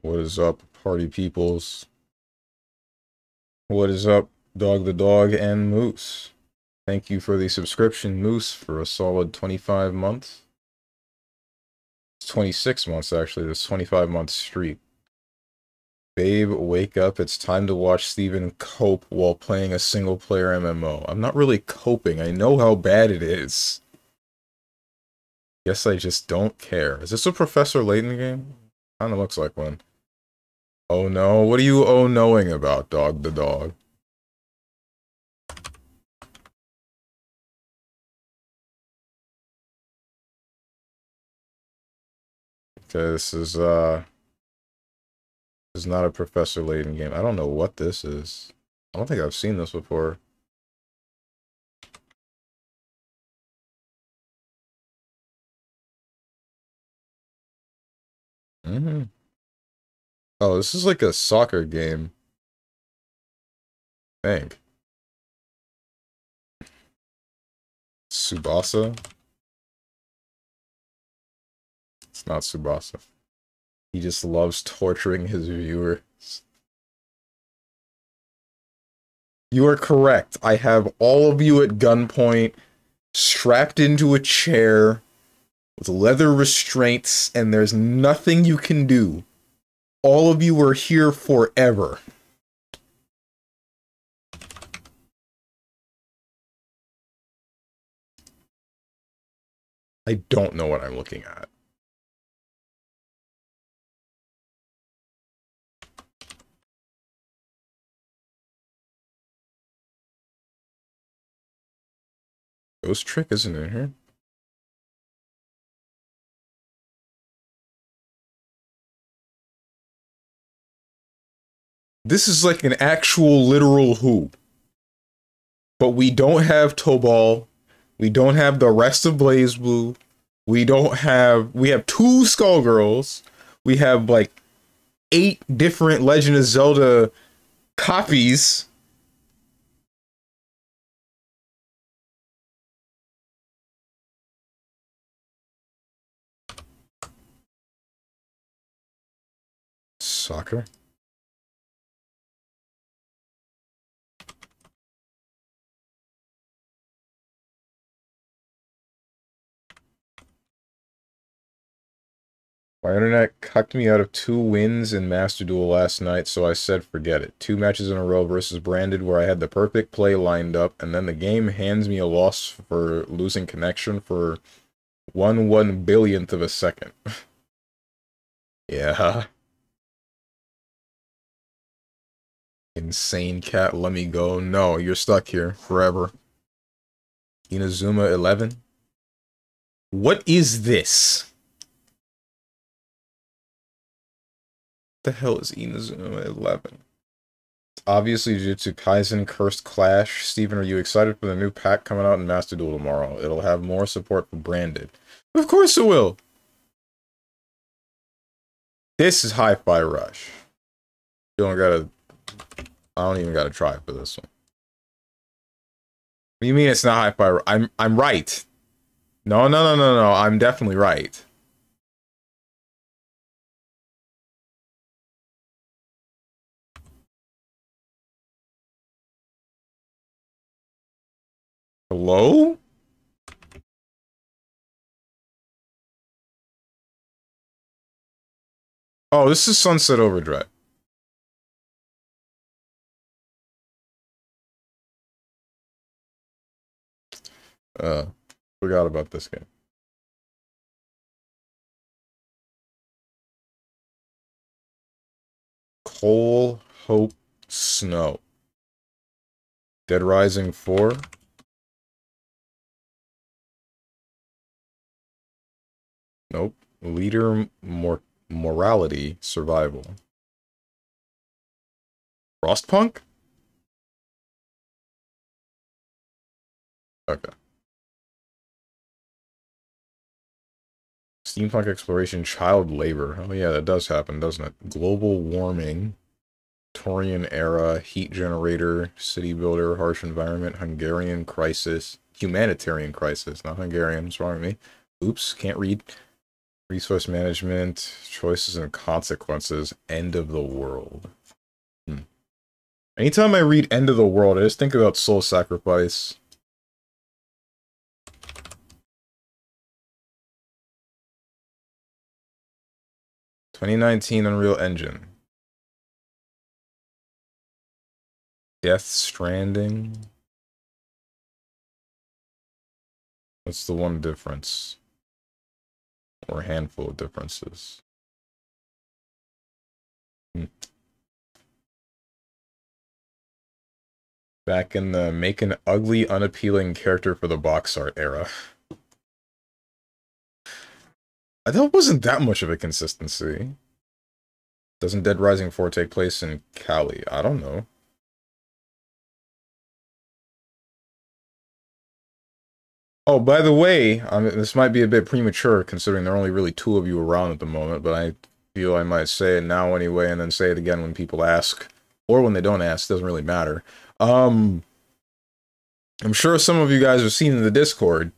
What is up, party peoples? What is up, Dog the Dog and Moose? Thank you for the subscription, Moose, for a solid 25 months. It's 26 months, actually. This 25-month streak. Babe, wake up. It's time to watch Steven cope while playing a single-player MMO. I'm not really coping. I know how bad it is. Guess I just don't care. Is this a Professor Layton game? Kinda looks like one. Oh no, what are you oh-knowing about, Dog the Dog? Okay, this is not a Professor Layton game. I don't know what this is. I don't think I've seen this before. Oh, this is like a soccer game. I think. Tsubasa? It's not Tsubasa. He just loves torturing his viewers. You are correct. I have all of you at gunpoint, strapped into a chair, with leather restraints, and there's nothing you can do. All of you are here forever. I don't know what I'm looking at. Ghost Trick isn't in here. This is like an actual literal hoop. But we don't have Tobal. We don't have the rest of BlazBlue. We have 2 Skullgirls. We have like 8 different Legend of Zelda copies. Soccer? My internet cucked me out of 2 wins in Master Duel last night, so I said forget it. 2 matches in a row versus Branded where I had the perfect play lined up, and then the game hands me a loss for losing connection for 1/1 billionth of a second. Yeah. Insane cat, let me go. No, you're stuck here forever. Inazuma 11? What is this? What the hell is Inazuma 11? It's obviously Jujutsu Kaisen Cursed Clash. Steven, are you excited for the new pack coming out in Master Duel tomorrow? It'll have more support for Branded. Of course it will! This is Hi-Fi Rush. You don't gotta... I don't even gotta try for this one. What do you mean it's not Hi-Fi Rush? I'm right. No, I'm definitely right. Hello? Oh, this is Sunset Overdrive. Forgot about this game. Coal, Hope, Snow. Dead Rising 4. Nope. Leader, Morality, Survival. Frostpunk? Okay. Steampunk Exploration, Child Labor. Oh yeah, that does happen, doesn't it? Global Warming. Victorian Era, Heat Generator, City Builder, Harsh Environment, Hungarian Crisis, Humanitarian Crisis, not Hungarian, what's wrong with me? Oops, can't read. Resource management, choices and consequences, end of the world. Anytime I read end of the world, I just think about soul sacrifice. (2019) Unreal Engine. Death Stranding. What's the one difference? Or a handful of differences. Back in the make an ugly, unappealing character for the box art era. That wasn't that much of a consistency. Doesn't Dead Rising 4 take place in Cali? I don't know. Oh, by the way, this might be a bit premature considering there are only really 2 of you around at the moment, but I feel I might say it now anyway and then say it again when people ask. Or when they don't ask, doesn't really matter. I'm sure some of you guys have seen in the Discord,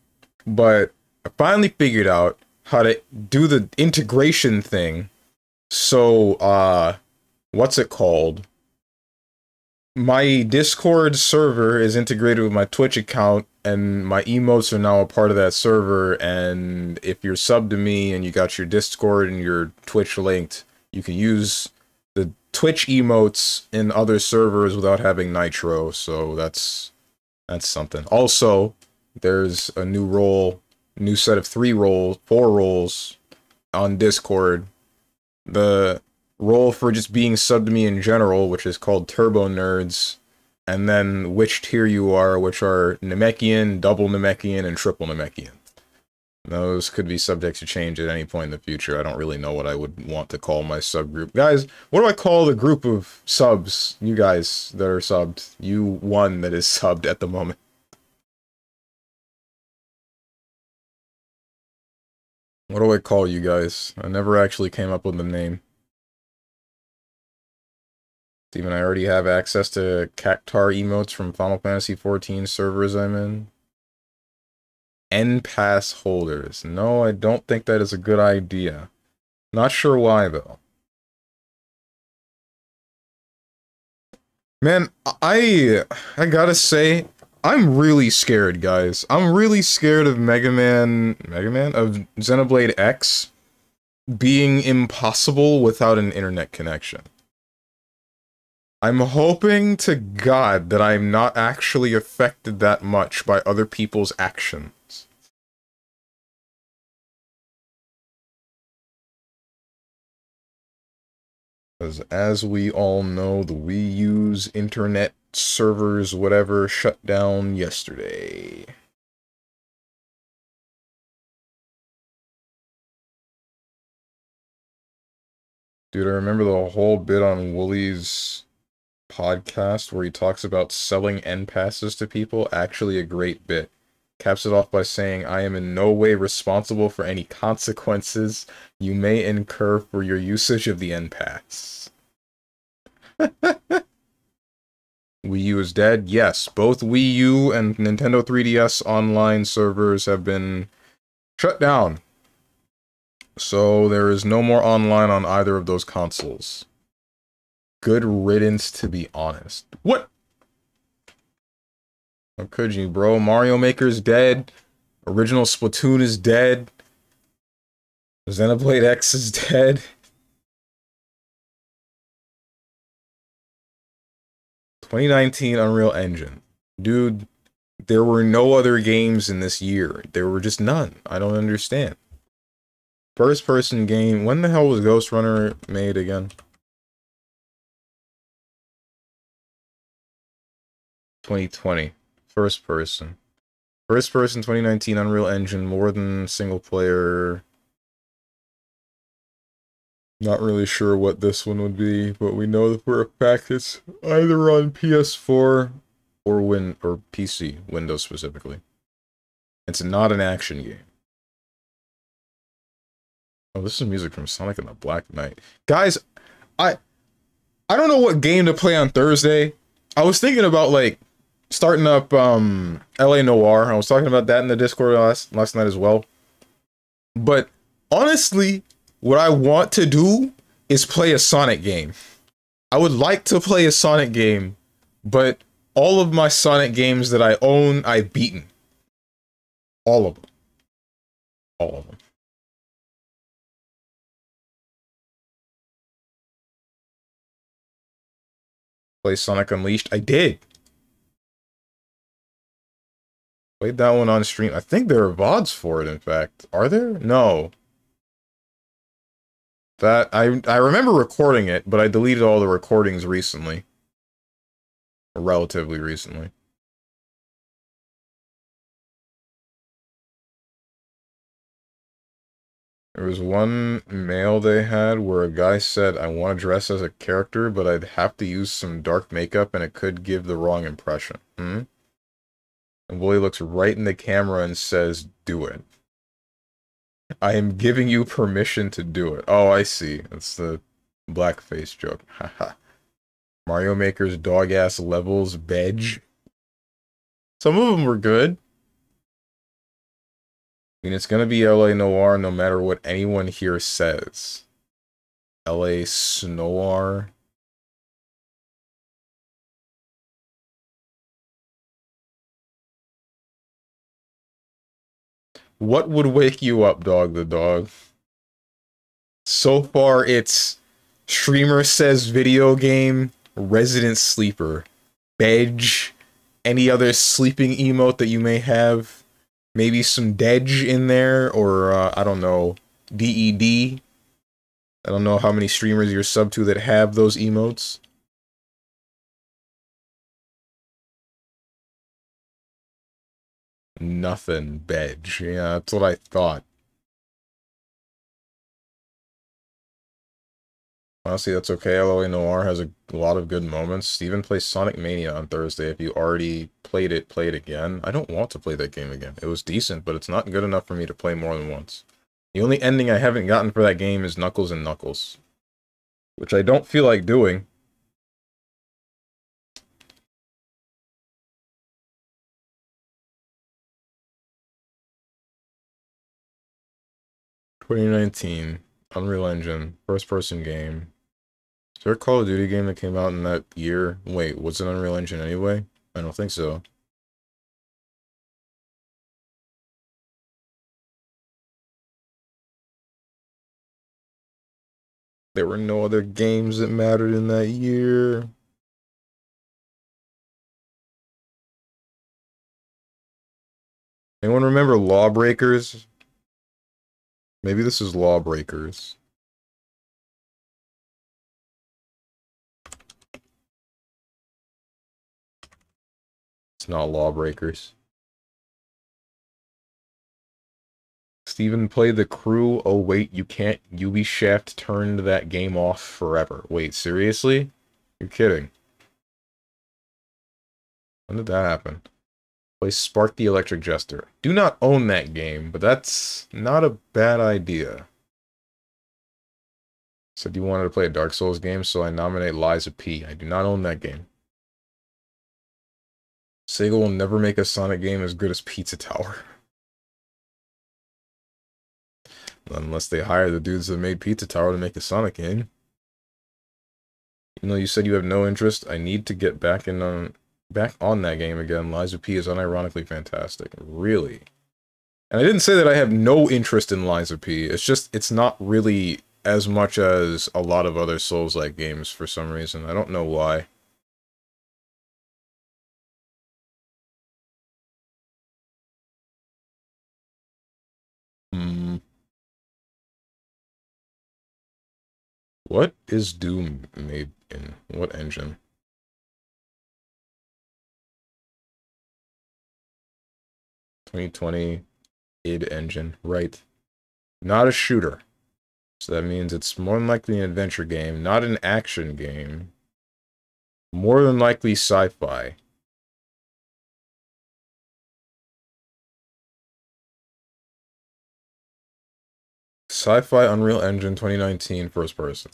but I finally figured out how to do the integration thing. So, what's it called? My Discord server is integrated with my Twitch account, and my emotes are now a part of that server, and if you're subbed to me and you got your Discord and your Twitch linked, you can use the Twitch emotes in other servers without having Nitro, so that's something. Also, there's a new set of 4 roles on Discord. The role for just being subbed to me in general, which is called Turbo Nerds, and then which tier you are, which are Namekian, Double Namekian, and Triple Namekian. Those could be subject to change at any point in the future. I don't really know what I would want to call my subgroup. Guys, what do I call the group of subs, you guys that are subbed? You one that is subbed at the moment. What do I call you guys? I never actually came up with a name. Steven, I already have access to Cactar emotes from Final Fantasy XIV servers I'm in. End pass holders. No, I don't think that is a good idea. Not sure why, though. Man, I gotta say, I'm really scared, guys. I'm really scared of Mega Man? Of Xenoblade X being impossible without an internet connection. I'm hoping to God that I'm not actually affected that much by other people's actions. Because as we all know, the Wii U's internet servers, whatever, shut down yesterday. Dude, I remember the whole bit on Wooly's podcast where he talks about selling end passes to people. Actually a great bit. Caps it off by saying, I am in no way responsible for any consequences you may incur for your usage of the end pass. Wii U is dead? Yes, both Wii U and Nintendo 3DS online servers have been shut down. So there is no more online on either of those consoles. Good riddance, to be honest. What? How could you, bro? Mario Maker's dead. Original Splatoon is dead. Xenoblade X is dead. 2019 Unreal Engine. Dude, there were no other games in this year. There were just none. I don't understand. First-person game. When the hell was Ghost Runner made again? 2020. First person. First person 2019 Unreal Engine, more than single player. Not really sure what this one would be, but we know that for a fact it's either on PS4 or PC, Windows specifically. It's not an action game. Oh, this is music from Sonic and the Black Knight. Guys, I don't know what game to play on Thursday. I was thinking about, like, starting up LA Noire. I was talking about that in the Discord last night as well. But Honestly, what I want to do is play a Sonic game. I would like to play a Sonic game, but all of my Sonic games that I own, I've beaten. All of them. All of them. Play Sonic Unleashed? I did. Played that one on stream. I think there are VODs for it, in fact. Are there? No. That I remember recording it, but I deleted all the recordings recently. Relatively recently. There was one mail they had where a guy said, I want to dress as a character, but I'd have to use some dark makeup and it could give the wrong impression. And Willie looks right in the camera and says, do it. I am giving you permission to do it. Oh, I see. That's the blackface joke. Haha. Mario Maker's dog-ass levels, Bedge. Some of them were good. I mean, it's gonna be LA Noir no matter what anyone here says. LA Snoir. What would wake you up, Dog the Dog? So far, it's streamer says video game, resident sleeper, Bedge, any other sleeping emote that you may have. Maybe some Dedge in there, or I don't know, DED. I don't know how many streamers you're sub to that have those emotes. Nothing, Bedge. Yeah, that's what I thought. Honestly, that's okay. LOA Noir has a lot of good moments. Steven plays Sonic Mania on Thursday. If you already played it, play it again. I don't want to play that game again. It was decent, but it's not good enough for me to play more than once. The only ending I haven't gotten for that game is Knuckles and Knuckles, which I don't feel like doing. "2019, Unreal Engine, first-person game. Is there a Call of Duty game that came out in that year? Wait, was it Unreal Engine anyway? I don't think so. There were no other games that mattered in that year. Anyone remember Lawbreakers? Maybe this is Lawbreakers. It's not Lawbreakers. Steven played The Crew. Oh wait, you can't. Ubisoft turned that game off forever. Wait, seriously? You're kidding. When did that happen? Play Spark the Electric Jester. Do not own that game, but that's not a bad idea. Said you wanted to play a Dark Souls game, so I nominate Liza P. I do not own that game. Sega will never make a Sonic game as good as Pizza Tower. Unless they hire the dudes that made Pizza Tower to make a Sonic game. Even though you said you have no interest, I need to get back on that game again. Liza P is unironically fantastic. Really. And I didn't say that I have no interest in Liza P. It's just, it's not really as much as a lot of other Souls-like games for some reason. I don't know why. What is Doom made in? What engine? "2020 id engine." Right. Not a shooter. So that means it's more than likely an adventure game, not an action game. More than likely sci-fi. Sci-fi Unreal Engine 2019 first person.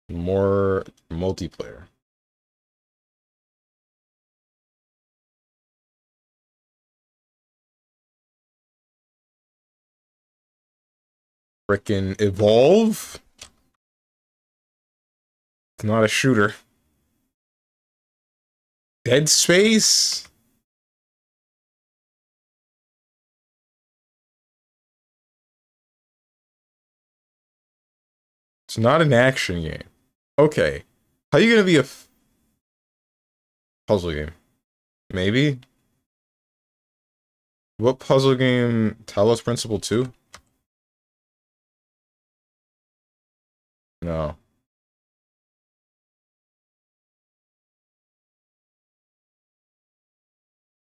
More multiplayer. Frickin' Evolve? It's not a shooter. Dead Space? It's not an action game. Okay. How are you gonna be a puzzle game? Maybe? What puzzle game? Talos Principle 2? No.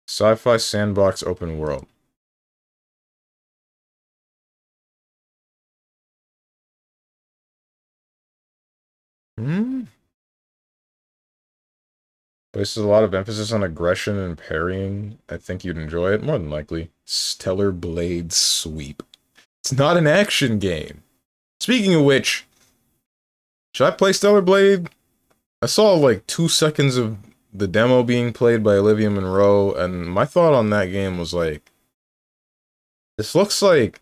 Sci-fi sandbox open world. Hmm? Places a lot of emphasis on aggression and parrying. I think you'd enjoy it, more than likely. Stellar Blade Sweep. It's not an action game. Speaking of which, should I play Stellar Blade? I saw like 2 seconds of the demo being played by Olivia Monroe, and my thought on that game was like, this looks like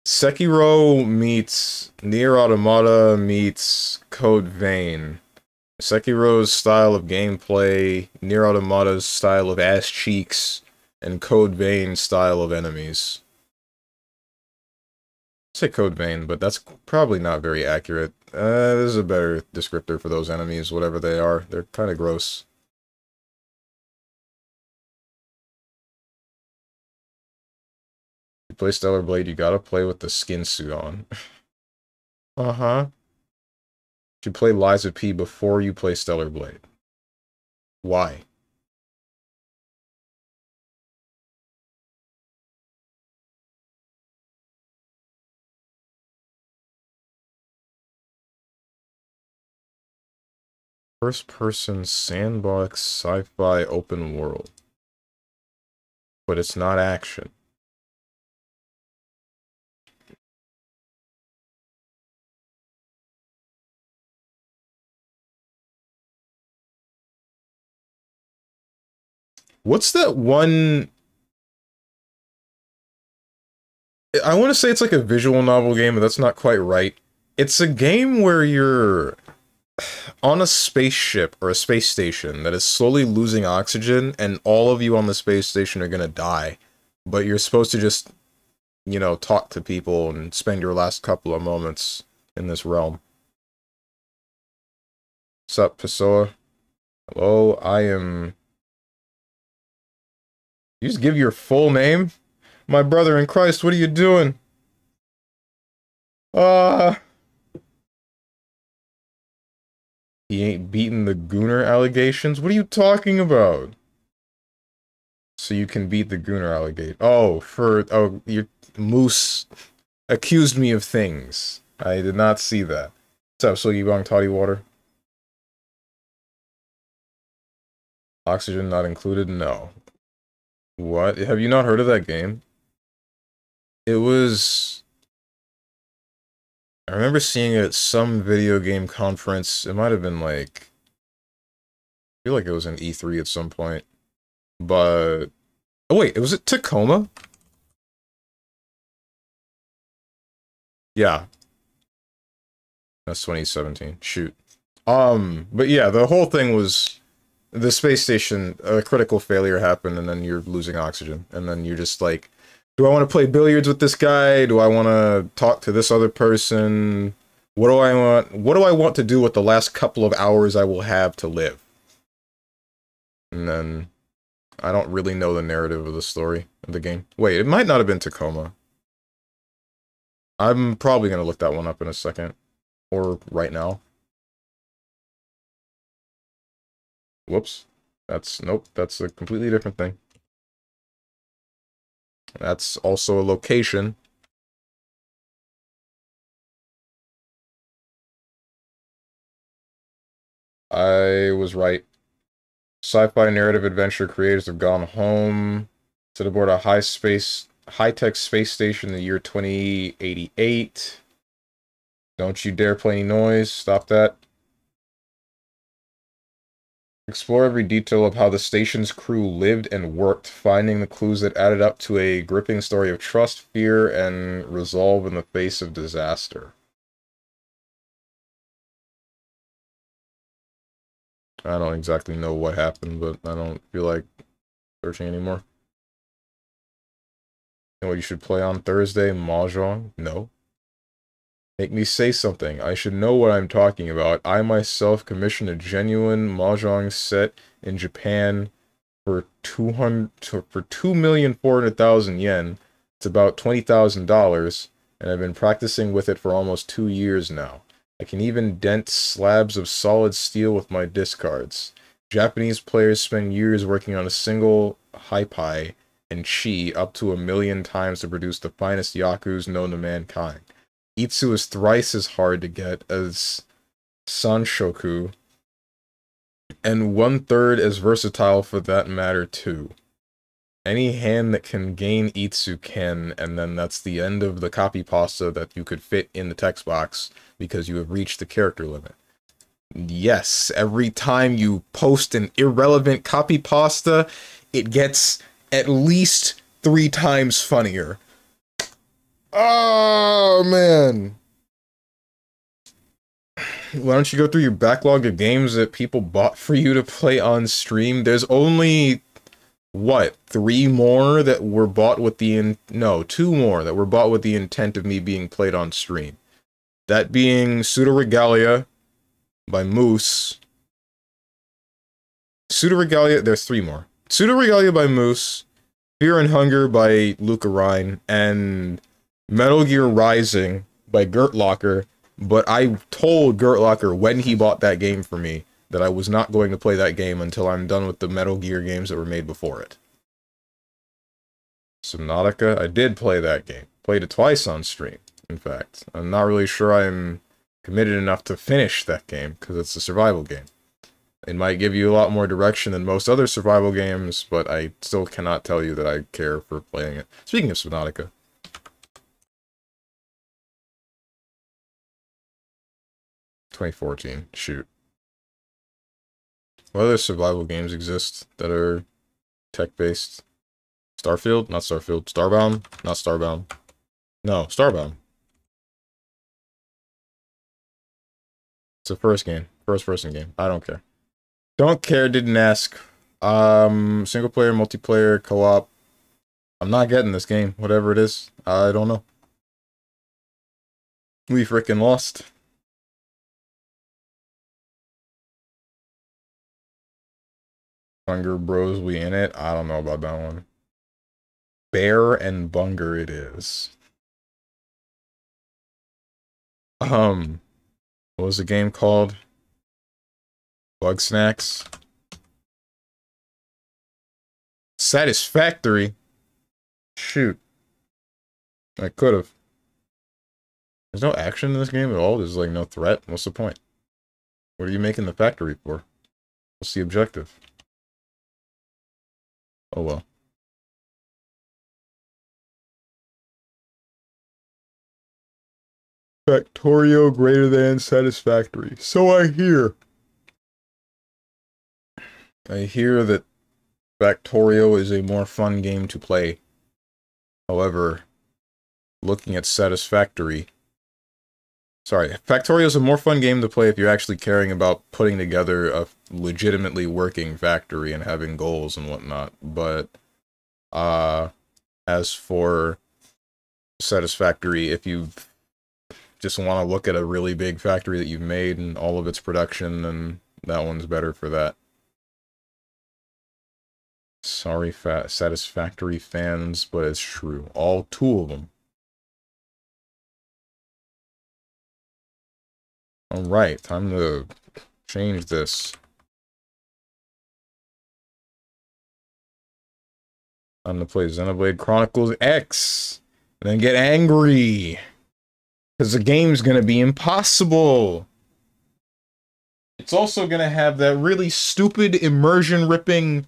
Sekiro meets Nier Automata meets Code Vein. Sekiro's style of gameplay, Nier Automata's style of ass cheeks, and Code Vein's style of enemies. I say Code Vein, but that's probably not very accurate. This is a better descriptor for those enemies, whatever they are. They're kind of gross. You play Stellar Blade, you gotta play with the skin suit on. Uh-huh. You play Liza P before you play Stellar Blade. Why? First-person sandbox sci-fi open world. But it's not action. What's that one... I want to say it's like a visual novel game, but that's not quite right. It's a game where you're on a spaceship or a space station that is slowly losing oxygen, and all of you on the space station are gonna die. But you're supposed to just, you know, talk to people and spend your last couple of moments in this realm. What's up, Pessoa? Hello, I am... You just give your full name? My brother in Christ, what are you doing? He ain't beaten the Gooner allegations? What are you talking about? So you can beat the Gooner allegation. Oh, your Moose accused me of things. I did not see that. What's up, Soggy Bong Toddy Water? Oxygen not included? No. What? Have you not heard of that game? It was... I remember seeing it at some video game conference. It might have been like... I feel like it was an E3 at some point. But... Oh wait, was it Tacoma? Yeah. That's 2017. Shoot. But yeah, the whole thing was... The space station, a critical failure happened, and then you're losing oxygen. And then you're just like... Do I want to play billiards with this guy? Do I want to talk to this other person? What do I want? What do I want to do with the last couple of hours I will have to live? And then I don't really know the narrative of the story of the game. Wait, it might not have been Tacoma. I'm probably going to look that one up in a second. Or right now. Whoops. Nope, that's a completely different thing. That's also a location. I was right. Sci-fi narrative adventure creators have gone home. Set aboard a high-tech space station in the year 2088. Don't you dare play any noise. Stop that. Explore every detail of how the station's crew lived and worked, finding the clues that added up to a gripping story of trust, fear, and resolve in the face of disaster. I don't exactly know what happened, but I don't feel like searching anymore. And what you should play on Thursday? Mahjong? No. Make me say something. I should know what I'm talking about. I myself commissioned a genuine Mahjong set in Japan for 2,400,000 yen. It's about $20,000, and I've been practicing with it for almost 2 years now. I can even dent slabs of solid steel with my discards. Japanese players spend years working on a single haipai and chi up to 1,000,000 times to produce the finest yakus known to mankind. Itsu is thrice as hard to get as Sanshoku, and 1/3 as versatile for that matter too. Any hand that can gain Itsu can, and then that's the end of the copy pasta that you could fit in the text box because you have reached the character limit. Yes, every time you post an irrelevant copy pasta, it gets at least 3 times funnier. Oh, man. Why don't you go through your backlog of games that people bought for you to play on stream? There's only, what, 3 more that were bought with the... No, 2 more that were bought with the intent of me being played on stream. That being Pseudo Regalia by Moose. Pseudo Regalia... There's 3 more. Pseudo Regalia by Moose, Fear and Hunger by Luca Rhine, and Metal Gear Rising by Gert Locker, but I told Gert Locker when he bought that game for me that I was not going to play that game until I'm done with the Metal Gear games that were made before it. Subnautica, I did play that game. Played it twice on stream, in fact. I'm not really sure I'm committed enough to finish that game, because it's a survival game. It might give you a lot more direction than most other survival games, but I still cannot tell you that I care for playing it. Speaking of Subnautica, 2014. Shoot. What other survival games exist that are tech-based? Starfield? Not Starfield. Starbound? Not Starbound. No, Starbound. It's a first game. First-person game. I don't care. Don't care, didn't ask. Single player, multiplayer, co-op. I'm not getting this game. Whatever it is. I don't know. We frickin' lost. Bunger Bros, we in it? I don't know about that one. Bear and Bunger it is. What was the game called? Bug Snacks? Satisfactory? Shoot. I could've. There's no action in this game at all? There's like no threat? What's the point? What are you making the factory for? What's the objective? Oh well. Factorio greater than satisfactory. So I hear. I hear that Factorio is a more fun game to play. However, looking at Satisfactory... Sorry, Factorio is a more fun game to play if you're actually caring about putting together a legitimately working factory and having goals and whatnot. But, as for Satisfactory, if you just want to look at a really big factory that you've made and all of its production, then that one's better for that. Sorry, Satisfactory fans, but it's true. All 2 of them. Alright, time to change this. Time to play Xenoblade Chronicles X. And then get angry. Because the game's gonna be impossible. It's also gonna have that really stupid immersion-ripping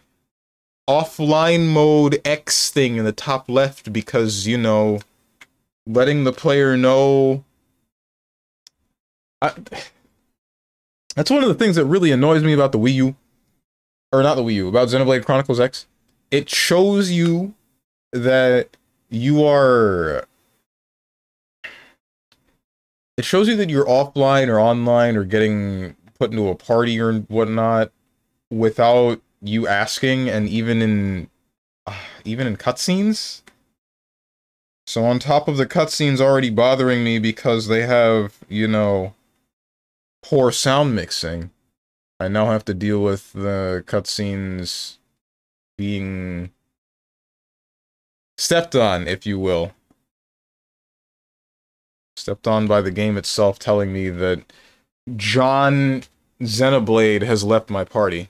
offline mode X thing in the top left because, you know, letting the player know... That's one of the things that really annoys me about the Wii U. or not the Wii U, about Xenoblade Chronicles X, it shows you that you are... It shows you that you're offline or online or getting put into a party or whatnot without you asking, and even in cutscenes. So on top of the cutscenes already bothering me because they have, you know, poor sound mixing, I now have to deal with the cutscenes being stepped on, if you will. Stepped on by the game itself, telling me that John Xenoblade has left my party.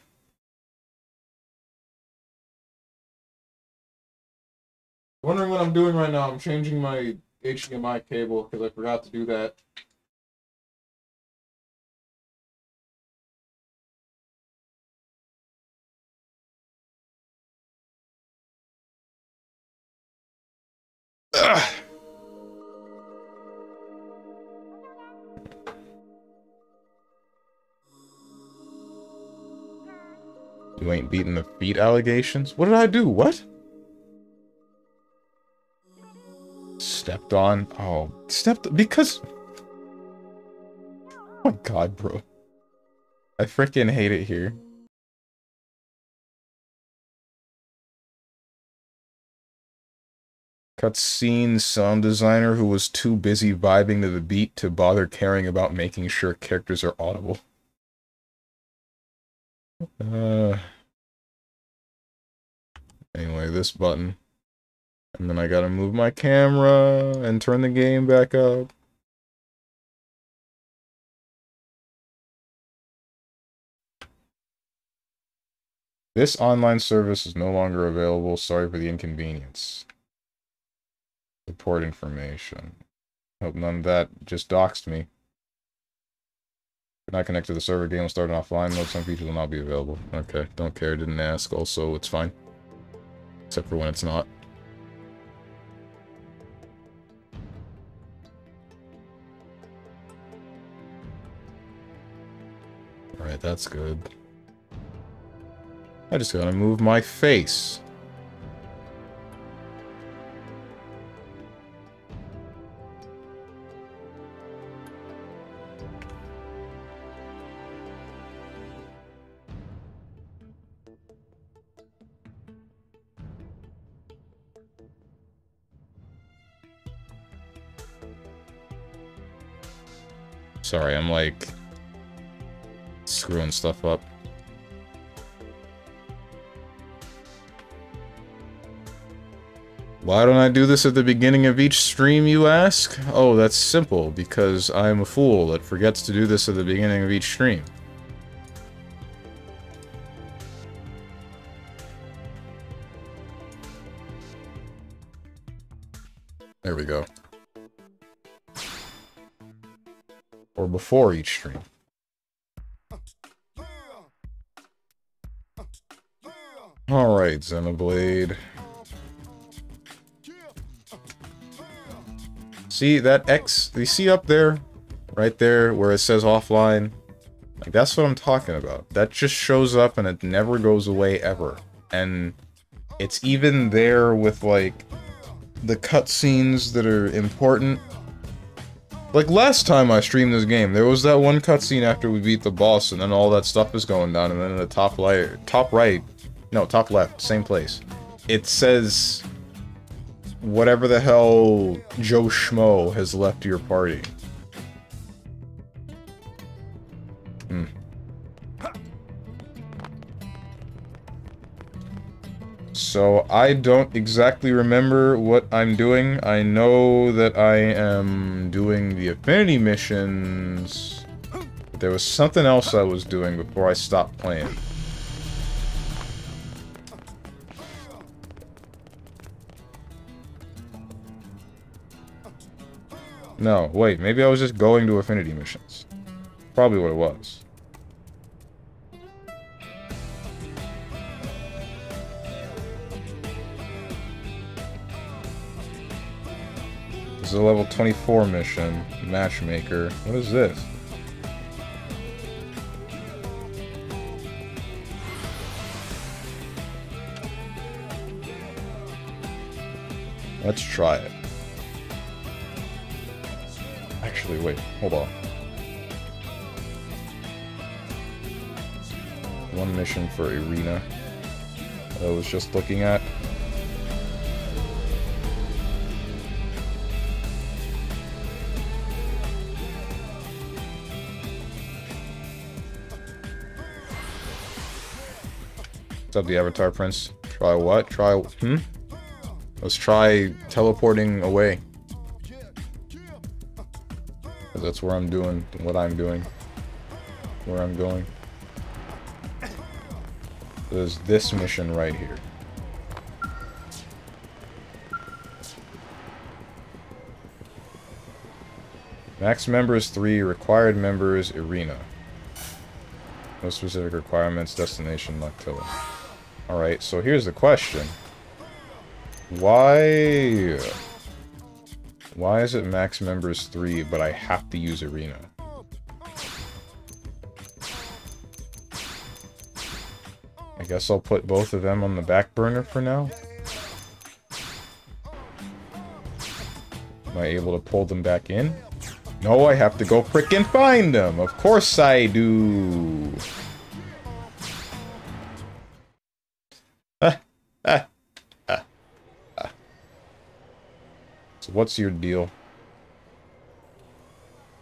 Wondering what I'm doing right now. I'm changing my HDMI cable because I forgot to do that. Ugh. You ain't beating the feet allegations? What did I do? What? Stepped on? Oh, because... Oh my god, bro. I freaking hate it here. Cutscene sound designer who was too busy vibing to the beat to bother caring about making sure characters are audible. Anyway, this button. And then I gotta move my camera and turn the game back up. This online service is no longer available. Sorry for the inconvenience. Report information. Hope none of that just doxed me. If not connected to the server, game will start in offline mode. Some features will not be available. Okay, don't care, didn't ask. Also, it's fine. Except for when it's not. Alright, that's good. I just gotta move my face. Sorry, I'm like screwing stuff up. Why don't I do this at the beginning of each stream, you ask? Oh, that's simple, because I'm a fool that forgets to do this at the beginning of each stream. There we go. Or before each stream. Alright, Xenoblade. See that X, you see up there? Right there, where it says offline? Like, that's what I'm talking about. That just shows up and it never goes away ever. And it's even there with, like, the cutscenes that are important. Like, last time I streamed this game, there was that one cutscene after we beat the boss, and then all that stuff is going down, and then in the top left, same place. It says, whatever the hell Joe Schmo has left your party. So, I don't exactly remember what I'm doing. I know that I am doing the affinity missions. But there was something else I was doing before I stopped playing. No, wait, maybe I was just going to affinity missions. Probably what it was. This is a level 24 mission. Matchmaker. What is this? Let's try it. Actually, wait, hold on. One mission for Arena that I was just looking at. What's up, the Avatar Prince? Try what? Try... Let's try teleporting away. Because that's where I'm doing what I'm doing. Where I'm going. There's this mission right here. Max members 3, required members Arena. No specific requirements, destination Noctilla. Alright, so here's the question. Why is it max members 3, but I have to use Arena? I guess I'll put both of them on the back burner for now. Am I able to pull them back in? No, I have to go frickin' find them! Of course I do! So what's your deal?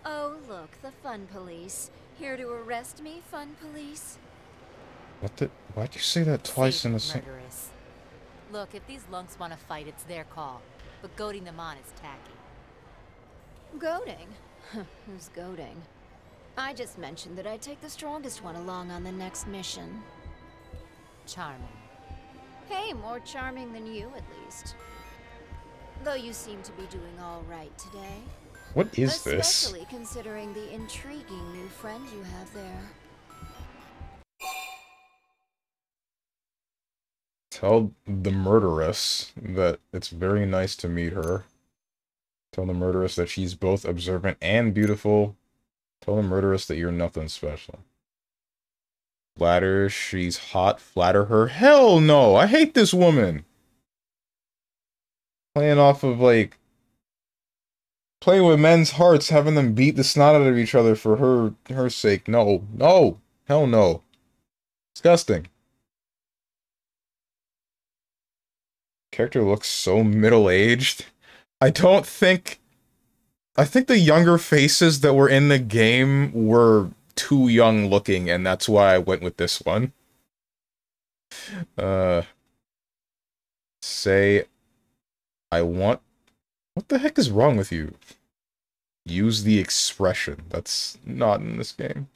Oh, look, the fun police. Here to arrest me, fun police? What the... Why'd you say that twice in the same... Murderous. Look, if these lunks want to fight, it's their call. But goading them on is tacky. Goading? Who's goading? I just mentioned that I'd take the strongest one along on the next mission. Charming. Hey, more charming than you, at least. Though you seem to be doing all right today. What is this? Especially considering the intriguing new friend you have there. Tell the murderess that it's very nice to meet her. Tell the murderess that she's both observant and beautiful. Tell the murderess that you're nothing special. Flatter, she's hot. Flatter her. Hell no! I hate this woman! Playing off of, like... Playing with men's hearts, having them beat the snot out of each other for her sake. No. No! Hell no. Disgusting. Character looks so middle-aged. I think the younger faces that were in the game were too young looking, and that's why I went with this one. Say, I want... What the heck is wrong with you? Use the expression. That's not in this game.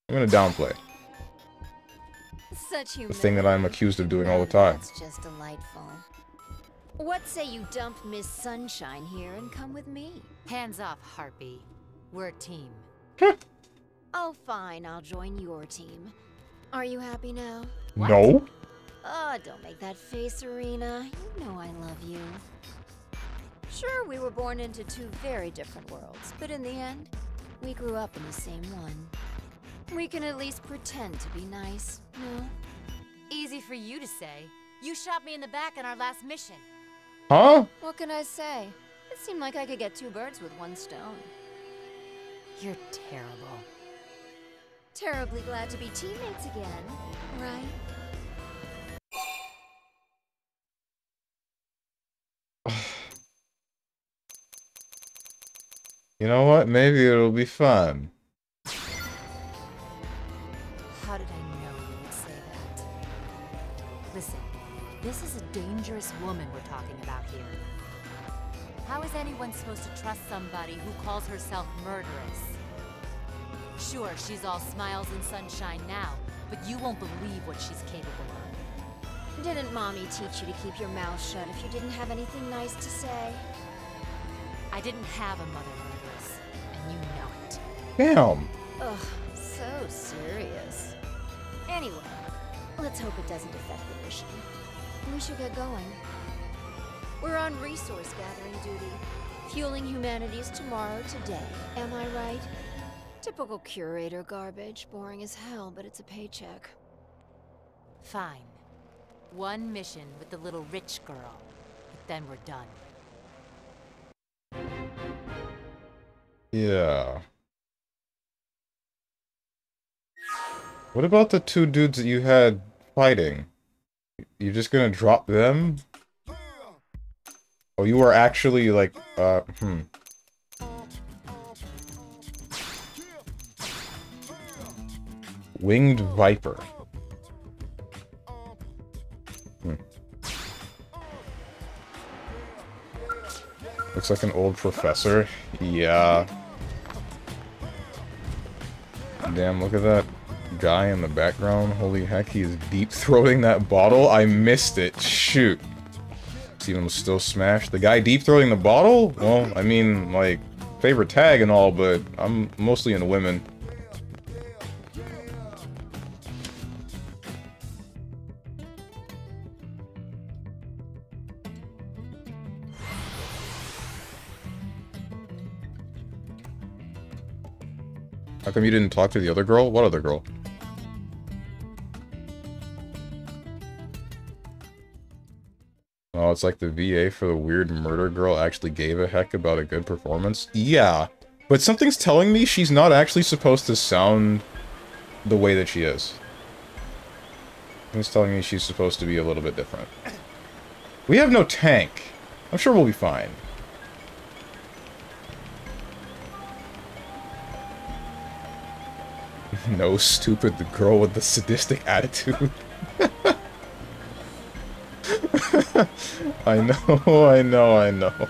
I'm gonna downplay. Such the thing that I'm accused of doing all the time. That's just delightful. What say you dump Miss Sunshine here and come with me? Hands off, Harpy. We're a team. Oh, fine. I'll join your team. Are you happy now? What? No. Oh, don't make that face, Arena. You know I love you. Sure, we were born into two very different worlds, but in the end, we grew up in the same one. We can at least pretend to be nice, no? Easy for you to say. You shot me in the back in our last mission. Huh? What can I say? It seemed like I could get two birds with one stone. You're terrible. Terribly glad to be teammates again, right? You know what? Maybe it'll be fun. How did I know you would say that? Listen, this is a dangerous woman we're talking about here. How is anyone supposed to trust somebody who calls herself murderous? Sure, she's all smiles and sunshine now, but you won't believe what she's capable of. Didn't Mommy teach you to keep your mouth shut if you didn't have anything nice to say? I didn't have a mother murderess, and you know it. Damn. Ugh, so serious. Anyway, let's hope it doesn't affect the mission. We should get going. We're on resource gathering duty, fueling humanity's tomorrow today. Am I right? Typical curator garbage, boring as hell, but it's a paycheck. Fine. One mission with the little rich girl, but then we're done. Yeah. What about the two dudes that you had fighting? You just gonna drop them? Oh, you were actually like, Winged Viper. Looks like an old professor. Yeah. Damn, look at that guy in the background. Holy heck, he is deep-throating that bottle. I missed it. Shoot. Steven was still smashed. The guy deep-throating the bottle? Well, I mean, like, favorite tag and all, but I'm mostly into women. How come you didn't talk to the other girl? What other girl? Oh, it's like the VA for the weird murder girl actually gave a heck about a good performance? Yeah, but something's telling me she's not actually supposed to sound the way that she is. It's telling me she's supposed to be a little bit different. We have no tank. I'm sure we'll be fine. No, stupid, the girl with the sadistic attitude. I know, I know.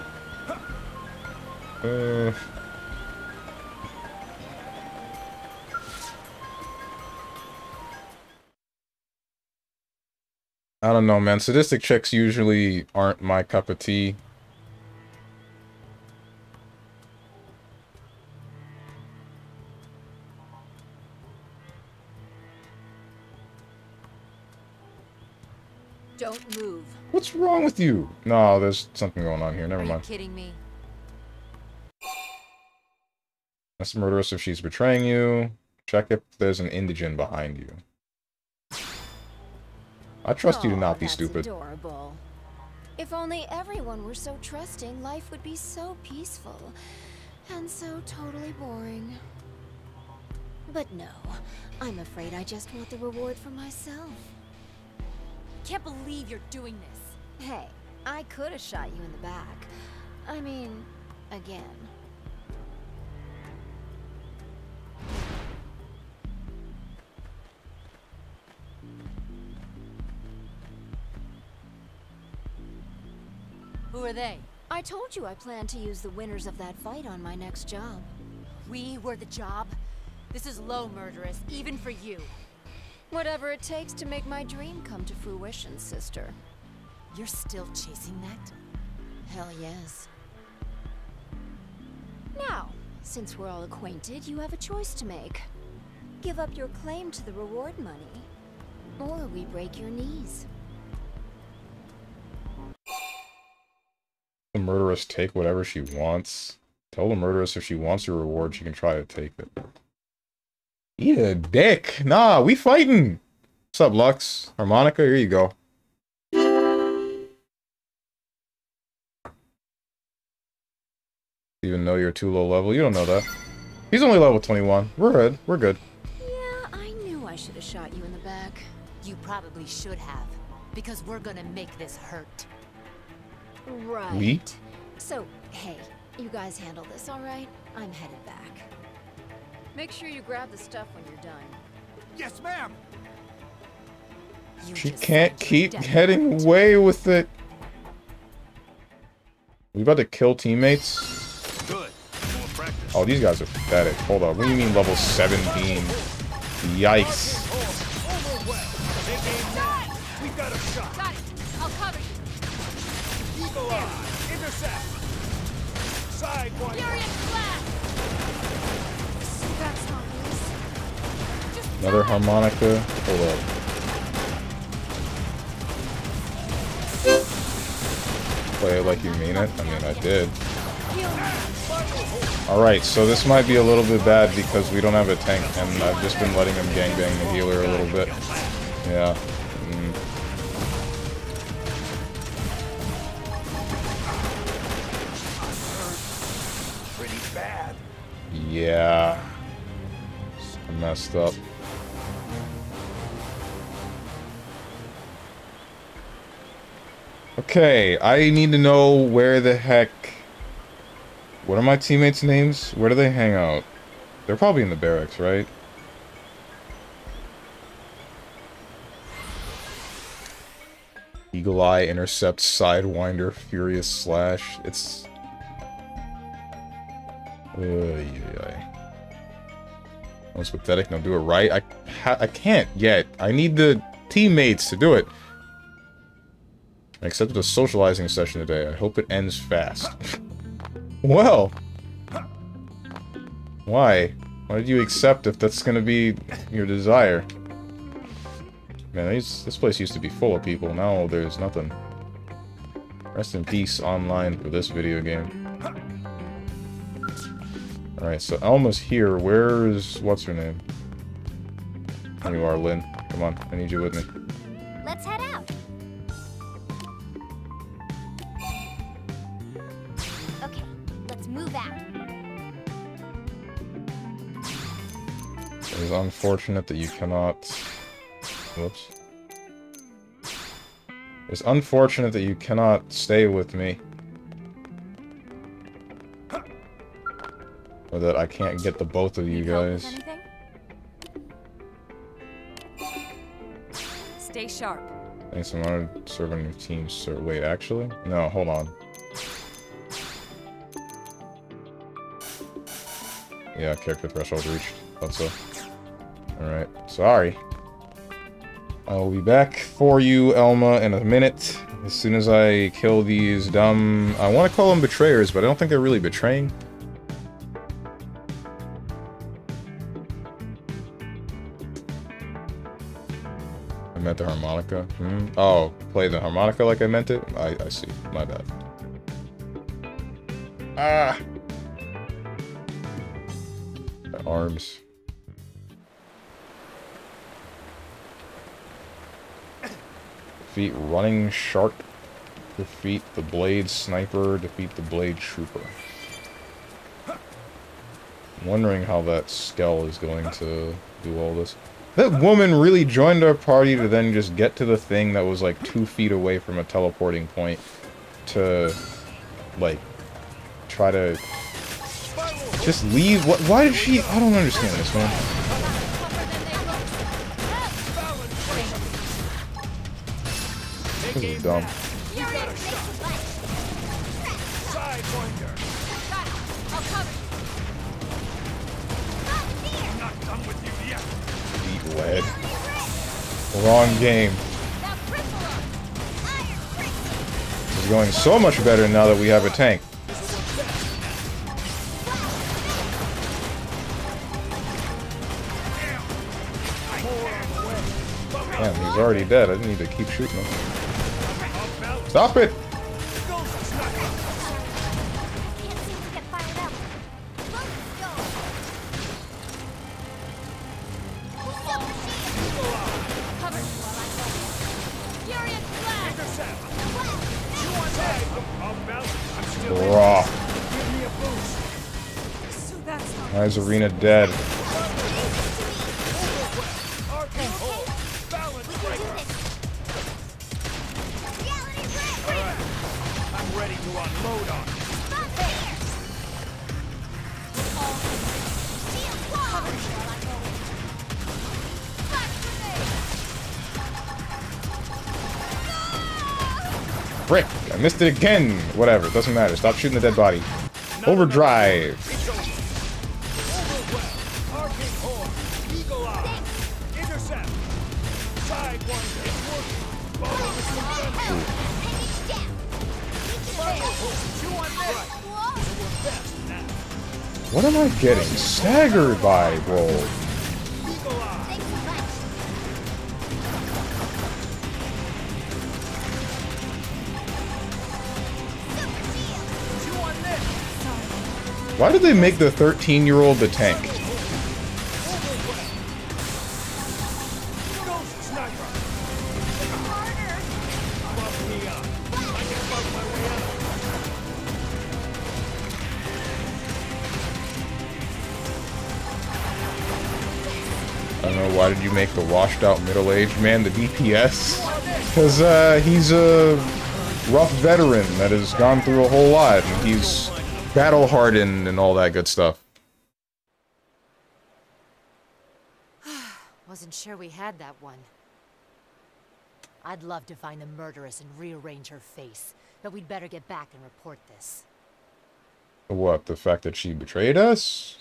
I don't know, man. Sadistic chicks usually aren't my cup of tea. Don't move. What's wrong with you? No, there's something going on here. Never mind. Are you kidding me? That's murderous if she's betraying you. Check if there's an indigent behind you. I trust you to not be stupid. Adorable. If only everyone were so trusting, life would be so peaceful and so totally boring. But no, I'm afraid I just want the reward for myself. Can't believe you're doing this. Hey, I could have shot you in the back. I mean, again. Who are they? I told you I plan to use the winners of that fight on my next job. We were the job? This is low, murderous, even for you. Whatever it takes to make my dream come to fruition, sister. You're still chasing that? Hell yes. Now, since we're all acquainted, you have a choice to make. Give up your claim to the reward money, or we break your knees. The murderess take whatever she wants. Tell the murderess if she wants your reward, she can try to take it. Eat a dick. Nah, we fighting. What's up, Lux? Harmonica, here you go. Even though you're too low level, you don't know that. He's only level 21. We're good. We're good. Yeah, I knew I should have shot you in the back. You probably should have, because we're gonna make this hurt. Right. We? So, hey, you guys handle this, all right? I'm headed back. Make sure you grab the stuff when you're done. Yes, ma'am. She can't keep getting away with it. We about to kill teammates? Good. More practice. Oh, these guys are pathetic. Hold on. What do you mean level 17? Yikes. We've got a shot. Got it. I'll cover you. Eagle eye. Intercept. Side one. Furious blast. That's not this. Another harmonica. Hold up. Play it like you mean it. I mean, I did. Alright, so this might be a little bit bad because we don't have a tank, and I've just been letting him gangbang the healer a little bit. Yeah. Pretty bad. Yeah. I messed up. Okay, I need to know where the heck... What are my teammates' names? Where do they hang out? They're probably in the barracks, right? Eagle Eye, Intercept, Sidewinder, Furious Slash. It's... Most pathetic. Now do it right. I can't yet. I need the teammates to do it. I accepted a socializing session today. I hope it ends fast. Well. Why? Why did you accept if that's gonna be your desire? Man, this place used to be full of people. Now there's nothing. Rest in peace online for this video game. Alright, so Elma's here. Where's... what's her name? There you are, Lynn. Come on, I need you with me. Let's head out. Okay, let's move out. It is unfortunate that you cannot... Whoops. It's unfortunate that you cannot stay with me. Or that I can't get the both of you guys. Stay sharp. Thanks, I'm honored to serve on your team, sir. Wait, actually? No, hold on. Yeah, character threshold reached. Thought so. Alright, sorry. I will be back for you, Elma, in a minute. As soon as I kill these dumb... I want to call them betrayers, but I don't think they're really betraying. I meant the harmonica. Oh, play the harmonica like I meant it? I see. My bad. Ah! My arms. Defeat running shark. Defeat the blade sniper. Defeat the blade trooper. I'm wondering how that Skell is going to do all this. That woman really joined our party to then just get to the thing that was like 2 feet away from a teleporting point to, like, try to just leave. What? Why did she? I don't understand this, man. This is dumb. Eat lead. Wrong game. It's going so much better now that we have a tank. Damn, he's already dead. I didn't need to keep shooting him. Stop it! Raw. Why is Arena dead? Frick! I missed it again! Whatever, doesn't matter. Stop shooting the dead body. Overdrive! What am I getting staggered by, bro? Why did they make the 13-year-old the tank? I don't know, why did you make the washed out middle-aged man the DPS? Because he's a rough veteran that has gone through a whole lot, and he's battle-hardened and all that good stuff. Wasn't sure we had that one. I'd love to find the murderess and rearrange her face, but we'd better get back and report this. What, the fact that she betrayed us?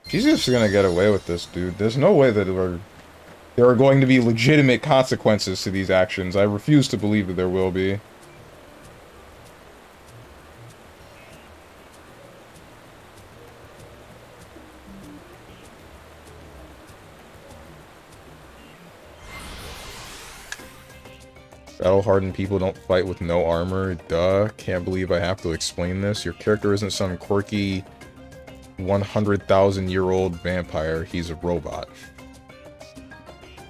She's just gonna get away with this, dude. There's no way that there are going to be legitimate consequences to these actions. I refuse to believe that there will be. Battle-hardened people don't fight with no armor. Duh. Can't believe I have to explain this. Your character isn't some quirky 100,000-year-old vampire. He's a robot.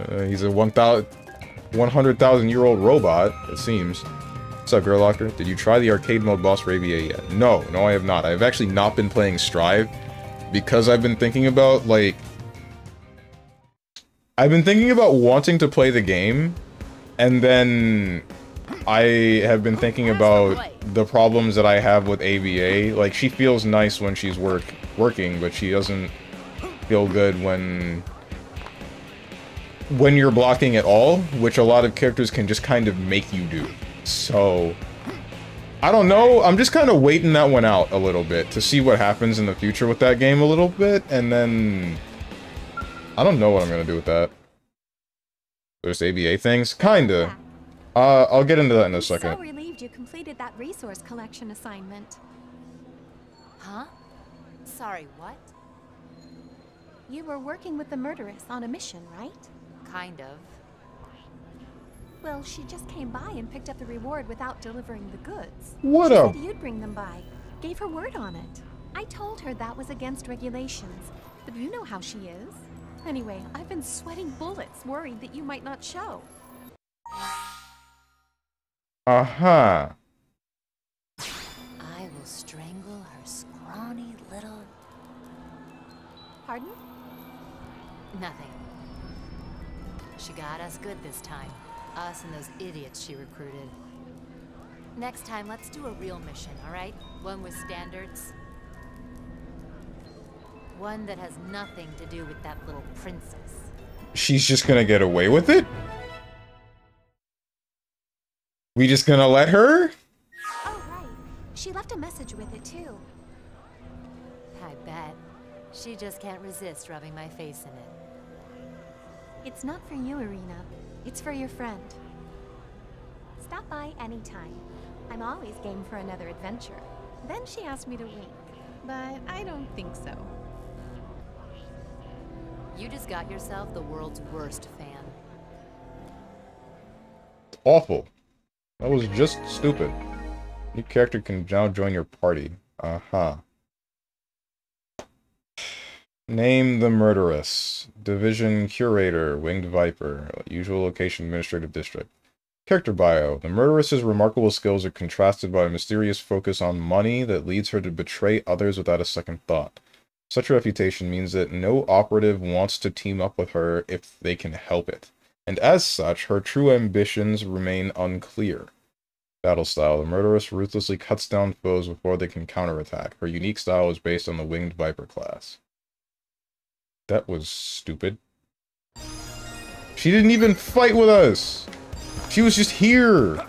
He's a 100,000-year-old robot, it seems. What's up, Girl Locker? Did you try the arcade mode boss for ABA yet? No, I have not. I've actually not been playing Strive because I've been thinking about, like... I've been thinking about wanting to play the game, and then I have been thinking about the problems that I have with ABA. Like, she feels nice when she's working, but she doesn't feel good when you're blocking at all, which a lot of characters can just kind of make you do. So, I don't know. I'm just kind of waiting that one out a little bit to see what happens in the future with that game a little bit, and then I don't know what I'm gonna do with that. There's ABA things? Kinda. I'll get into that in a second. I'm so relieved you completed that resource collection assignment. Huh? Sorry, what? You were working with the murderess on a mission, right? Kind of. Well, she just came by and picked up the reward without delivering the goods. What She up? said you'd bring them by. Gave her word on it. I told her that was against regulations, but you know how she is. Anyway, I've been sweating bullets, worried that you might not show. Uh-huh. I will strangle her scrawny little... Pardon? Nothing. She got us good this time. Us and those idiots she recruited. Next time, let's do a real mission, alright? One with standards. One that has nothing to do with that little princess. She's just gonna get away with it? We just gonna let her? Oh, right. She left a message with it, too. I bet. She just can't resist rubbing my face in it. It's not for you, Irina. It's for your friend. Stop by anytime. I'm always game for another adventure. Then she asked me to wink, but I don't think so. You just got yourself the world's worst fan. Awful. That was just stupid. New character can now join your party. Uh-huh. Name the murderess. Division Curator, Winged Viper. Usual location, Administrative District. Character bio. The murderess's remarkable skills are contrasted by a mysterious focus on money that leads her to betray others without a second thought. Such a reputation means that no operative wants to team up with her if they can help it. And as such, her true ambitions remain unclear. Battle style. The murderess ruthlessly cuts down foes before they can counterattack. Her unique style is based on the Winged Viper class. That was stupid. She didn't even fight with us! She was just here!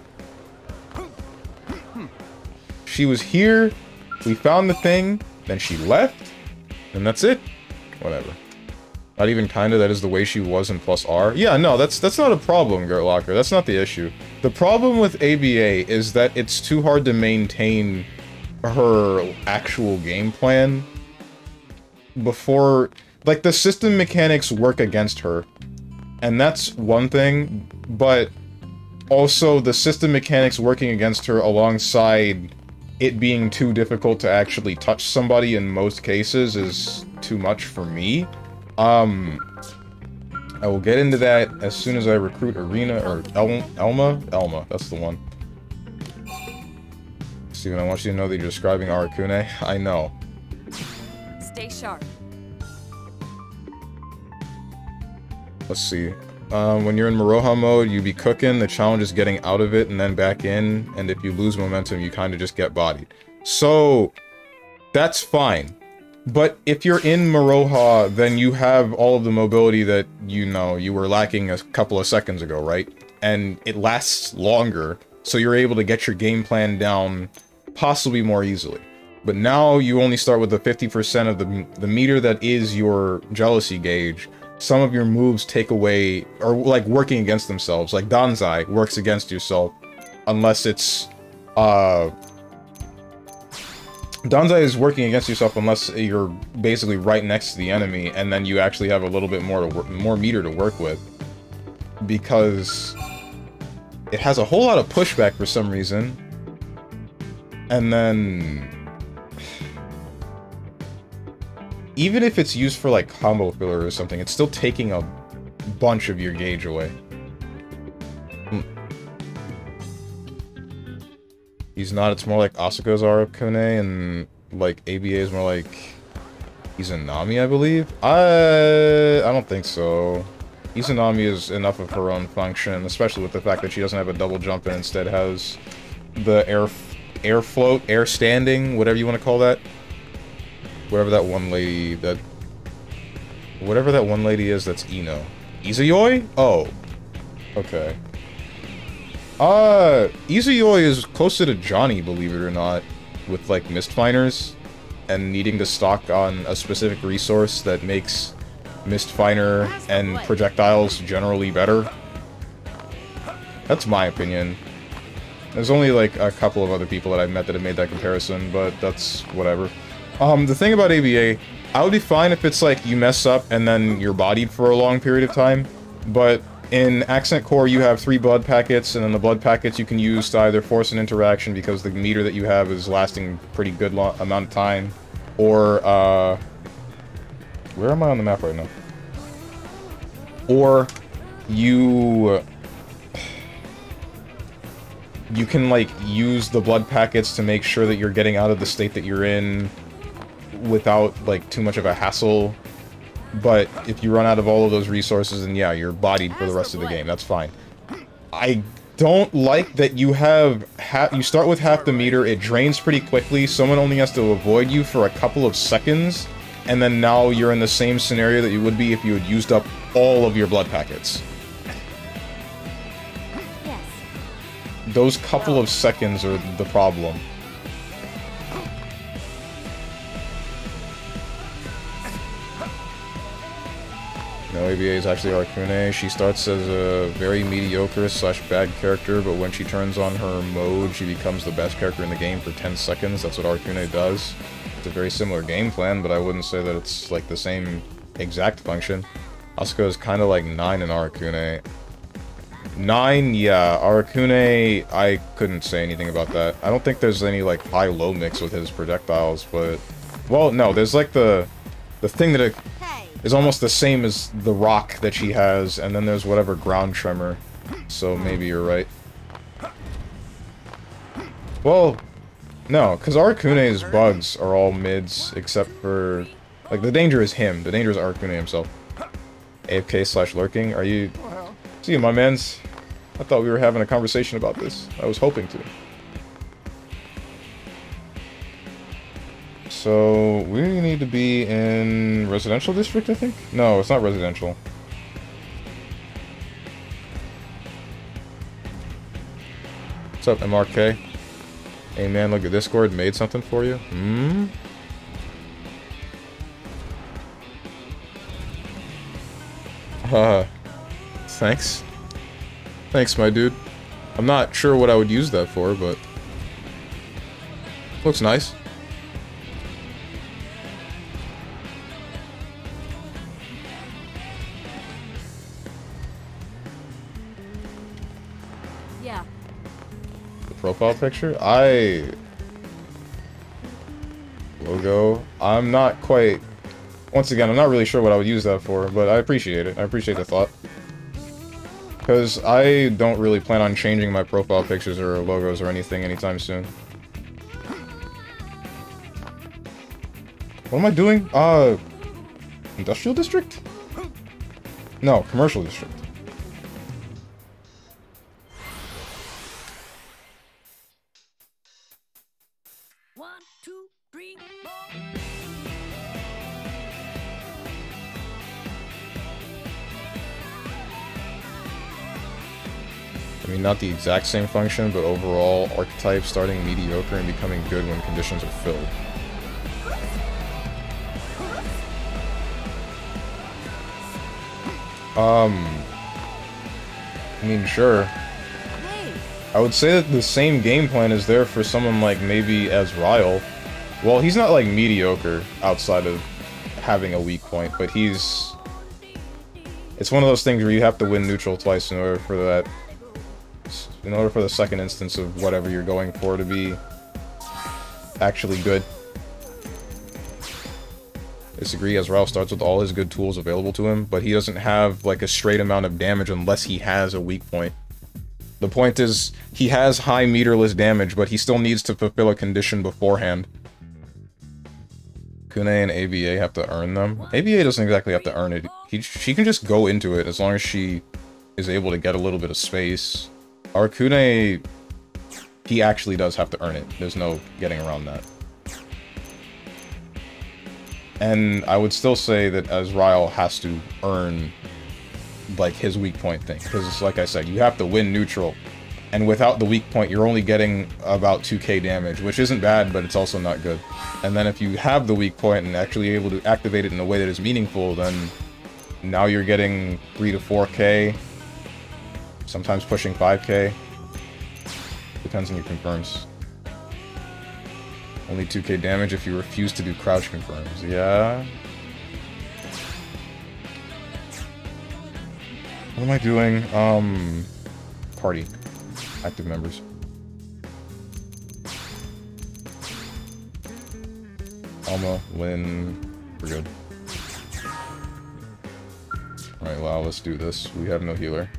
She was here, we found the thing, then she left, and that's it. Whatever. Not even kinda, that is the way she was in Plus R. Yeah, no, that's not a problem, Gert Locker. That's not the issue. The problem with ABA is that it's too hard to maintain her actual game plan before... Like, the system mechanics work against her, and that's one thing, but also the system mechanics working against her alongside it being too difficult to actually touch somebody in most cases is too much for me. I will get into that as soon as I recruit Irina, or Elma? Elma, that's the one. Steven, I want you to know that you're describing Arakune. I know. Stay sharp. let's see. When you're in Maroha mode, you be cooking, the challenge is getting out of it and then back in, and if you lose momentum, you kind of just get bodied. So, that's fine. But if you're in Maroha, then you have all of the mobility that, you know, you were lacking a couple of seconds ago, right? And it lasts longer, so you're able to get your game plan down possibly more easily. But now you only start with the 50% of the meter that is your jealousy gauge. Some of your moves take away, or like working against themselves, like Danzai works against yourself, unless it's, Danzai is working against yourself unless you're basically right next to the enemy, and then you actually have a little bit more meter to work with. Because it has a whole lot of pushback for some reason. And then... even if it's used for, like, combo filler or something, it's still taking a bunch of your gauge away. He's not, it's more like Asuka's Arakune, and, like, ABA is more like Izanami, I believe? I don't think so. Izanami is enough of her own function, especially with the fact that she doesn't have a double jump and instead has the air float, air standing, whatever you want to call that. Whatever that one lady is that's Ino. Izayoi? Oh. Okay. Izayoi is closer to Johnny, believe it or not, with, like, Mistfiners, and needing to stock on a specific resource that makes Mistfiner and projectiles generally better. That's my opinion. There's only, like, a couple of other people that I've met that have made that comparison, but that's whatever. The thing about ABA, I would be fine if it's, like, you mess up and then you're bodied for a long period of time, but in Accent Core, you have 3 blood packets, and then the blood packets you can use to either force an interaction because the meter that you have is lasting pretty good amount of time, or, where am I on the map right now? Or, you can, like, use the blood packets to make sure that you're getting out of the state that you're in without, like, too much of a hassle. But if you run out of all of those resources, then yeah, you're bodied for the rest of the game. That's fine. I don't like that you have you start with half the meter, it drains pretty quickly, someone only has to avoid you for a couple of seconds, and then now you're in the same scenario that you would be if you had used up all of your blood packets. Yes. Those couple of seconds are the problem. No, ABA is actually Arakune. She starts as a very mediocre / bad character, but when she turns on her mode, she becomes the best character in the game for 10 seconds. That's what Arakune does. It's a very similar game plan, but I wouldn't say that it's like the same exact function. Asuka is kind of like 9 in Arakune. 9, yeah. Arakune, I couldn't say anything about that. I don't think there's any like high-low mix with his projectiles, but... well, no, there's like the thing that is almost the same as the rock that she has, and then there's whatever ground tremor. So maybe you're right. Well, no, because Arakune's bugs are all mids, except for... like, the danger is him. The danger is Arakune himself. AFK / lurking. Are you... see you, my mans. I thought we were having a conversation about this. I was hoping to. So, we need to be in residential district, I think? No, it's not residential. What's up, MRK? Hey man, look at Discord, made something for you. Hmm? Thanks. Thanks, my dude. I'm not sure what I would use that for, but... looks nice. Yeah. The profile picture? Logo? I'm not quite... once again, I'm not really sure what I would use that for, but I appreciate it. I appreciate the thought. Because I don't really plan on changing my profile pictures or logos or anything anytime soon. What am I doing? Industrial District? No, commercial district. One, two, three, four. I mean, not the exact same function, but overall, archetype starting mediocre and becoming good when conditions are filled. I mean, sure. I would say that the same game plan is there for someone like maybe Azrael. Well, he's not like mediocre outside of having a weak point, but he's... It's one of those things where you have to win neutral twice in order for that... In order for the second instance of whatever you're going for to be actually good. Disagree, Azrael starts with all his good tools available to him, but he doesn't have like a straight amount of damage unless he has a weak point. The point is, he has high meterless damage, but he still needs to fulfill a condition beforehand. Kune and ABA have to earn them. ABA doesn't exactly have to earn it. She can just go into it as long as she is able to get a little bit of space. Our Kune, he actually does have to earn it. There's no getting around that. And I would still say that Azrael has to earn, like, his weak point thing. Because, like I said, you have to win neutral. And without the weak point, you're only getting about 2k damage, which isn't bad, but it's also not good. And then if you have the weak point and actually able to activate it in a way that is meaningful, then now you're getting 3 to 4k. Sometimes pushing 5k. Depends on your confirms. Only 2k damage if you refuse to do crouch confirms. Yeah. What am I doing? Party. Active members. Alma, Lynn. We're good. Alright, wow, let's do this. We have no healer.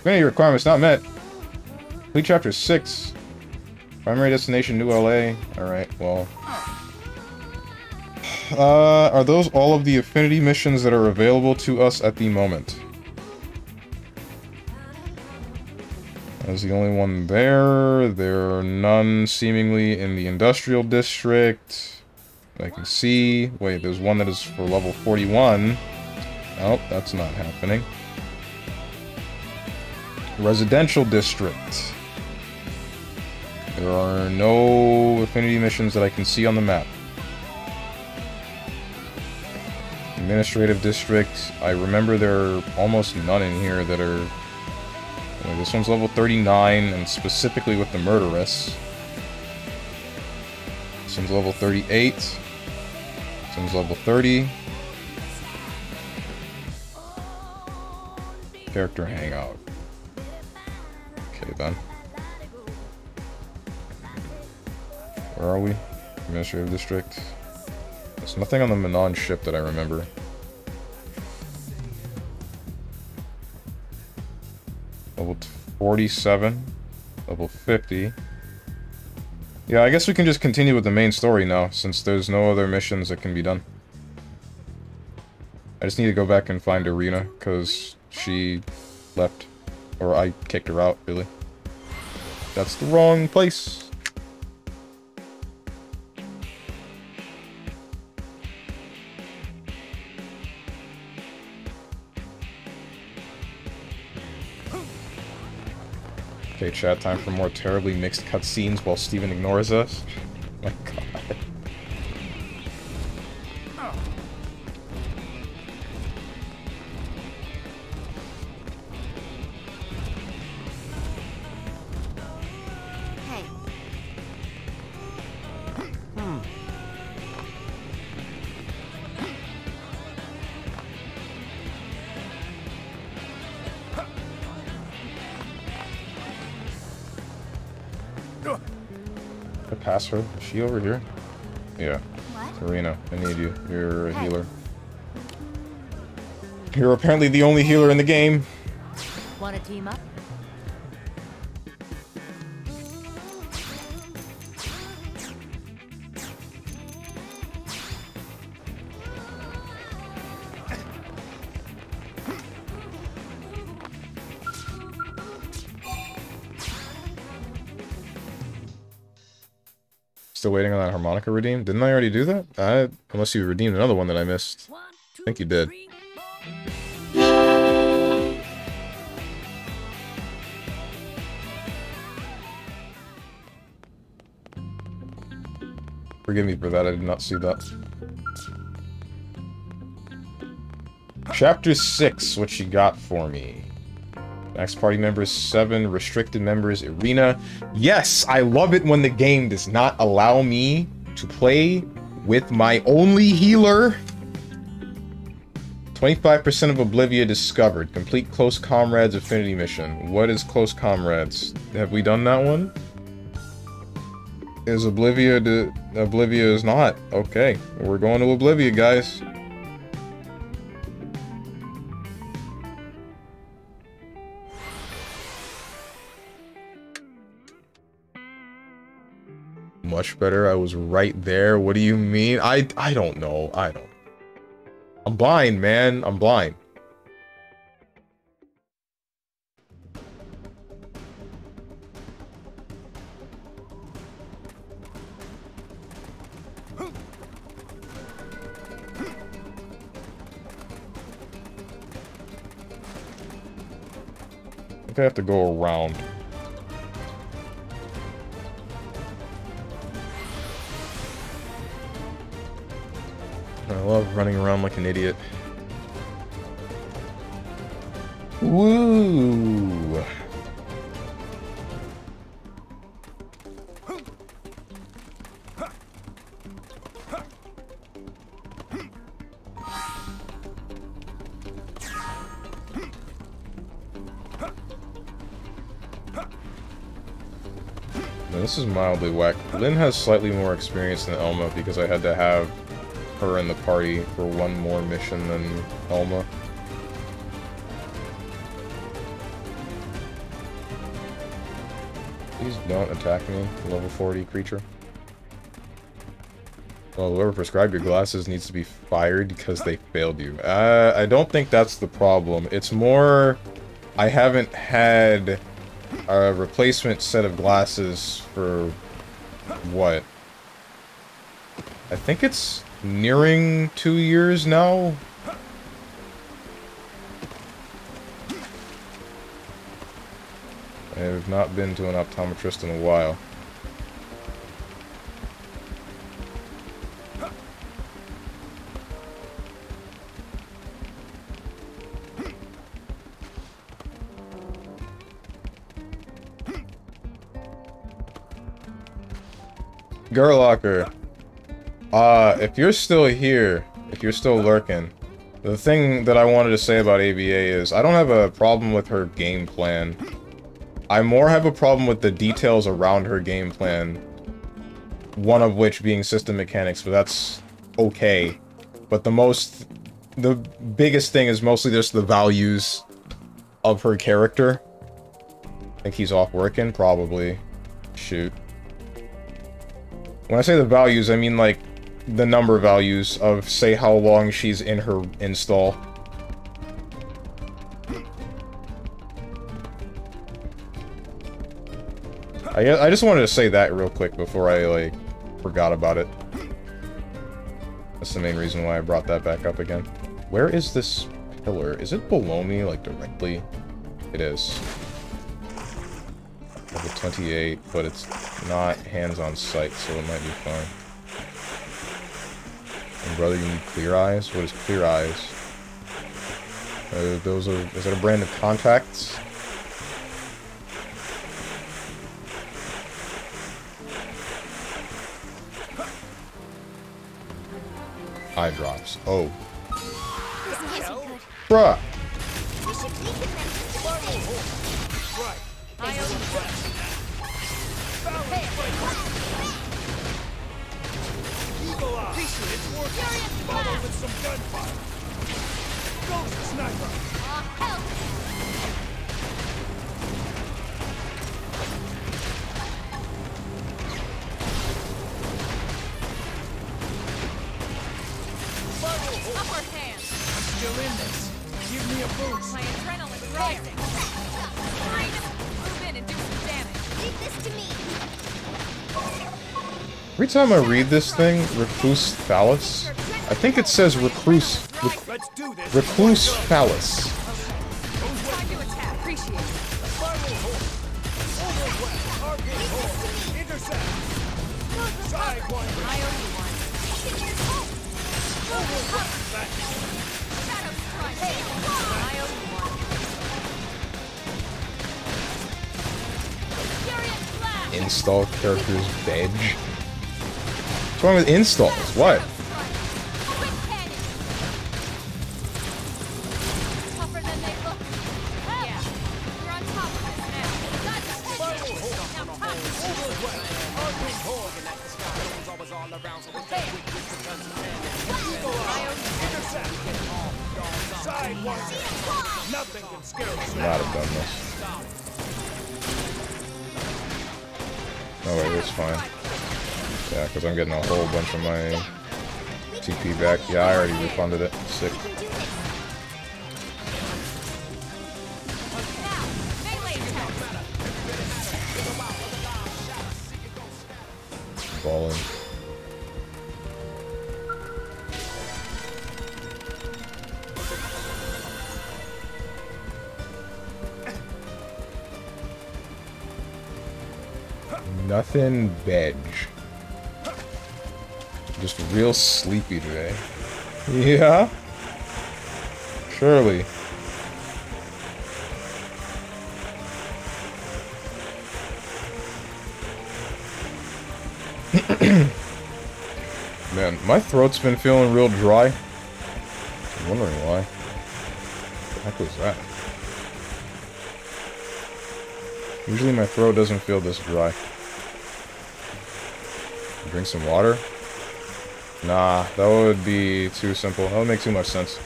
Many requirements not met. Complete chapter 6. Primary destination, New LA. Alright, well. Are those all of the affinity missions that are available to us at the moment? That's the only one there. There are none seemingly in the industrial district. I can see. Wait, there's one that is for level 41. Oh, that's not happening. Residential district. There are no affinity missions that I can see on the map. Administrative district. I remember there are almost none in here that are... Well, this one's level 39, and specifically with the murderess. This one's level 38. This one's level 30. Character hangout. Okay, then. Where are we? Administrative district. There's nothing on the Manon ship that I remember. Level 47. Level 50. Yeah, I guess we can just continue with the main story now, since there's no other missions that can be done. I just need to go back and find Irina, because she left. Or I kicked her out, really. That's the wrong place. Okay, chat, time for more terribly mixed cutscenes while Steven ignores us. Oh my god. Hey, I pass her? Is she over here? Yeah. what? Irina, I need you. You're a healer. You're apparently the only healer in the game. Want to team up? Still waiting on that harmonica redeem? Didn't I already do that? Unless you redeemed another one that I missed. One, two, I think you did. three, four. Forgive me for that, I did not see that. Chapter 6, what you got for me? Max party members 7, restricted members Irina. Yes, I love it when the game does not allow me to play with my only healer. 25% of Oblivia discovered. Complete Close Comrades Affinity Mission. What is Close Comrades? Have we done that one? Is Oblivia... Oblivia is not. Okay, we're going to Oblivia, guys. Much better. I was right there. What do you mean? I don't know. I'm blind, man. I'm blind. I think I have to go around. I love running around like an idiot. Woo! Now, this is mildly whack. Lynn has slightly more experience than Elma because I had to have her in the party for one more mission than Elma. Please don't attack me, level 40 creature. Well, whoever prescribed your glasses needs to be fired because they failed you. I don't think that's the problem. It's more... I haven't had a replacement set of glasses for... what? I think it's nearing 2 years now? I have not been to an optometrist in a while. Gerlocker, if you're still here, if you're still lurking, the thing that I wanted to say about ABA is I don't have a problem with her game plan. I more have a problem with the details around her game plan. One of which being system mechanics, but that's okay. But the biggest thing is mostly just the values of her character. I think he's off working, probably. Shoot. When I say the values, I mean like the number values of, say, how long she's in her install. I just wanted to say that real quick before I, like, forgot about it. That's the main reason why I brought that back up again. Where is this pillar? Is it below me, like, directly? It is. Level 28, but it's not hands-on sight, so it might be fine. And brother, you need clear eyes? What is clear eyes? Those are... is that a brand of contacts? Eye drops. Oh. This isn't good. Bruh! We should weaken them just to be safe. Right. I owe you one. Eagle eye. It's working. Follow with some gunfire. Ghost sniper. Help! Upper hand. I'm still in this. Give me a boost. My adrenaline's rising. Move in and do some damage. Leave this to me. Every time I read this thing, Recluse Phallus, I think it says Recluse Phallus. Time to attack. Appreciate it. Spiral hold. Overwhelm. Target hold. Intercept. Sidewinder. I owe you one. Overwhelm. Shadow strike. I owe you one. Furious blast. Install characters veg. What's wrong with installs? What? Quick cannon. Tougher than they look. Yeah. You're on top of us now. Got the Spiral hold. now pop. Overwhelm. Target hold. Eagle eye. Intercept. Sidewinder. Nothing can scare us Should now. not have done this. Oh wait, it's fine. Yeah, because I'm getting a whole bunch of my TP back. Yeah, I already refunded it. Sick. Melee attack. Balling. Nothing veg. Just real sleepy today. Yeah? Surely. Man, my throat's been feeling real dry. I'm wondering why. What the heck was that? Usually my throat doesn't feel this dry. Drink some water? Nah, that would be too simple. That would make too much sense.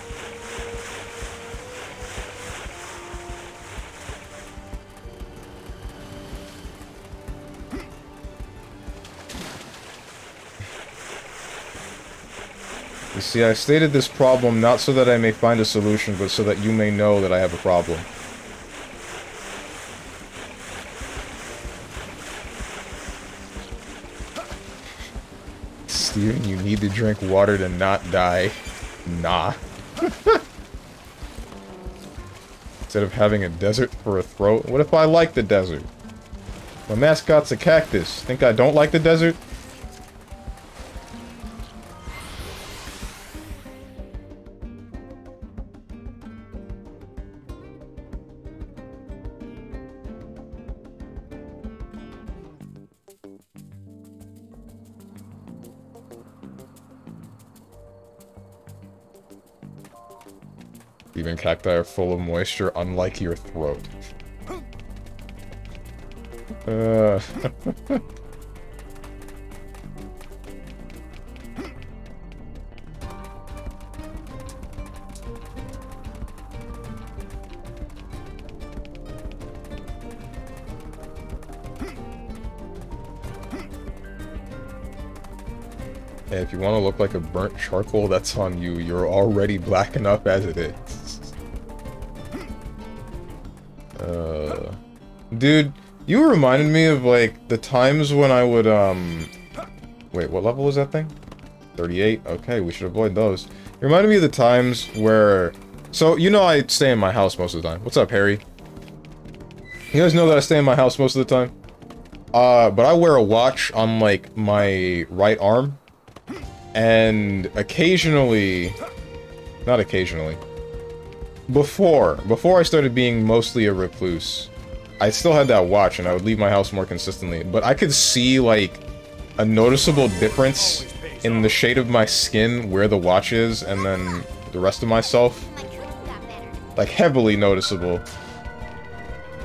You see, I stated this problem not so that I may find a solution, but so that you may know that I have a problem. Steven, you need to drink water to not die. Nah. Instead of having a desert for a throat, what if I like the desert? My mascot's a cactus. Think I don't like the desert? Even cacti are full of moisture, unlike your throat. Hey, if you want to look like a burnt charcoal, that's on you. You're already black enough as it is. Dude, you reminded me of, like, the times when I would, Wait, what level was that thing? 38? Okay, we should avoid those. It reminded me of the times where... So, you know I stay in my house most of the time. What's up, Harry? You guys know that I stay in my house most of the time? But I wear a watch on, like, my right arm. And occasionally... Not occasionally. Before I started being mostly a recluse, I still had that watch and I would leave my house more consistently. But I could see, like, a noticeable difference in the shade of my skin where the watch is and then the rest of myself. Like, heavily noticeable.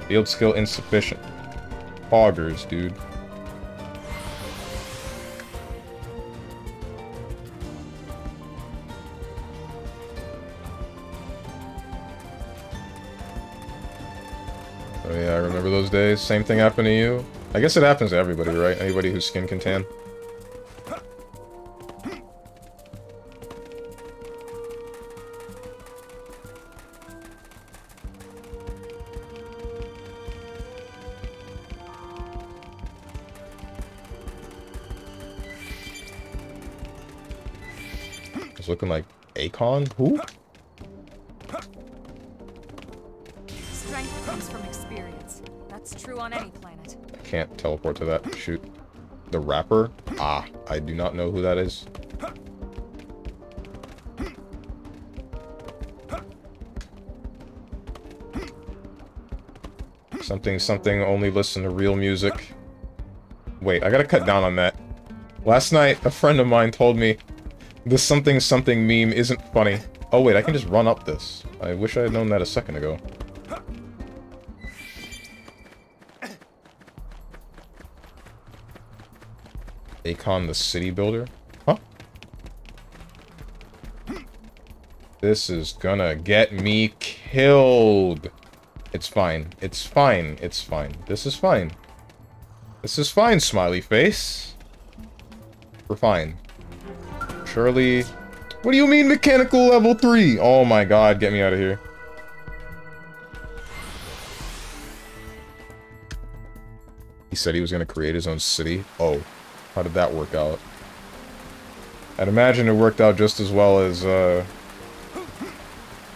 Field skill insufficient. Poggers, dude. Oh yeah, I remember those days. Same thing happened to you? I guess it happens to everybody, right? Anybody whose skin can tan. It's looking like Akon? Who? Strength comes from experience. That's true on any planet. I can't teleport to that. Shoot. The rapper? Ah, I do not know who that is. Something, only listen to real music. Wait, I gotta cut down on that. Last night, a friend of mine told me this something meme isn't funny. Oh wait, I can just run up this. I wish I had known that a second ago. Akon the city builder? Huh? This is gonna get me killed. It's fine. It's fine. It's fine. This is fine. This is fine, smiley face. We're fine. Surely... What do you mean mechanical level 3? Oh my god, get me out of here. He said he was gonna create his own city. Oh. How did that work out? I'd imagine it worked out just as well as,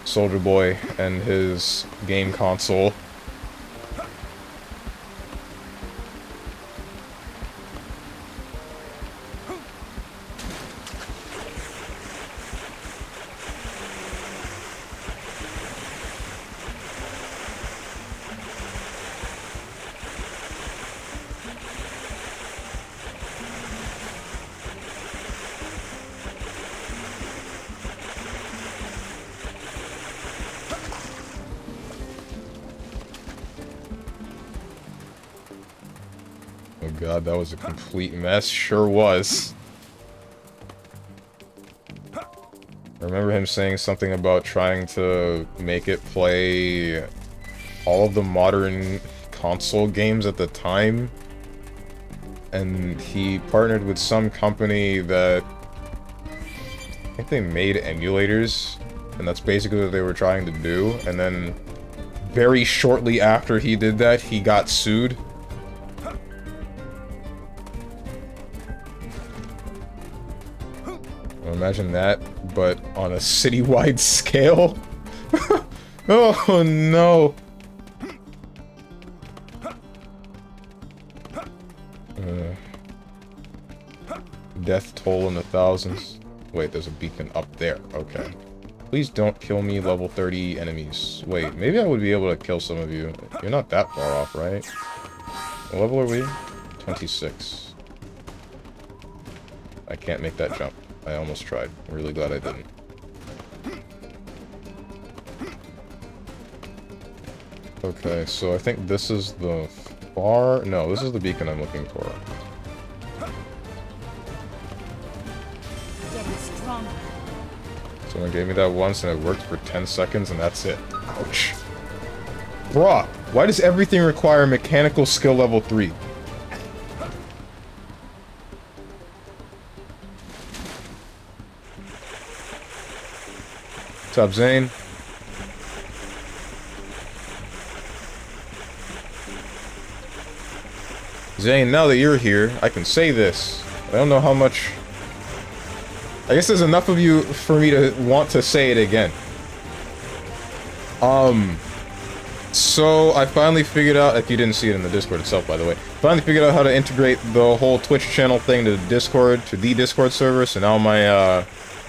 Soldier Boy and his game console. God, that was a complete mess. Sure was. I remember him saying something about trying to make it play all of the modern console games at the time. And he partnered with some company that... I think they made emulators. And that's basically what they were trying to do. And then very shortly after he did that, he got sued. Imagine that, but on a citywide scale. Oh no! Death toll in the thousands. Wait, there's a beacon up there. Okay. Please don't kill me, level 30 enemies. Wait, maybe I would be able to kill some of you. You're not that far off, right? What level are we? 26. I can't make that jump. I almost tried. I'm really glad I didn't. Okay, so I think this is the far... No, this is the beacon I'm looking for. Someone gave me that once and it worked for 10 seconds and that's it. Ouch. Bruh, why does everything require mechanical skill level 3? What's up, Zane? Zane, now that you're here, I can say this. I don't know how much... I guess there's enough of you for me to want to say it again. So I finally figured out, if you didn't see it in the Discord itself, by the way, finally figured out how to integrate the whole Twitch channel thing to Discord, to the Discord server, so now my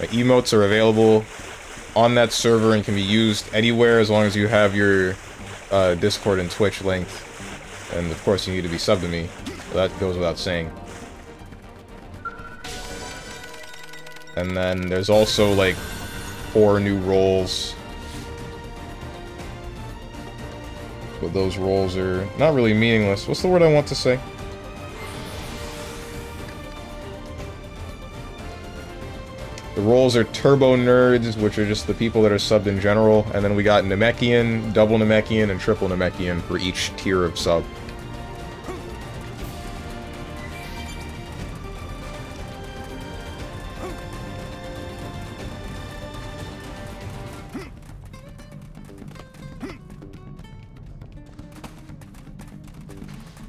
emotes are available on that server and can be used anywhere as long as you have your Discord and Twitch linked. And of course you need to be subbed to me. So that goes without saying. And then there's also like 4 new roles. But those roles are not really meaningless. What's the word I want to say? The roles are Turbo Nerds, which are just the people that are subbed in general, and then we got Namekian, Double Namekian, and Triple Namekian for each tier of sub.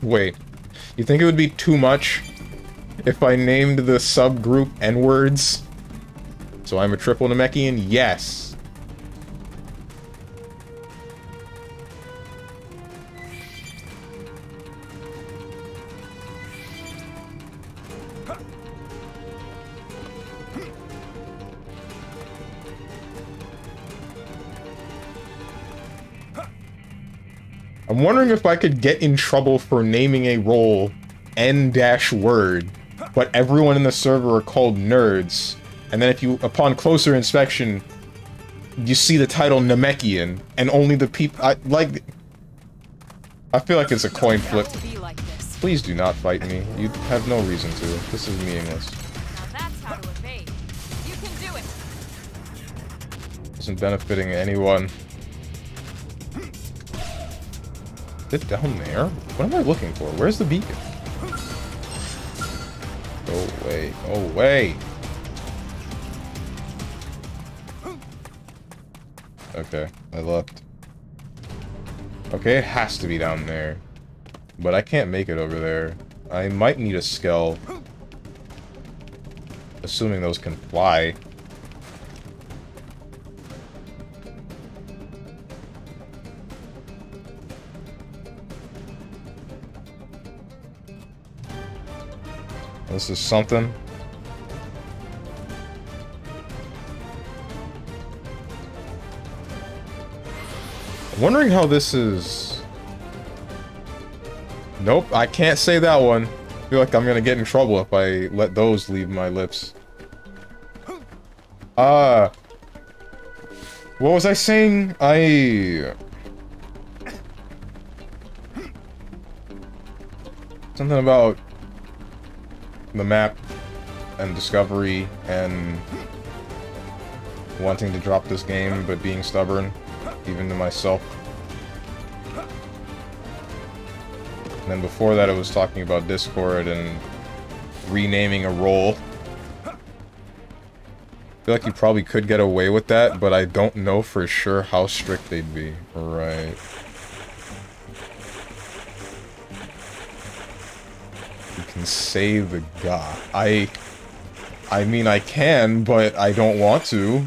Wait, you think it would be too much if I named the subgroup N-words? So I'm a triple Namekian? Yes. I'm wondering if I could get in trouble for naming a role N-word, but everyone in the server are called nerds, and then if you, upon closer inspection, you see the title Namekian, and only the people, I feel like it's a coin flip. Please do not fight me. You have no reason to. This is meaningless. Now that's how to evade. You can do it. Isn't benefiting anyone. Is it down there? What am I looking for? Where's the beacon? Go away. Go away! Okay, I left. Okay, it has to be down there. But I can't make it over there. I might need a skell. Assuming those can fly. This is something. I'm wondering how this is... Nope, I can't say that one. I feel like I'm gonna get in trouble if I let those leave my lips. What was I saying? Something about the map and discovery and wanting to drop this game but being stubborn, even to myself. And then before that it was talking about Discord and renaming a role. I feel like you probably could get away with that, but I don't know for sure how strict they'd be. Right. You can say the god. I mean, I can, but I don't want to.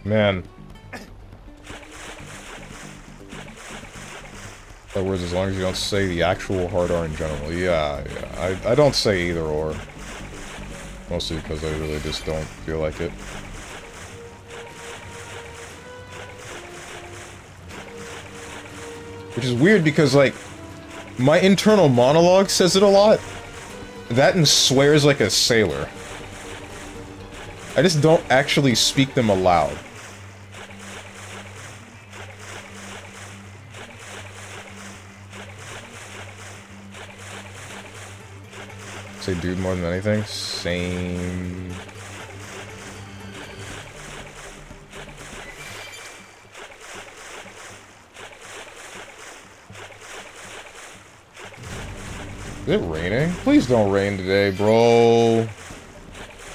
Man. In other words, as long as you don't say the actual hard R in general. Yeah. I don't say either or. Mostly because I really just don't feel like it. Which is weird because, like, my internal monologue says it a lot. That and swears like a sailor. I just don't actually speak them aloud. Say dude more than anything? Same. Is it raining? Please don't rain today, bro.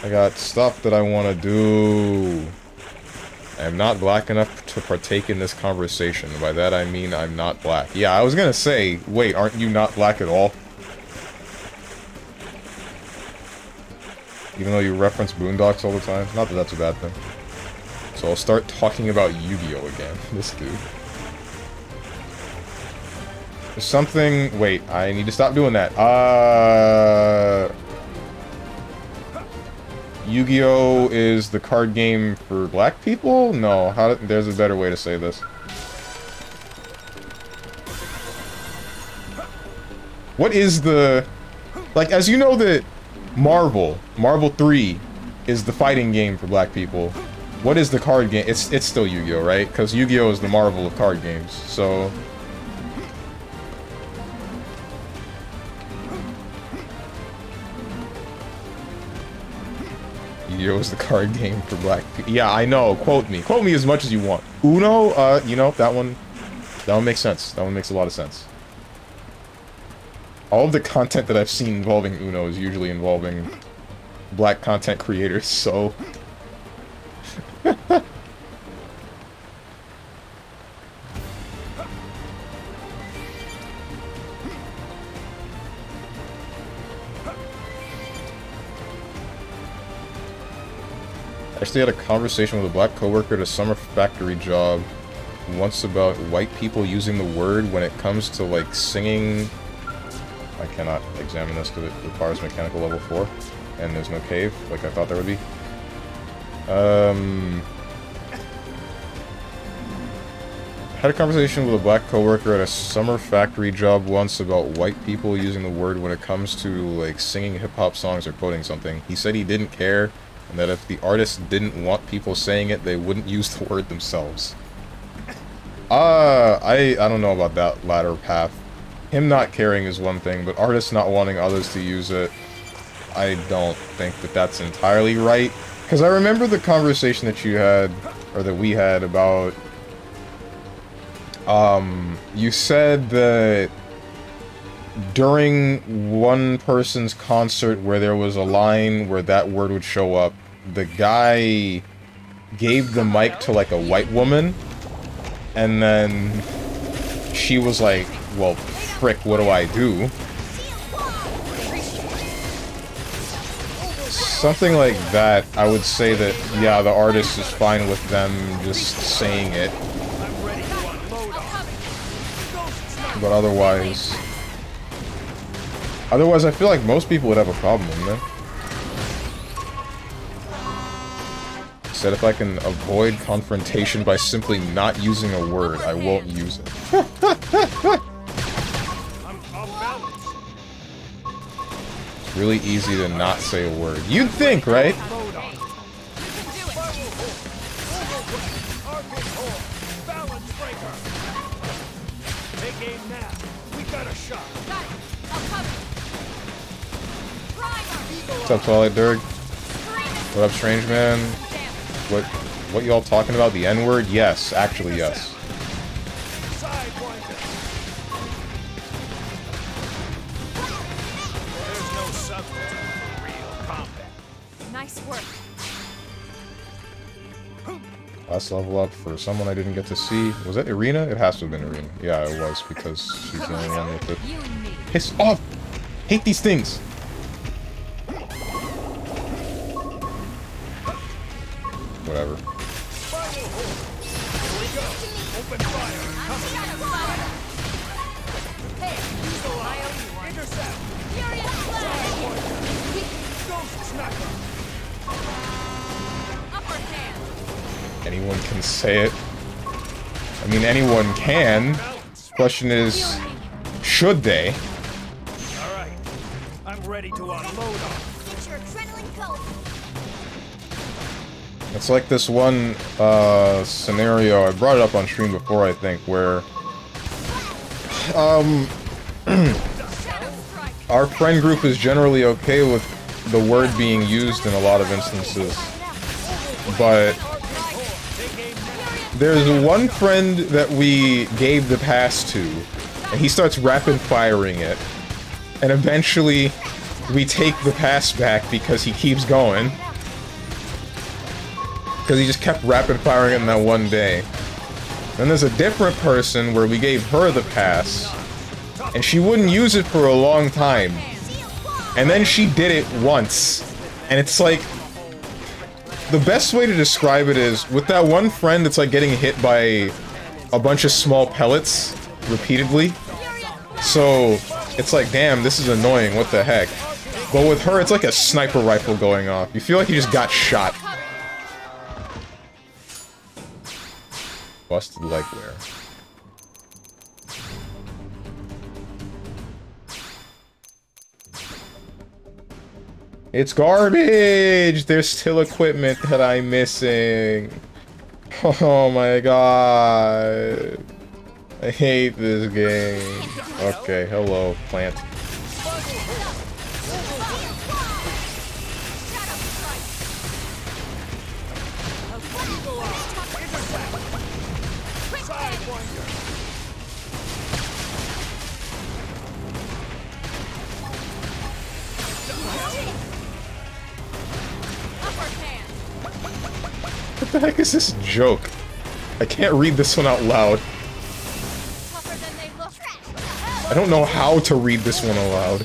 I got stuff that I want to do. I am not black enough to partake in this conversation. By that I mean I'm not black. Yeah, I was gonna say, wait, aren't you not black at all? Even though you reference Boondocks all the time. Not that that's a bad thing. So I'll start talking about Yu-Gi-Oh! Again. This dude. There's something... Wait, I need to stop doing that. Yu-Gi-Oh! Is the card game for black people? No, there's a better way to say this. What is the... Like, as you know that Marvel 3 is the fighting game for black people. What is the card game? It's still Yu-Gi-Oh, right? Because Yu-Gi-Oh is the Marvel of card games. So Yu-Gi-Oh! Is the card game for black people. Yeah, I know. Quote me. Quote me as much as you want. Uno, you know, that one makes sense. That one makes a lot of sense. All of the content that I've seen involving Uno is usually involving black content creators, so... I actually had a conversation with a black coworker at a summer factory job once about white people using the word when it comes to, like, singing. I cannot examine this because it requires mechanical level 4, and there's no cave, like I thought there would be. Had a conversation with a black coworker at a summer factory job once about white people using the word when it comes to, like, singing hip-hop songs or quoting something. He said he didn't care, and that if the artist didn't want people saying it, they wouldn't use the word themselves. I don't know about that latter path. Him not caring is one thing, but artists not wanting others to use it, I don't think that that's entirely right. Because I remember the conversation that you had, or that we had about... you said that during one person's concert where there was a line where that word would show up, the guy gave the mic to, like, a white woman, and then she was like, well, frick, what do I do? Something like that, I would say that, yeah, the artist is fine with them just saying it. But otherwise... I feel like most people would have a problem, wouldn't they? Said if I can avoid confrontation by simply not using a word, I won't use it. It's really easy to not say a word. You'd think, right? What's up, Twilight Dirg? What up, Strange Man? What y'all talking about? The N-word? Yes, actually, yes. Nice work. Last level up for someone I didn't get to see. Was that Irina? It has to have been Irina. Yeah, it was, because she's the only one with it. Piss off! Hate these things! Whatever. Anyone can say it. I mean, anyone can. Question is, should they? Alright. I'm ready to unload on. Get your adrenaline coat. It's like this one scenario, I brought it up on stream before, I think, where our friend group is generally okay with the word being used in a lot of instances, but there's one friend that we gave the pass to, and he starts rapid firing it, and eventually we take the pass back because he keeps going. Because he just kept rapid firing it in that one day. Then there's a different person where we gave her the pass, and she wouldn't use it for a long time. And then she did it once, and it's like... The best way to describe it is, with that one friend, it's like getting hit by a bunch of small pellets repeatedly. So, it's like, damn, this is annoying, what the heck. But with her, it's like a sniper rifle going off. You feel like you just got shot. Busted legwear. It's garbage! There's still equipment that I'm missing. Oh my god. I hate this game. Okay, hello, plant. What the heck is this joke? I can't read this one out loud. I don't know how to read this one aloud.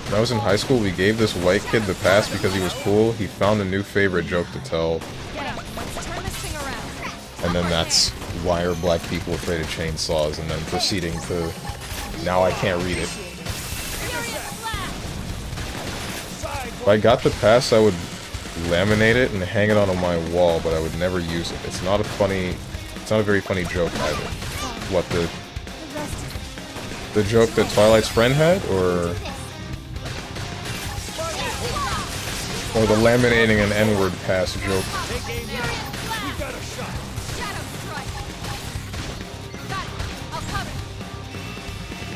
When I was in high school, we gave this white kid the pass because he was cool. He found a new favorite joke to tell. And then that's why are black people afraid of chainsaws, and then proceeding to... Now I can't read it. If I got the pass, I would laminate it and hang it on my wall, but I would never use it. It's not a very funny joke either. What, the joke that Twilight's friend had, or the laminating an N-word pass joke?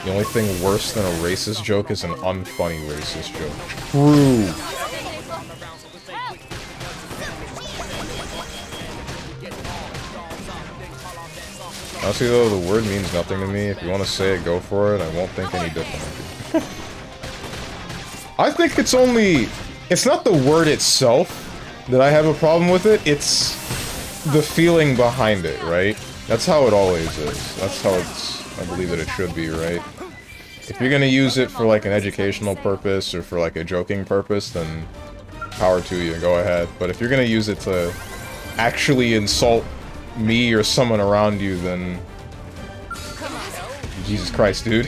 The only thing worse than a racist joke is an unfunny racist joke. True. Honestly though, the word means nothing to me. If you want to say it, go for it. I won't think any differently. I think it's only... It's not the word itself that I have a problem with it. It's the feeling behind it, right? That's how it always is. That's how I believe that it should be, right? If you're gonna use it for like an educational purpose or for like a joking purpose, then power to you, go ahead. But if you're gonna use it to actually insult me or someone around you, then... Jesus Christ, dude.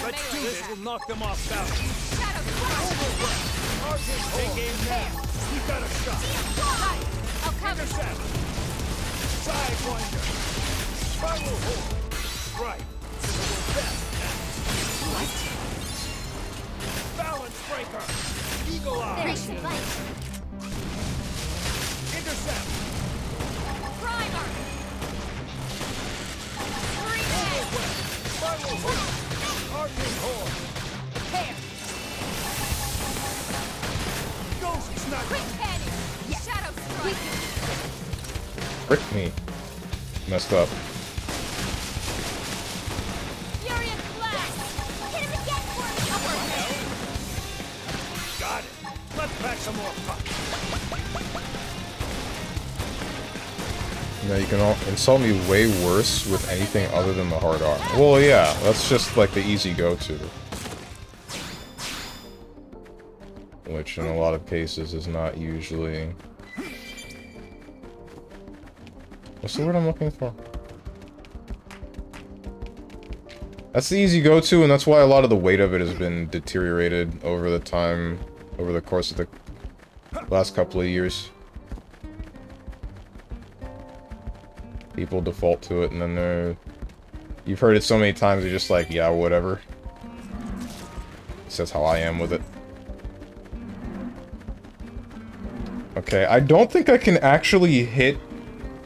Let's do this. We'll knock them off balance. Take aim now. We've got a shot. I'll cover. Intercept. Sidewinder. Spiral hold. Right. What? Balance breaker. Eagle eye. Intercept. Primer. Spiral hold. Arcing horn. Hair. Ghost sniper. Quick cannon. Shadow strike. Frick me. Messed up. Furious blast. Hit him again for me. Got it. Let's pack some more punch. You know, you can insult me way worse with anything other than the hard R. Well, yeah, that's just like the easy go-to. Which in a lot of cases is not usually... What's the word I'm looking for? That's the easy go-to, and that's why a lot of the weight of it has been deteriorated over the course of the last couple of years. People default to it, and then they're... You've heard it so many times, you're just like, yeah, whatever. That's how I am with it. Okay, I don't think I can actually hit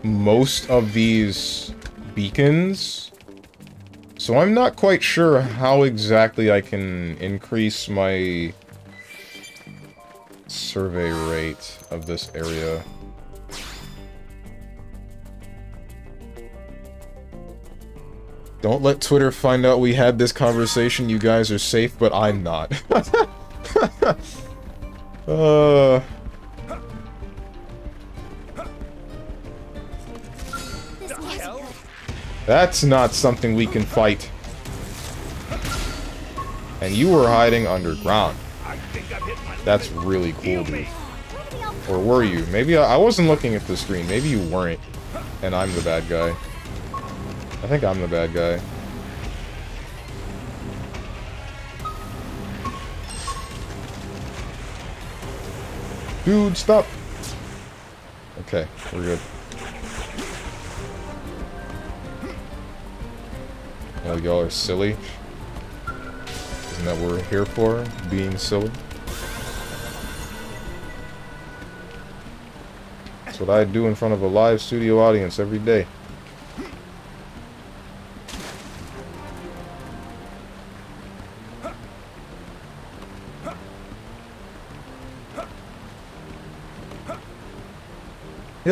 most of these beacons. So I'm not quite sure how exactly I can increase my survey rate of this area. Don't let Twitter find out we had this conversation. You guys are safe, but I'm not. That's not something we can fight. And you were hiding underground. That's really cool, dude. Or were you? Maybe I wasn't looking at the screen. Maybe you weren't. And I'm the bad guy. I think I'm the bad guy. Dude, stop! Okay, we're good. Oh, y'all are silly? Isn't that what we're here for? Being silly? That's what I do in front of a live studio audience every day.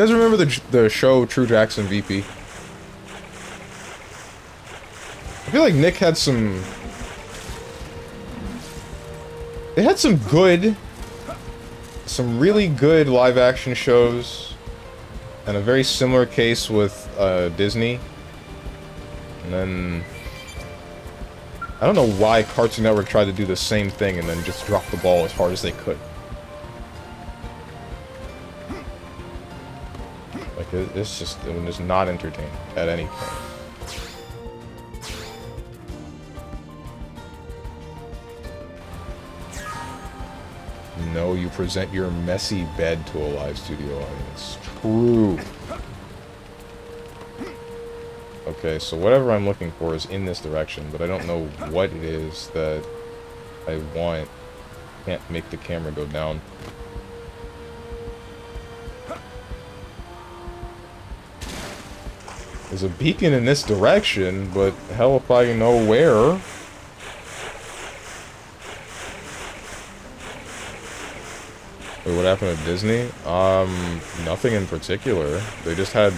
You guys remember the show True Jackson VP? I feel like Nick had some... They had some really good live-action shows, and a very similar case with Disney. And then... I don't know why Cartoon Network tried to do the same thing and then just drop the ball as hard as they could. Like, it was not entertaining at any point. No, you present your messy bed to a live studio audience. True. Okay, so whatever I'm looking for is in this direction, but I don't know what it is that I want. Can't make the camera go down. There's a beacon in this direction, but hell if I know where. Wait, what happened to Disney? Nothing in particular. They just had...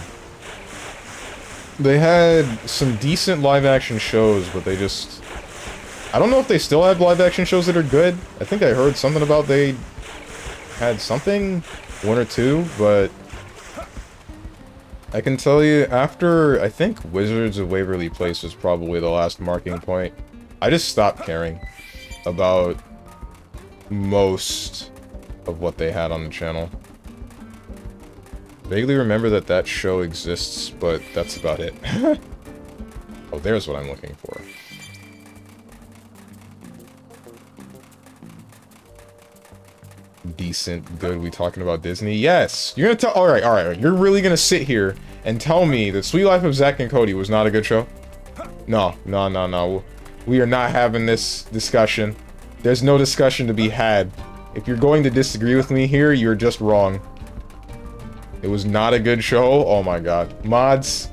They had some decent live-action shows, but they just... I don't know if they still have live-action shows that are good. I think I heard something about they had something, one or two, but... I can tell you, after, I think Wizards of Waverly Place was probably the last marking point, I just stopped caring about most of what they had on the channel. Vaguely remember that show exists, but that's about it. Oh, there's what I'm looking for. Decent, good. We talking about Disney? Yes! You're gonna tell- alright. You're really gonna sit here and tell me that Sweet Life of Zack and Cody was not a good show? No. We are not having this discussion. There's no discussion to be had. If you're going to disagree with me here, you're just wrong. It was not a good show? Oh my god. Mods.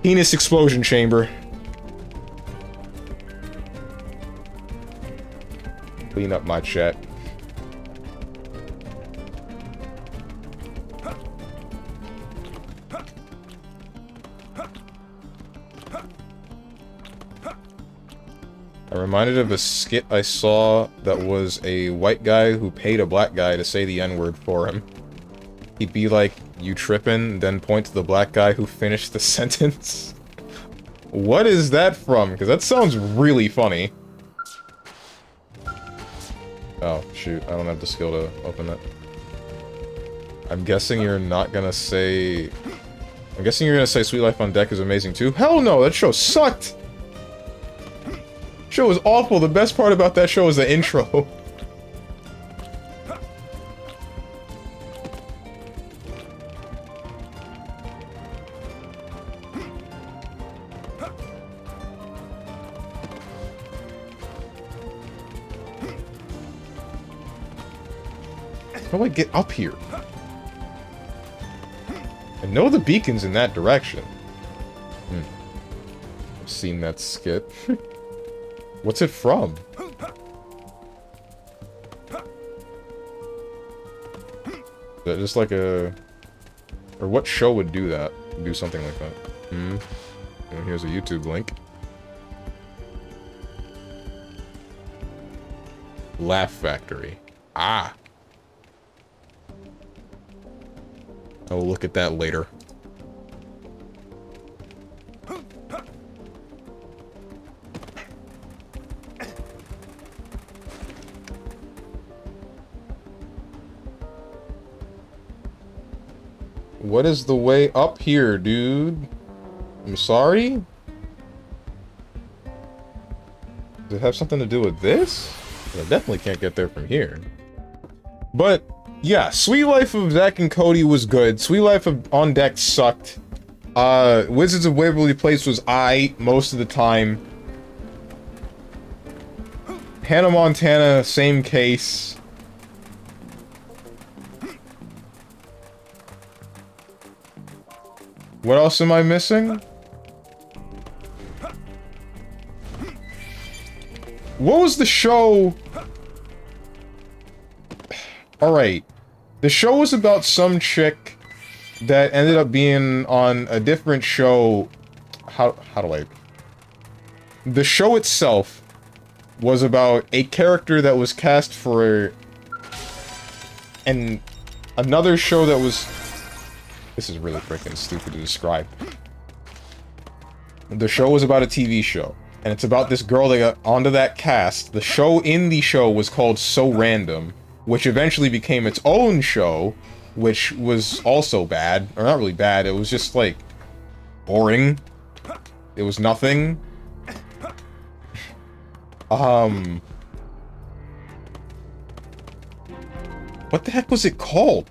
Penis explosion chamber. Clean up my chat. I'm reminded of a skit I saw that was a white guy who paid a black guy to say the N-word for him. He'd be like, "You trippin'," then point to the black guy who finished the sentence. What is that from? Because that sounds really funny. Oh, shoot. I don't have the skill to open that. I'm guessing you're not gonna say... I'm guessing you're gonna say Sweet Life on Deck is amazing too? Hell no! That show sucked! Show was awful. The best part about that show was the intro. How do I get up here? I know the beacon's in that direction. I've seen that skit. What's it from? Is that just like a... Or what show would do that? Do something like that? And here's a YouTube link. Laugh Factory. Ah! I will look at that later. What is the way up here, dude? I'm sorry? Does it have something to do with this? I definitely can't get there from here. But, yeah, Sweet Life of Zack and Cody was good. Sweet Life of On Deck sucked. Wizards of Waverly Place was aight most of the time. Hannah Montana, same case. What else am I missing? What was the show? Alright. The show was about some chick that ended up being on a different show. How do I... The show itself was about a character that was cast for another show that was... This is really freaking stupid to describe. The show was about a TV show, and it's about this girl that got onto that cast. The show in the show was called So Random, which eventually became its own show, which was also bad. Or not really bad, it was just, like, boring. It was nothing. What the heck was it called?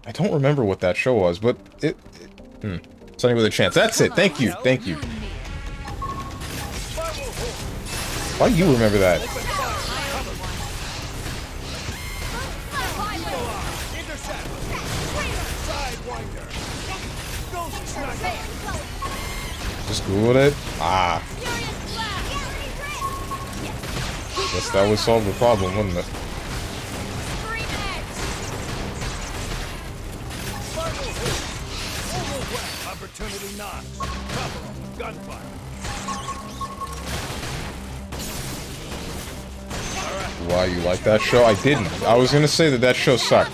I don't remember what that show was, but Sunny with a Chance. That's it. Thank you. Thank you. Why do you remember that? Just Googled it? Ah. Guess that would solve the problem, wouldn't it? Opportunity knocks. Cover. Gunfire. Why, you like that show? I didn't. I was gonna say that show sucked.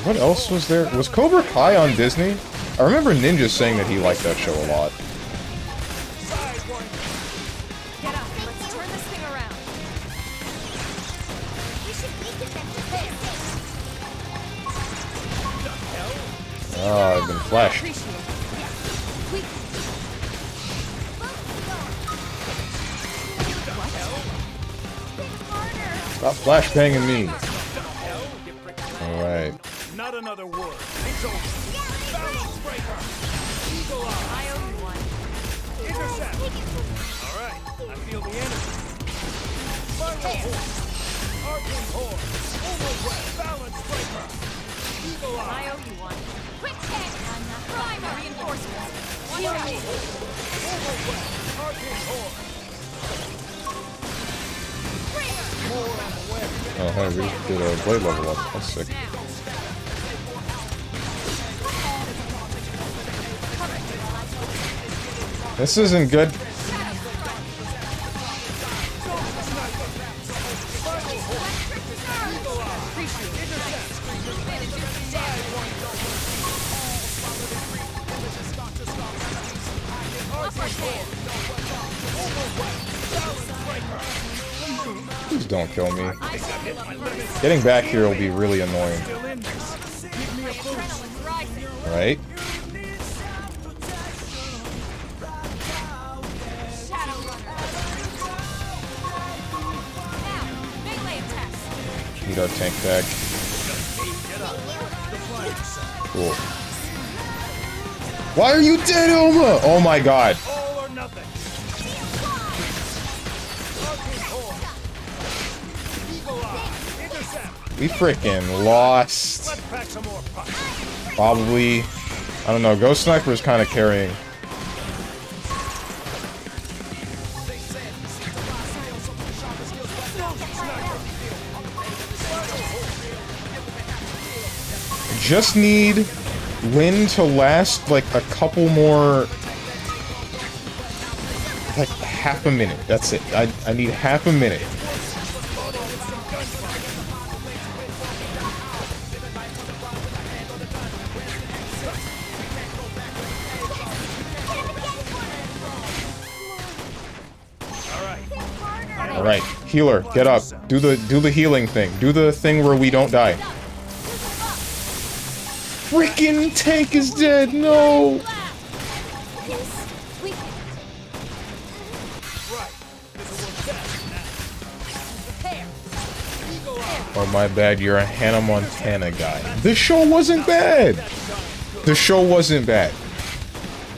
What else was there? Was Cobra Kai on Disney? I remember Ninja saying that he liked that show a lot. Get up. Let's turn this thing around. Ah, I've been flashed. Stop flashbanging me. Alright. Not another word. It's over. Balance breaker. Eagle eye. I owe you one. Intercept. All right. I feel the energy. Spiral horn. Arcing horn. Overwhelm. Balance breaker. Eagle eye. I owe you one. Quick hit. I'm not primer. Reinforcements. Healing. Overwhelm. Arcing horn. Oh, hey, we did a blade level up. That's sick. This isn't good. Please don't kill me. Getting back here will be really annoying. Right? Need our tank tag. Cool. Why are you dead, Ilma? Oh my god. All or nothing. We freaking lost. Let's pack some more punch. Probably. I don't know. Ghost Sniper is kind of carrying. Just need Lynn to last like a couple more, like half a minute. That's it. I need half a minute. All right, healer, get up. Do the healing thing. Do the thing where we don't die. Freaking tank is dead. No. Oh my bad. You're a Hannah Montana guy. This show wasn't bad. The show wasn't bad.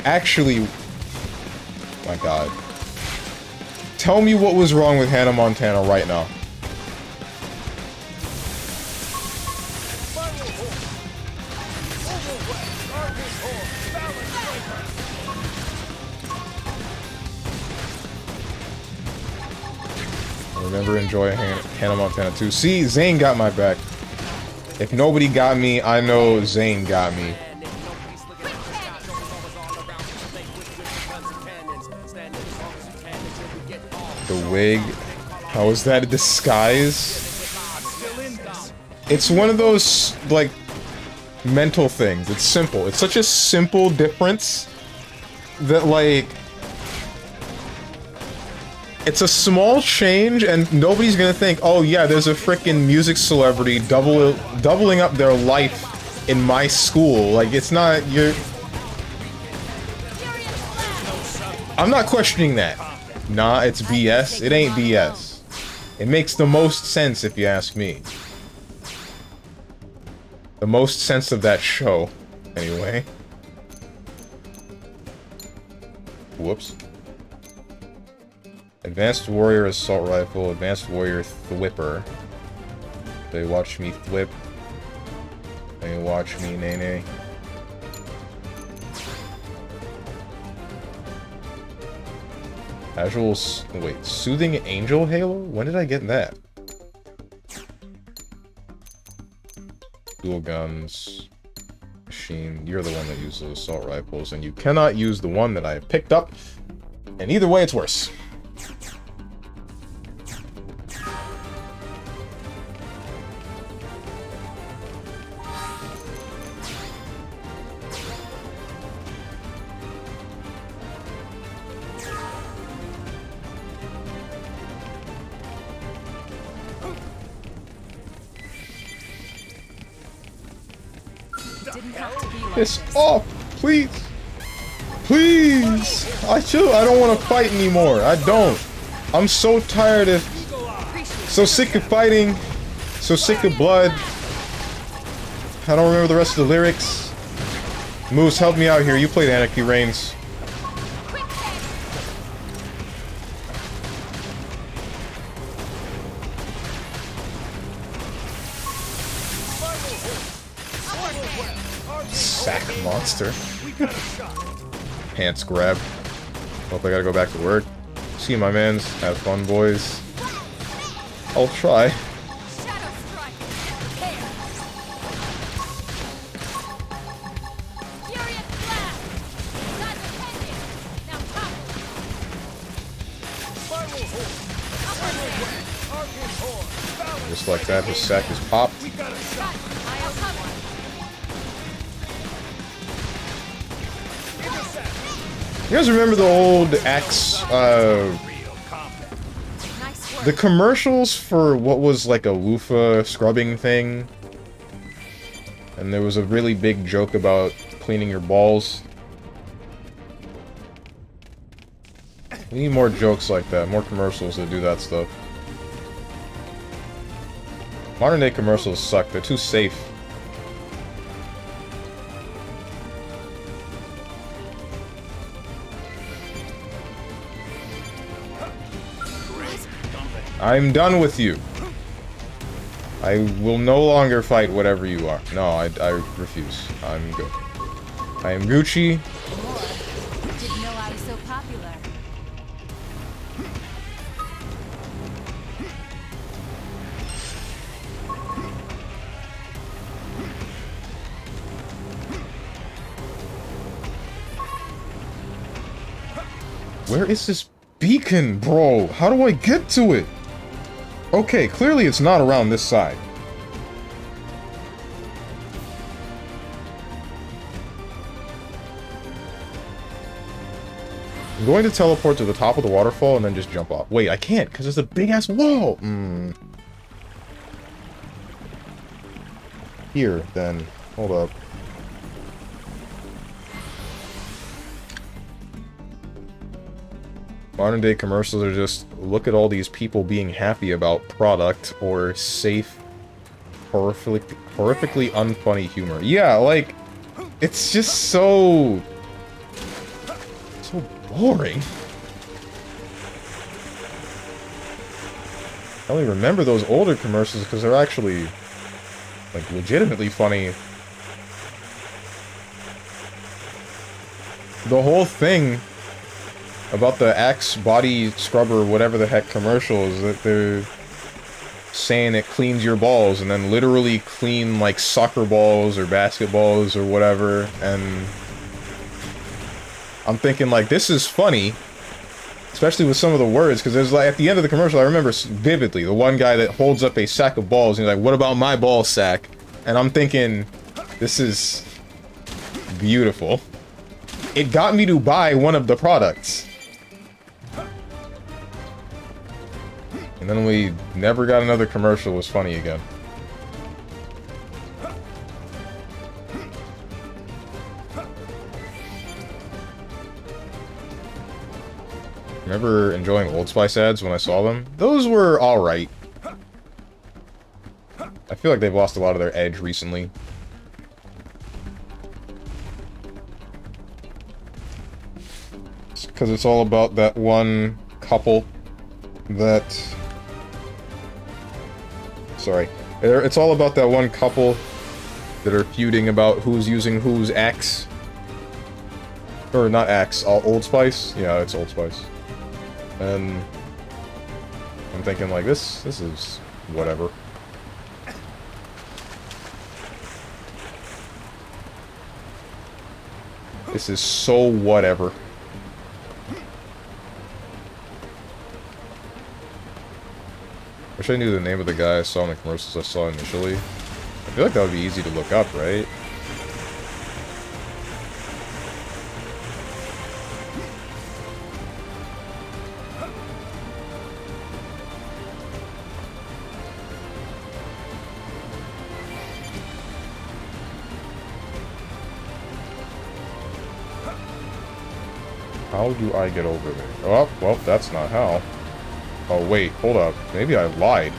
Actually, my god. Tell me what was wrong with Hannah Montana right now. I remember enjoying Hannah Montana 2. See, Zane got my back. If nobody got me, I know Zane got me. The wig. How is that a disguise? It's one of those, like, mental things. It's simple. It's such a simple difference that, like, it's a small change and nobody's gonna think, oh yeah, there's a frickin' music celebrity doubling up their life in my school. Like, it's not, I'm not questioning that. Nah, it's BS. It ain't BS. It makes the most sense if you ask me. The most sense of that show, anyway. Whoops. Advanced Warrior Assault Rifle, Advanced Warrior Thwipper. They watch me thwip. They watch me nay-nay. Wait, Soothing Angel Halo? When did I get that? Dual guns. Machine. You're the one that uses those assault rifles, and you cannot use the one that I have picked up. And either way, it's worse. Piss off, please. Please. I don't want to fight anymore. I don't. I'm so tired of, so sick of fighting, so sick of blood. I don't remember the rest of the lyrics. Moose, help me out here. You played Anarchy Reigns. Sack monster. Pants grab. Hope I gotta go back to work. See you, my mans. Have fun, boys. I'll try. Just like that, his sack is popped. You guys remember the old X, the commercials for what was like a loofah scrubbing thing? And there was a really big joke about cleaning your balls. We need more jokes like that, more commercials that do that stuff. Modern day commercials suck, they're too safe. I'm done with you. I will no longer fight whatever you are. No, I refuse. I'm good. I am Gucci. Didn't know I was so popular. Where is this beacon, bro? How do I get to it? Okay, clearly it's not around this side. I'm going to teleport to the top of the waterfall and then just jump off. Wait, I can't, because there's a big-ass wall! Here, then. Hold up. Modern day commercials are just, look at all these people being happy about product or safe, horrifically unfunny humor. Yeah, like, it's just so boring. I only remember those older commercials because they're actually, like, legitimately funny. the whole thing about the Axe body scrubber, whatever the heck commercial is that they're saying it cleans your balls, and then literally clean like soccer balls or basketballs or whatever, and I'm thinking like, this is funny, especially with some of the words, because there's like, at the end of the commercial, I remember vividly, the one guy that holds up a sack of balls, and he's like, what about my ball sack? And I'm thinking, this is beautiful. It got me to buy one of the products. And then we never got another commercial was funny again. Remember enjoying Old Spice ads when I saw them? Those were alright. I feel like they've lost a lot of their edge recently. Because it's all about that one couple that... Sorry. It's all about that one couple that are feuding about who's using whose Axe. Or not Axe, Old Spice? Yeah, it's Old Spice. And I'm thinking like, this is whatever. This is so whatever. Wish I knew the name of the guy I saw in the commercials I saw initially. I feel like that would be easy to look up, right? How do I get over there? Oh, well, that's not how. Oh, wait, hold up. Maybe I lied.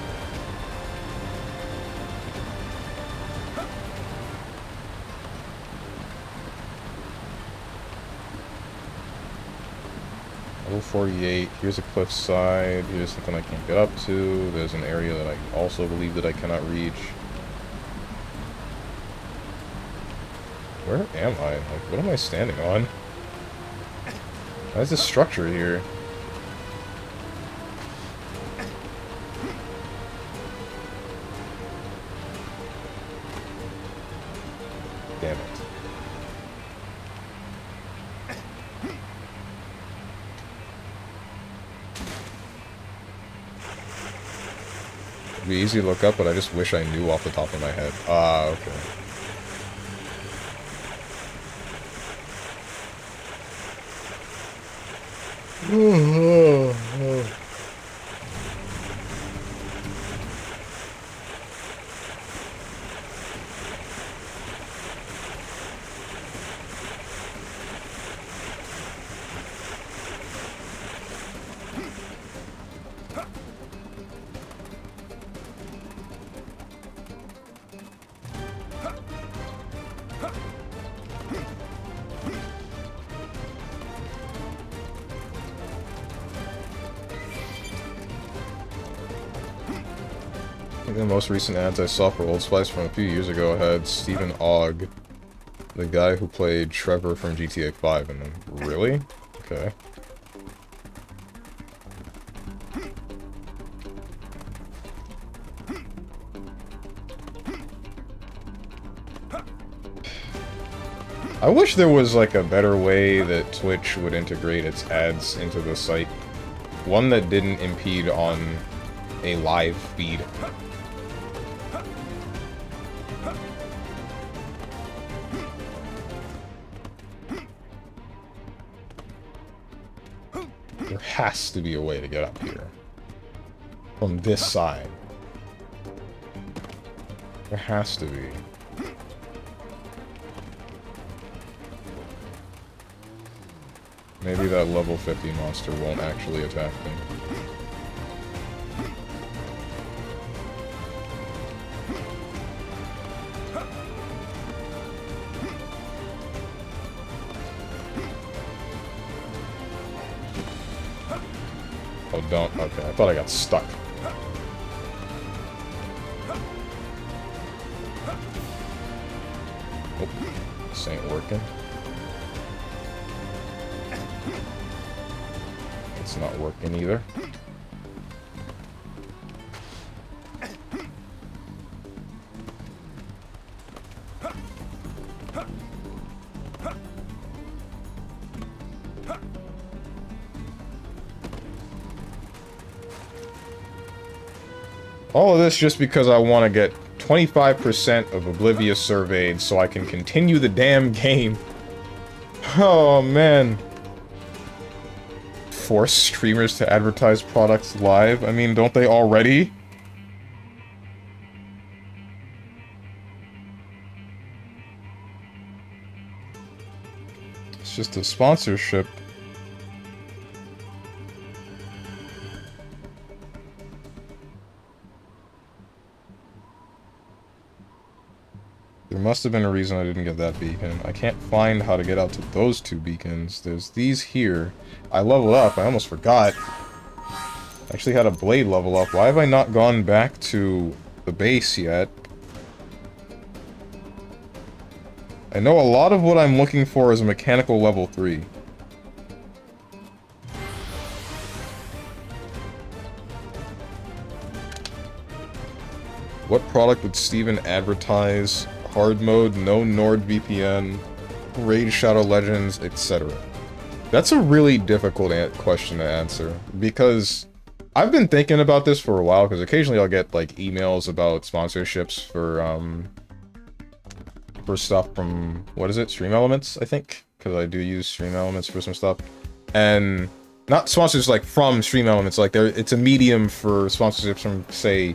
Level 48. Here's a cliffside. Here's something I can't get up to. There's an area that I also believe that I cannot reach. Where am I? Like, what am I standing on? Why is this structure here? Damn it. It'd be easy to look up, but I just wish I knew off the top of my head. Ah, okay. The most recent ads I saw for Old Spice from a few years ago had Stephen Ogg, the guy who played Trevor from GTA 5 in them. Really? Okay. I wish there was like a better way that Twitch would integrate its ads into the site. One that didn't impede on a live feed. There has to be a way to get up here. From this side. There has to be. Maybe that level 50 monster won't actually attack me. Oh, don't. Okay, I thought I got stuck. Oh, this ain't working. It's not working either. All of this just because I want to get 25% of Oblivious surveyed so I can continue the damn game. Oh, man. Force streamers to advertise products live? I mean, don't they already? It's just a sponsorship. There must have been a reason I didn't get that beacon. I can't find how to get out to those two beacons. There's these here. I leveled up. I almost forgot. I actually had a blade level up. Why have I not gone back to the base yet? I know a lot of what I'm looking for is a mechanical level 3. What product would Steven advertise? Hard mode, no NordVPN, Raid Shadow Legends, etc. That's a really difficult question to answer, because I've been thinking about this for a while, because occasionally I'll get, like, emails about sponsorships for stuff from, what is it, Stream Elements, I think? Because I do use Stream Elements for some stuff. And not sponsors, like, from Stream Elements, like, it's a medium for sponsorships from, say,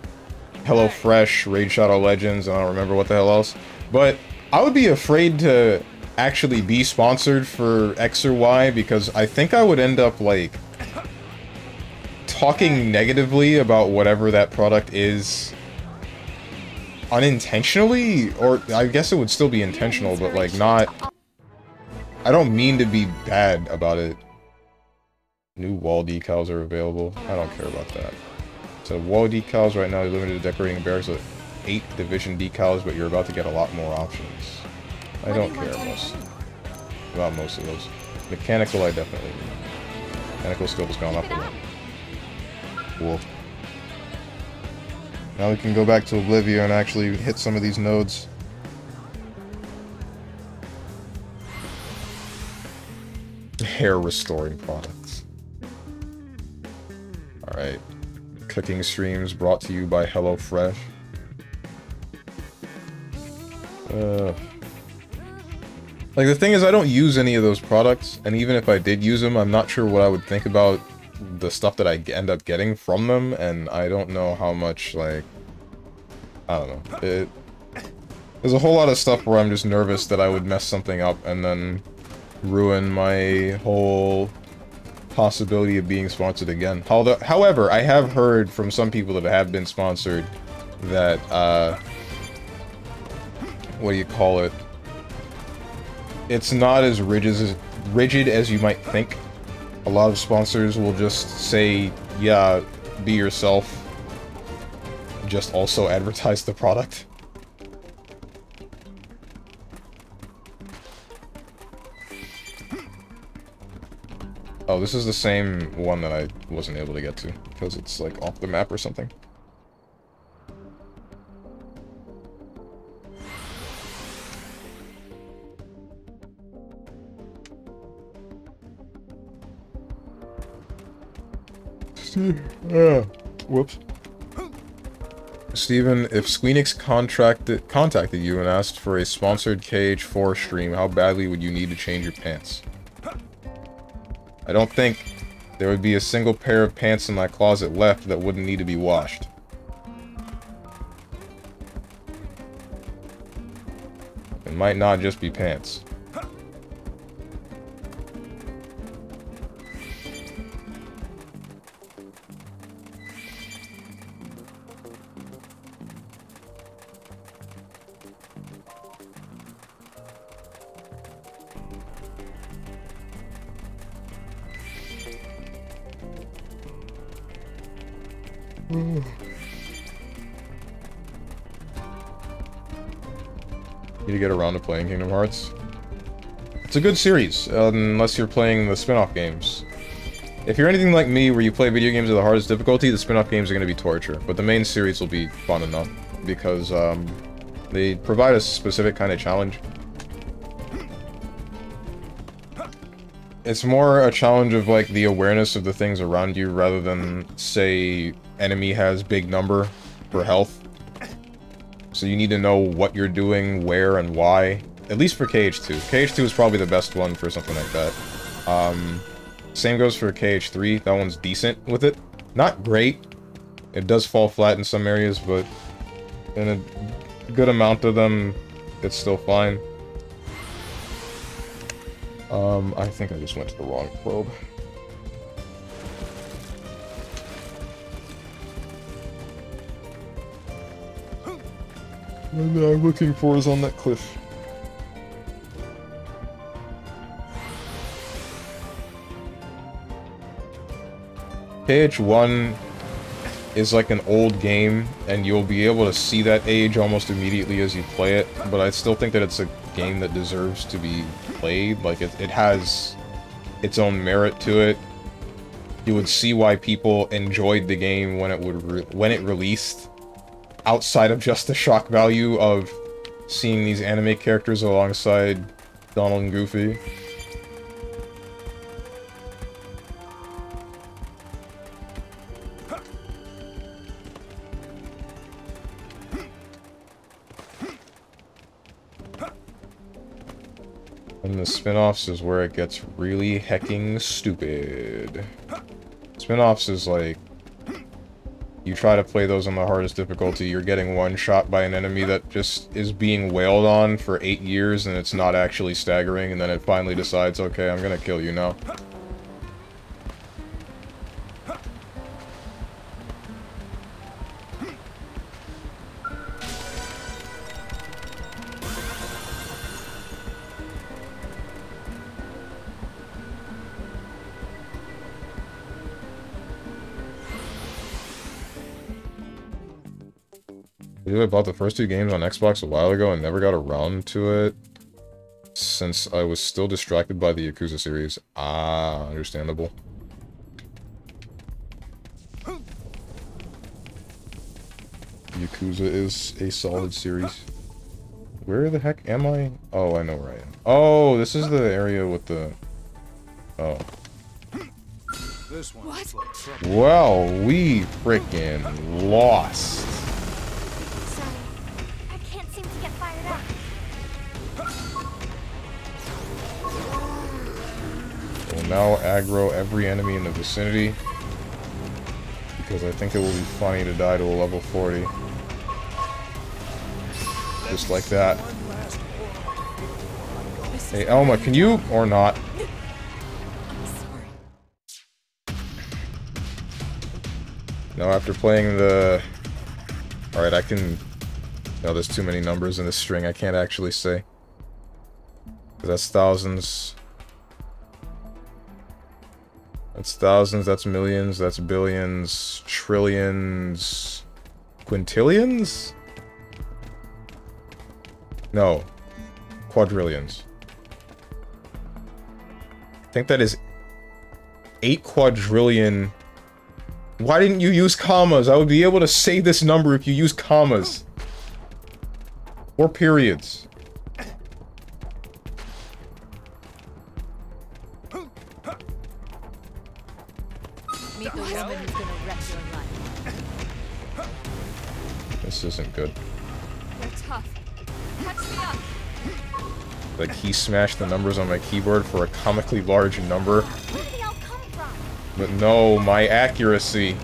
HelloFresh, Raid Shadow Legends, and I don't remember what the hell else. But I would be afraid to actually be sponsored for X or Y, because I think I would end up, like, talking negatively about whatever that product is unintentionally, or I guess it would still be intentional, but, like, not... I don't mean to be bad about it. New wall decals are available. I don't care about that. So wall decals right now, you're limited to decorating barracks with 8 division decals, but you're about to get a lot more options. I don't care about most of those. Mechanical, I definitely need. Mechanical skill has gone up a lot. Cool. Now we can go back to Oblivia and actually hit some of these nodes. Hair restoring products. Alright. Cooking streams brought to you by HelloFresh. Like, the thing is, I don't use any of those products, and even if I did use them, I'm not sure what I would think about the stuff that I end up getting from them, and I don't know how much, like... I don't know. There's a whole lot of stuff where I'm just nervous that I would mess something up and then ruin my whole possibility of being sponsored again. However, I have heard from some people that have been sponsored that, what do you call it? It's not as rigid as you might think. A lot of sponsors will just say, yeah, be yourself. Just also advertise the product. Oh, this is the same one that I wasn't able to get to, because it's, like, off the map or something. Whoops. Steven, if Squeenix contacted you and asked for a sponsored KH4 stream, how badly would you need to change your pants? I don't think there would be a single pair of pants in my closet left that wouldn't need to be washed. It might not just be pants. Need to get around to playing Kingdom Hearts. It's a good series, unless you're playing the spin-off games. If you're anything like me, where you play video games at the hardest difficulty, the spin-off games are going to be torture. But the main series will be fun enough, because they provide a specific kind of challenge. It's more a challenge of, like, the awareness of the things around you, rather than, say, enemy has big number for health. So you need to know what you're doing, where, and why. At least for KH2. KH2 is probably the best one for something like that. Same goes for KH3. That one's decent with it. Not great. It does fall flat in some areas, but in a good amount of them, it's still fine. I think I just went to the wrong probe. What I'm looking for is on that cliff. KH1 is like an old game, and you'll be able to see that age almost immediately as you play it, but I still think that it's a game that deserves to be played. Like, it has its own merit to it. You would see why people enjoyed the game when it released, outside of just the shock value of seeing these anime characters alongside Donald and Goofy. And the spin-offs is where it gets really hecking stupid. Spin-offs is like, you try to play those on the hardest difficulty, you're getting one shot by an enemy that just is being wailed on for 8 years and it's not actually staggering, and then it finally decides, okay, I'm gonna kill you now. I bought the first 2 games on Xbox a while ago and never got around to it since I was still distracted by the Yakuza series. Ah, understandable. Yakuza is a solid series. Where the heck am I? Oh, I know where I am. Oh, this is the area with the... Oh. This one looks like trouble. Well, we frickin' lost. I can't seem to get fired up. We'll now aggro every enemy in the vicinity, because I think it will be funny to die to a level 40. Just like that. Hey, Elma, can you, or not? No, after playing the... Alright, I can... No, there's too many numbers in this string, I can't actually say. That's thousands. That's thousands, that's millions, that's billions, trillions... Quintillions? No. Quadrillions. I think that is 8 quadrillion... Why didn't you use commas? I would be able to say this number if you use commas. Or periods. Meet the woman who's gonna wreck your life. This isn't good. They're tough. Catch me up. Like, he smashed the numbers on my keyboard for a comically large number. Where did they all come from? But no, my accuracy.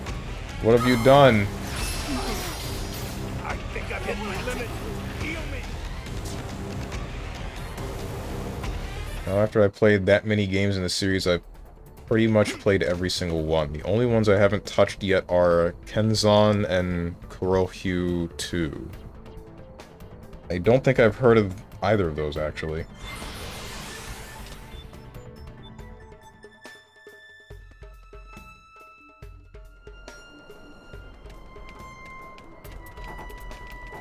What have you done? I think I've hit my limit. Heal me. Now, after I played that many games in the series, I've pretty much played every single one. The only ones I haven't touched yet are Kenzan and Kurohyu 2. I don't think I've heard of either of those, actually.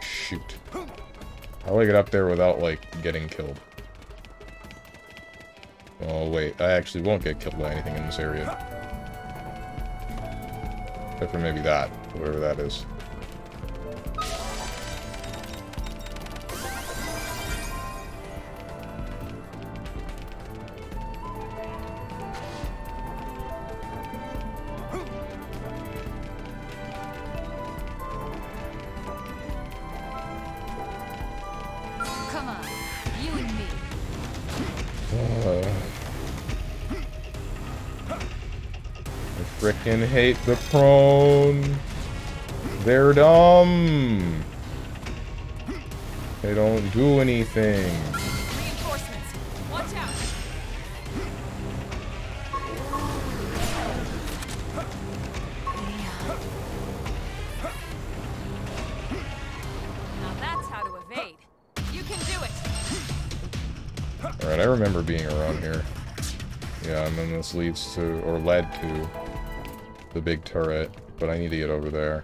Shoot. How do I get up there without, like, getting killed? Oh, wait. I actually won't get killed by anything in this area. Except for maybe that. Whatever that is. Come on, you and me. I frickin' hate the prone. They're dumb. They don't do anything. Reinforcements. Watch out. Now that's how to evade. You can do it. Alright, I remember being around here. Yeah, and then this leads to, or led to, the big turret. But I need to get over there.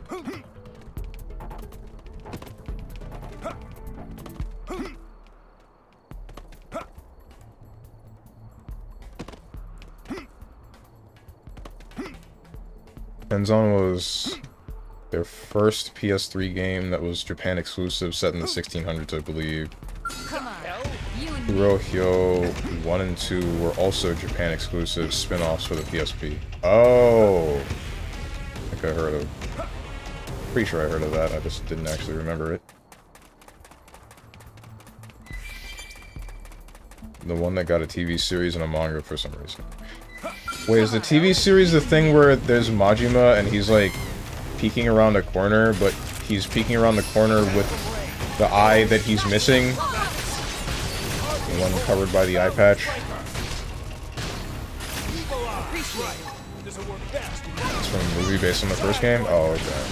Tenzon was their first PS3 game that was Japan exclusive, set in the 1600s, I believe. Come on, you and me. Kurohyo 1 and 2 were also Japan exclusive spin-offs for the PSP. Oh! I think I heard of... Pretty sure I heard of that, I just didn't actually remember it. The one that got a TV series and a manga for some reason. Wait, is the TV series the thing where there's Majima and he's like peeking around a corner, but he's peeking around the corner with the eye that he's missing? The one covered by the eye patch? It's from a movie based on the first game? Oh, okay.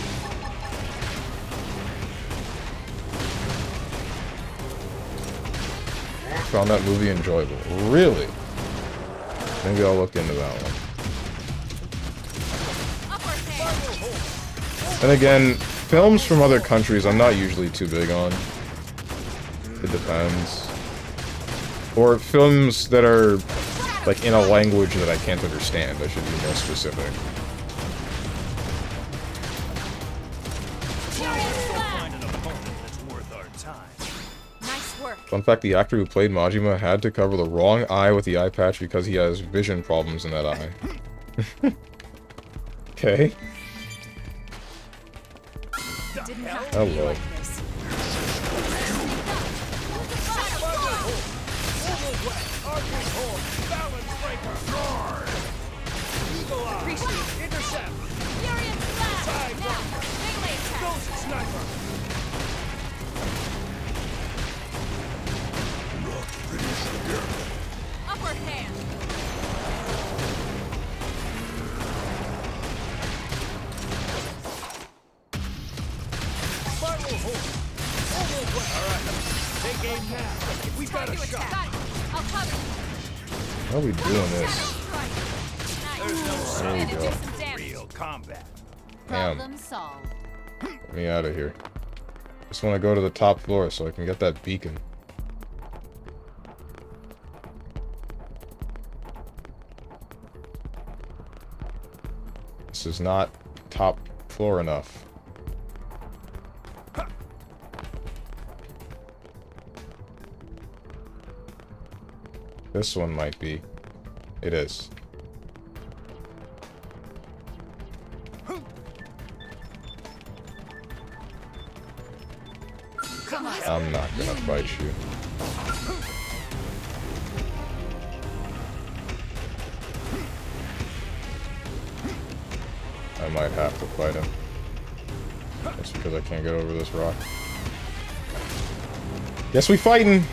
Found that movie enjoyable. Really? Maybe I'll look into that one. And again, films from other countries I'm not usually too big on. It depends. Or films that are, like, in a language that I can't understand. I should be more specific. Fun fact, the actor who played Majima had to cover the wrong eye with the eye patch because he has vision problems in that eye. Okay. Hello. Upper hand. Take aim now. We got a shot. Got it. I'll cover. How are we doing this? There's no There we go. real combat. Damn. Problem solved. Get me out of here. Just want to go to the top floor so I can get that beacon. This is not top floor enough. This one might be. It is. Come on. I'm not gonna fight you. I might have to fight him. That's because I can't get over this rock. Yes, we fighting!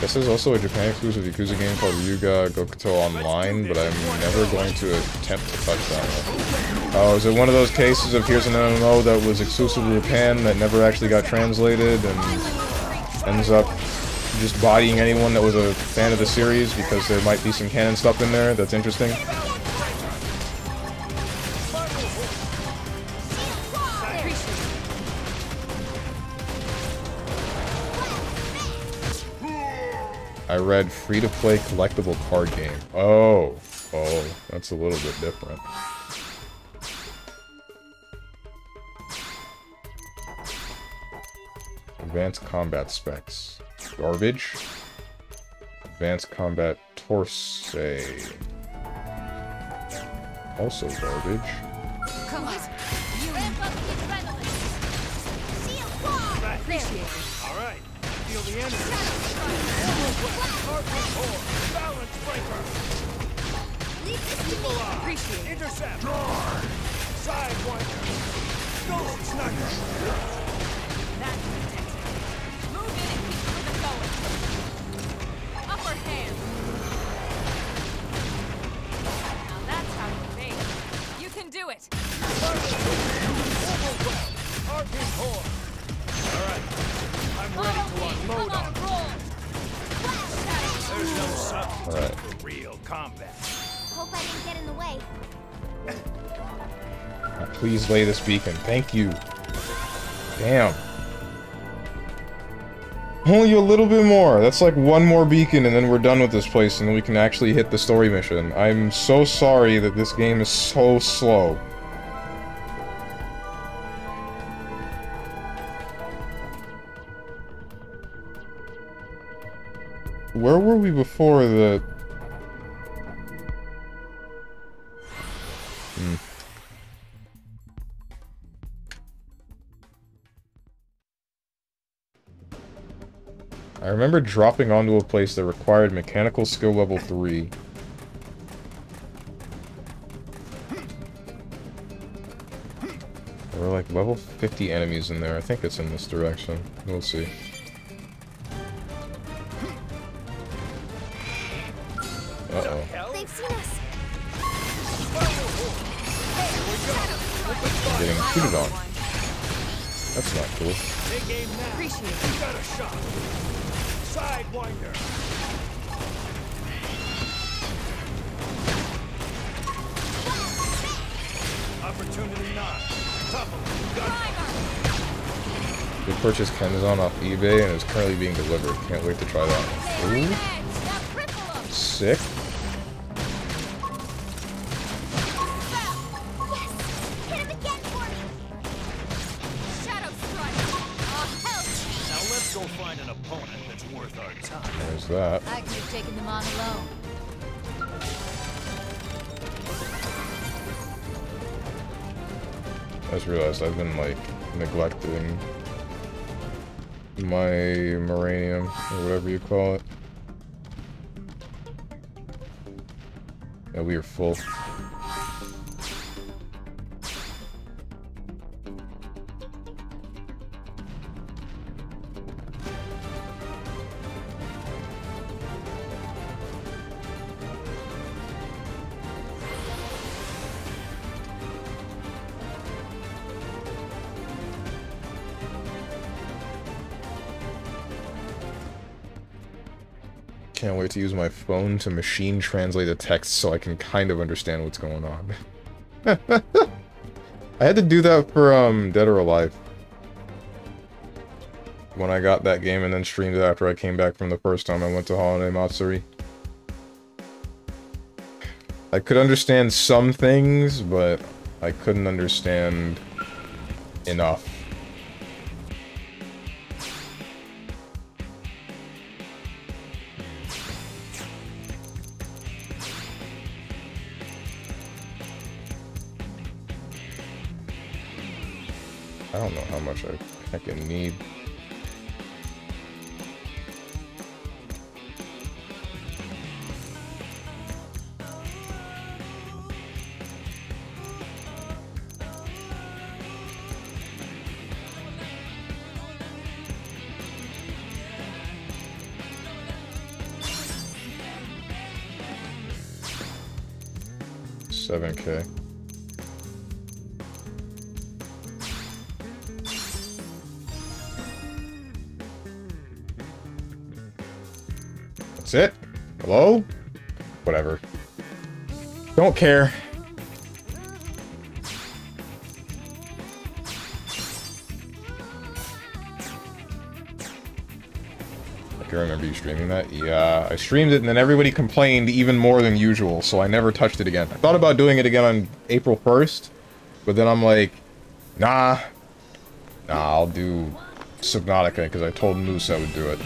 This is also a Japan exclusive Yakuza game called Ryuga Gokuto Online, but I'm never going to attempt to touch that one. Oh, is it one of those cases of here's an MMO that was exclusive to Japan that never actually got translated and ends up just bodying anyone that was a fan of the series because there might be some canon stuff in there that's interesting? I read free-to-play collectible card game. Oh, that's a little bit different. Advanced combat specs. Garbage. Advanced combat torse. Also garbage. Come on. You ramp up the adrenaline. Appreciate it. All right. Feel the energy. Arcane Horn. Balance breaker. Appreciate it. Intercept. Sidewinder. Ghost sniper. That's intense. Move in and keep the rhythm going. Upper hand. Now that's how you make. You can do it. Arcane Horn. All right. I'm ready to unload on. There's no substitute for real combat. Hope I didn't get in the way. Please lay this beacon. Thank you. Damn. Only a little bit more. That's like one more beacon and then we're done with this place and we can actually hit the story mission. I'm so sorry that this game is so slow. Where were we before the... I remember dropping onto a place that required mechanical skill level 3. There were like level 50 enemies in there. I think it's in this direction. We'll see. Uh-oh. They've seen us. I'm getting shooted on. That's not cool. Take aim now. Appreciate it. You got a shot. Sidewinder. Opportunity not. Tough one. We purchased Kenzon off eBay and it's currently being delivered. Can't wait to try that one. Ooh. Sick. Go find an opponent that's worth our time. There's that. I could have taken them on alone. I just realized I've been, like, neglecting my Moranium, or whatever you call it. Yeah, we are full. Can't wait to use my phone to machine translate the text so I can kind of understand what's going on. I had to do that for Dead or Alive. When I got that game and then streamed it after I came back from the first time I went to Holiday Matsuri. I could understand some things, but I couldn't understand enough. I don't know how much I heckin' need. 7K. That's it? Hello? Whatever. Don't care. I remember you streaming that. Yeah, I streamed it and then everybody complained even more than usual, so I never touched it again. I thought about doing it again on April 1st, but then I'm like, nah, I'll do Subnautica because I told Moose I would do it.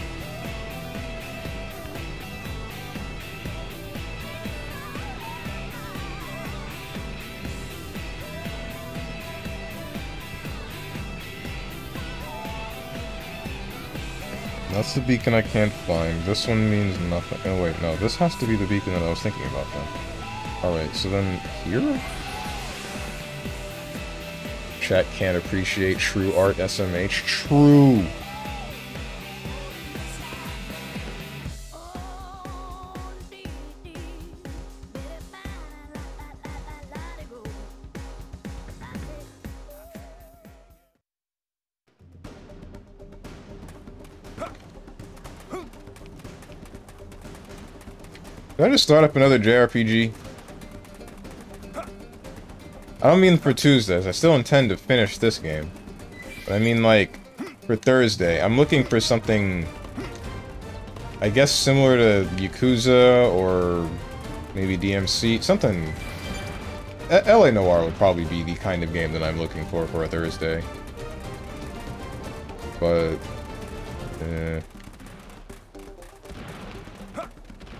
That's the beacon I can't find. This one means nothing. Oh wait, no. This has to be the beacon that I was thinking about then. Alright, so then here? Chat can't appreciate true art, SMH. True! Did I just start up another JRPG? I don't mean for Tuesdays. I still intend to finish this game. But I mean, like, for Thursday. I'm looking for something, I guess, similar to Yakuza or maybe DMC. Something... LA Noire would probably be the kind of game that I'm looking for a Thursday. But...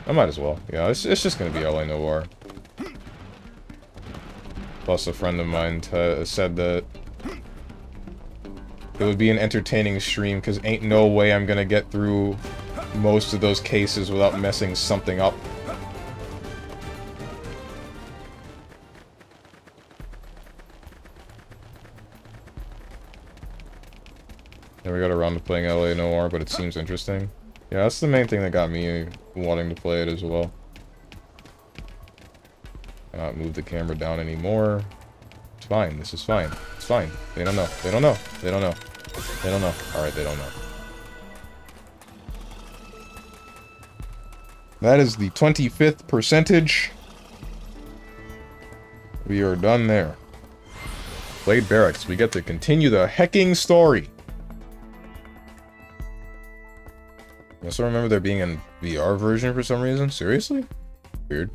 I might as well. Yeah, it's just gonna be LA Noire. Plus, a friend of mine said that it would be an entertaining stream, because ain't no way I'm gonna get through most of those cases without messing something up. Never got around to playing LA Noire, but it seems interesting. Yeah, that's the main thing that got me wanting to play it as well. Cannot move the camera down anymore. It's fine. This is fine. It's fine. They don't know. They don't know. They don't know. They don't know. Alright, they don't know. That is the 25th percentage. We are done there. Blade Barracks. We get to continue the hecking story. I also remember there being a VR version for some reason. Seriously? Weird.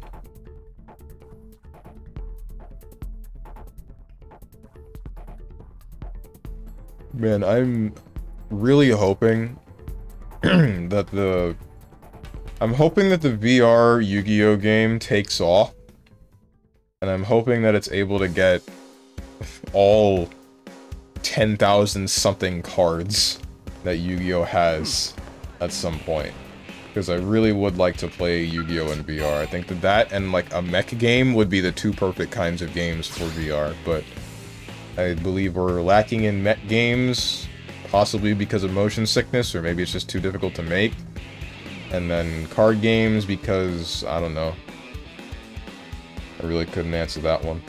Man, I'm really hoping that the... I'm hoping that the VR Yu-Gi-Oh game takes off. And I'm hoping that it's able to get all 10,000 something cards that Yu-Gi-Oh has at some point. Because I really would like to play Yu-Gi-Oh in VR. I think that and like a mech game would be the two perfect kinds of games for VR, but I believe we're lacking in mech games, possibly because of motion sickness, or maybe it's just too difficult to make. And then card games because, I don't know. I really couldn't answer that one.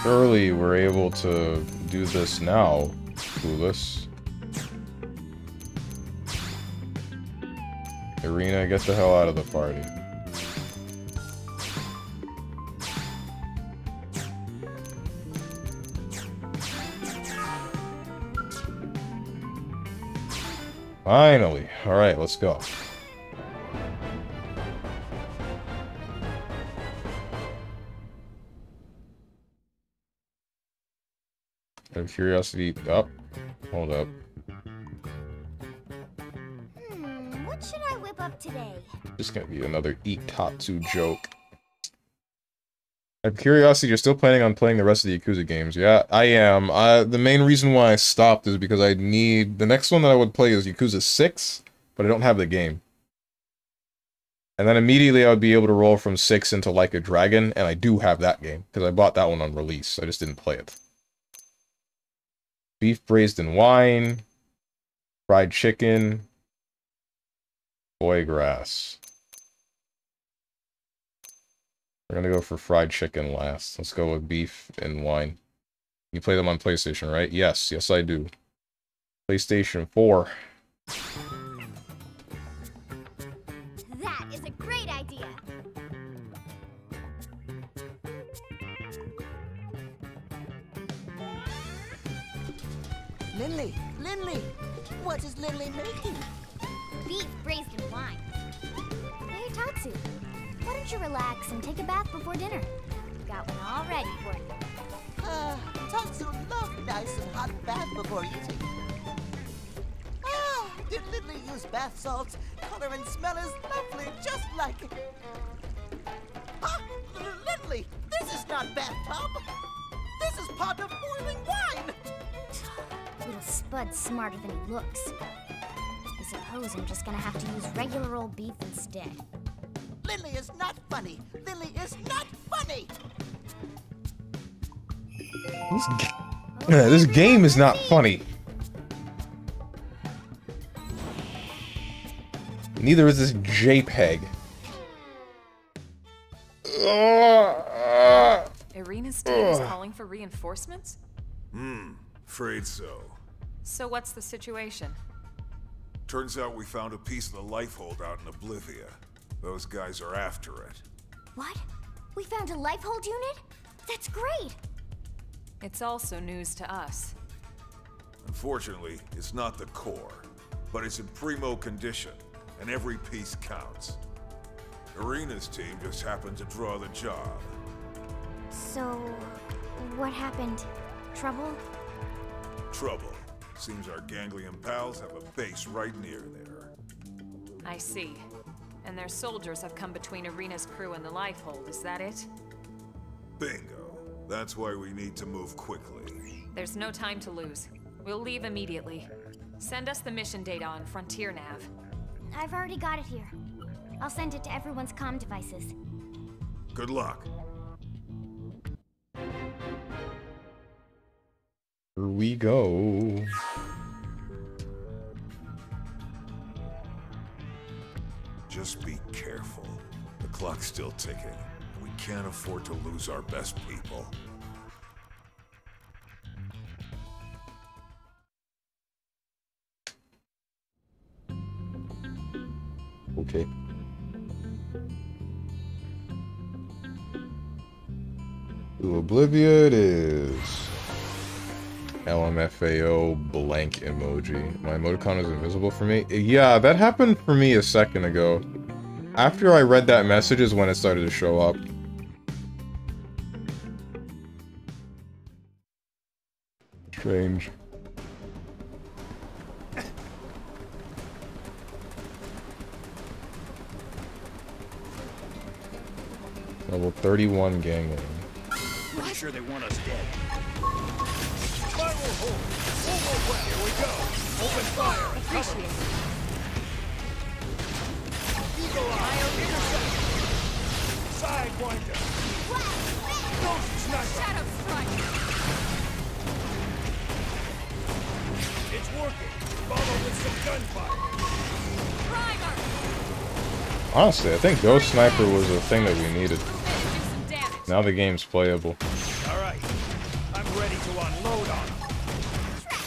Surely we're able to do this now, Clueless. Irina, get the hell out of the party. Finally. Alright, let's go. Out of curiosity, up. Hold up. What should I whip up today? This is gonna be another Eat Tatsu joke. Out of curiosity, you're still planning on playing the rest of the Yakuza games? Yeah, I am. The main reason why I stopped is because I need... The next one that I would play is Yakuza 6, but I don't have the game. And then immediately I would be able to roll from 6 into Like a Dragon, and I do have that game, because I bought that one on release. I just didn't play it. Beef braised in wine. Fried chicken. Foie gras. We're gonna go for fried chicken last. Let's go with beef and wine. You play them on PlayStation, right? Yes, yes I do. PlayStation 4. That is a great idea. Lindley, Lindley, what is Lindley making? Beef braised in wine. Hey, Tatsu. Why don't you relax and take a bath before dinner? Got one all ready for you. Tatsu love nice and hot bath before eating. Did Lindley use bath salts? Color and smell is lovely, just like... Lindley, this is not bathtub. This is pot of boiling wine. Little Spud's smarter than he looks. I suppose I'm just gonna have to use regular old beef instead. Lindley is not funny. Lindley is not funny. This game is not funny. Neither is this JPEG. Irina's team is calling for reinforcements? Afraid so. So what's the situation? Turns out we found a piece of the life hold out in Oblivia. Those guys are after it. What? We found a lifehold unit? That's great! It's also news to us. Unfortunately, it's not the core, but it's in primo condition, and every piece counts. Irina's team just happened to draw the job. So, what happened? Trouble? Trouble. Seems our ganglion pals have a base right near there. I see. And their soldiers have come between Irina's crew and the lifehold, is that it? Bingo. That's why we need to move quickly. There's no time to lose. We'll leave immediately. Send us the mission data on Frontier Nav. I've already got it here. I'll send it to everyone's comm devices. Good luck. Here we go. Just be careful. The clock's still ticking. We can't afford to lose our best people. Okay. To Oblivia it is. LMFAO blank emoji. My emoticon is invisible for me? Yeah, that happened for me a second ago. After I read that message is when it started to show up. Strange. Level 31 gangling. Pretty sure they want us dead. Spiral hold. Overwhelm. Here we go. Open fire. Appreciate it. Eagle eye. Intercept. Sidewinder. Ghost sniper. Shadow strike! It's working. Follow with some gunfire. Primer! Honestly, I think Ghost Sniper was the thing that we needed. Do some damage. Now the game's playable. All right. I'm ready to unload on them.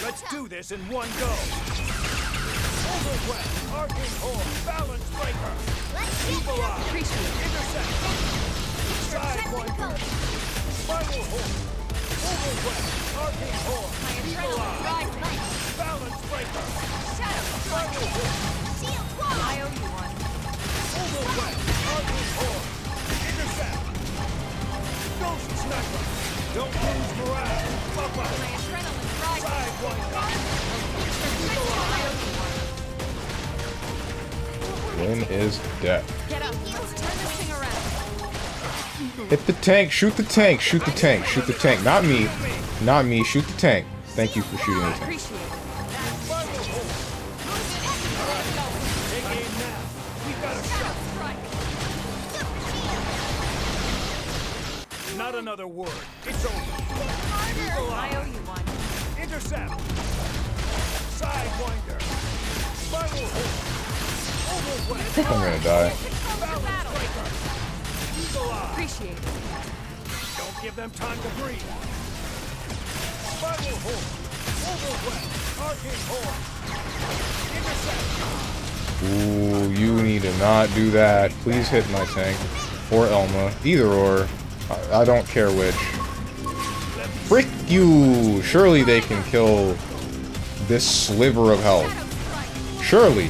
Let's do this in one go. Overwhelm. Arcing horn. Balance breaker. Evil eye. Appreciate it. Intercept. Sidewinder. Spiral horn. Overwhelm. Arcing horn. My Evil adrenaline eye. rising. Balance breaker. Shadow strike! Spiral horn. I owe you one. Overwhelm. Arcing horn. Intercept. Ghost sniper. Don't lose morale. Buff My up. adrenaline rising. Sidewinder. I owe you one. When is death? Get up. Let's turn this thing around. Hit the tank, shoot the tank, shoot the tank, shoot the tank. Not me. Not me, shoot the tank. Thank you for shooting the tank. Appreciate it. Take aim now. We got a shot. Not another word. It's over. I owe you one. Intercept. Sidewinder. Spiral hold. Overwhelm. I'm gonna die. Balance breaker. Eagle eye. Appreciate it. Don't give them time to breathe. Spiral hold. Overwhelm. Arcane horn. Intercept. Ooh, you need to not do that. Please hit my tank. Or Elma. Either or. I don't care which. Frick you! Surely they can kill this sliver of health. Surely.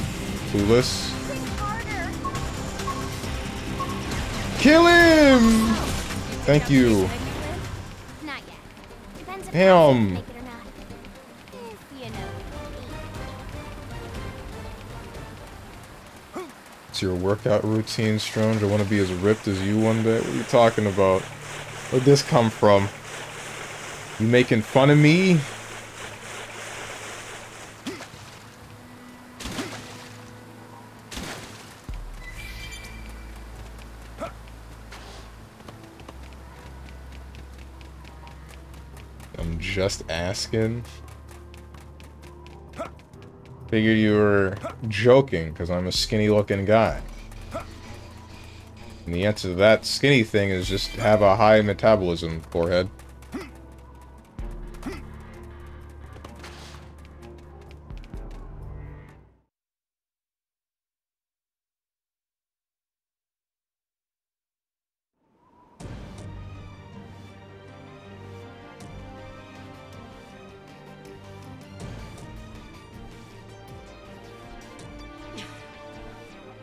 Clueless. Kill him! Thank you. Not yet. Depends if Damn. I make it or not. If you know. It's your workout routine, Strange. I want to be as ripped as you one day. What are you talking about? Where'd this come from? You making fun of me? I'm just asking. Figured you were joking, because I'm a skinny-looking guy. And the answer to that skinny thing is just have a high metabolism, forehead.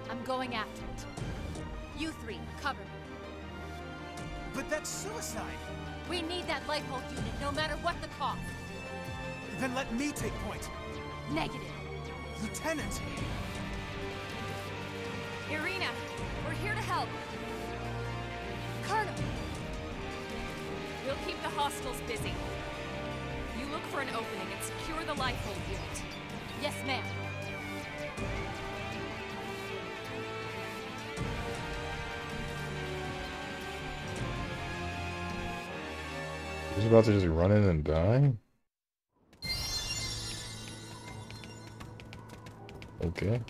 I'm going after it. You three, cover me. But that's suicide. We need that light bulb unit, no matter what the cost. Then let me take point. Negative. Lieutenant! Irina, we're here to help. Colonel! We'll keep the hostiles busy. You look for an opening and secure the light bulb unit. Yes, ma'am. He's about to just run in and die? Okay.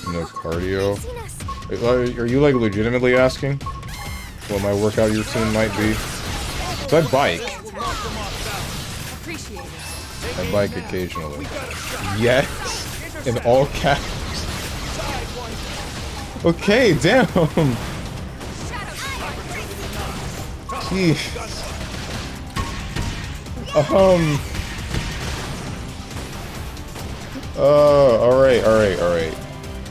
No cardio. Are you like legitimately asking what my workout routine might be? So I bike. Appreciate it. I bike occasionally. Yes! In all caps. Okay, damn! Jeez. Alright.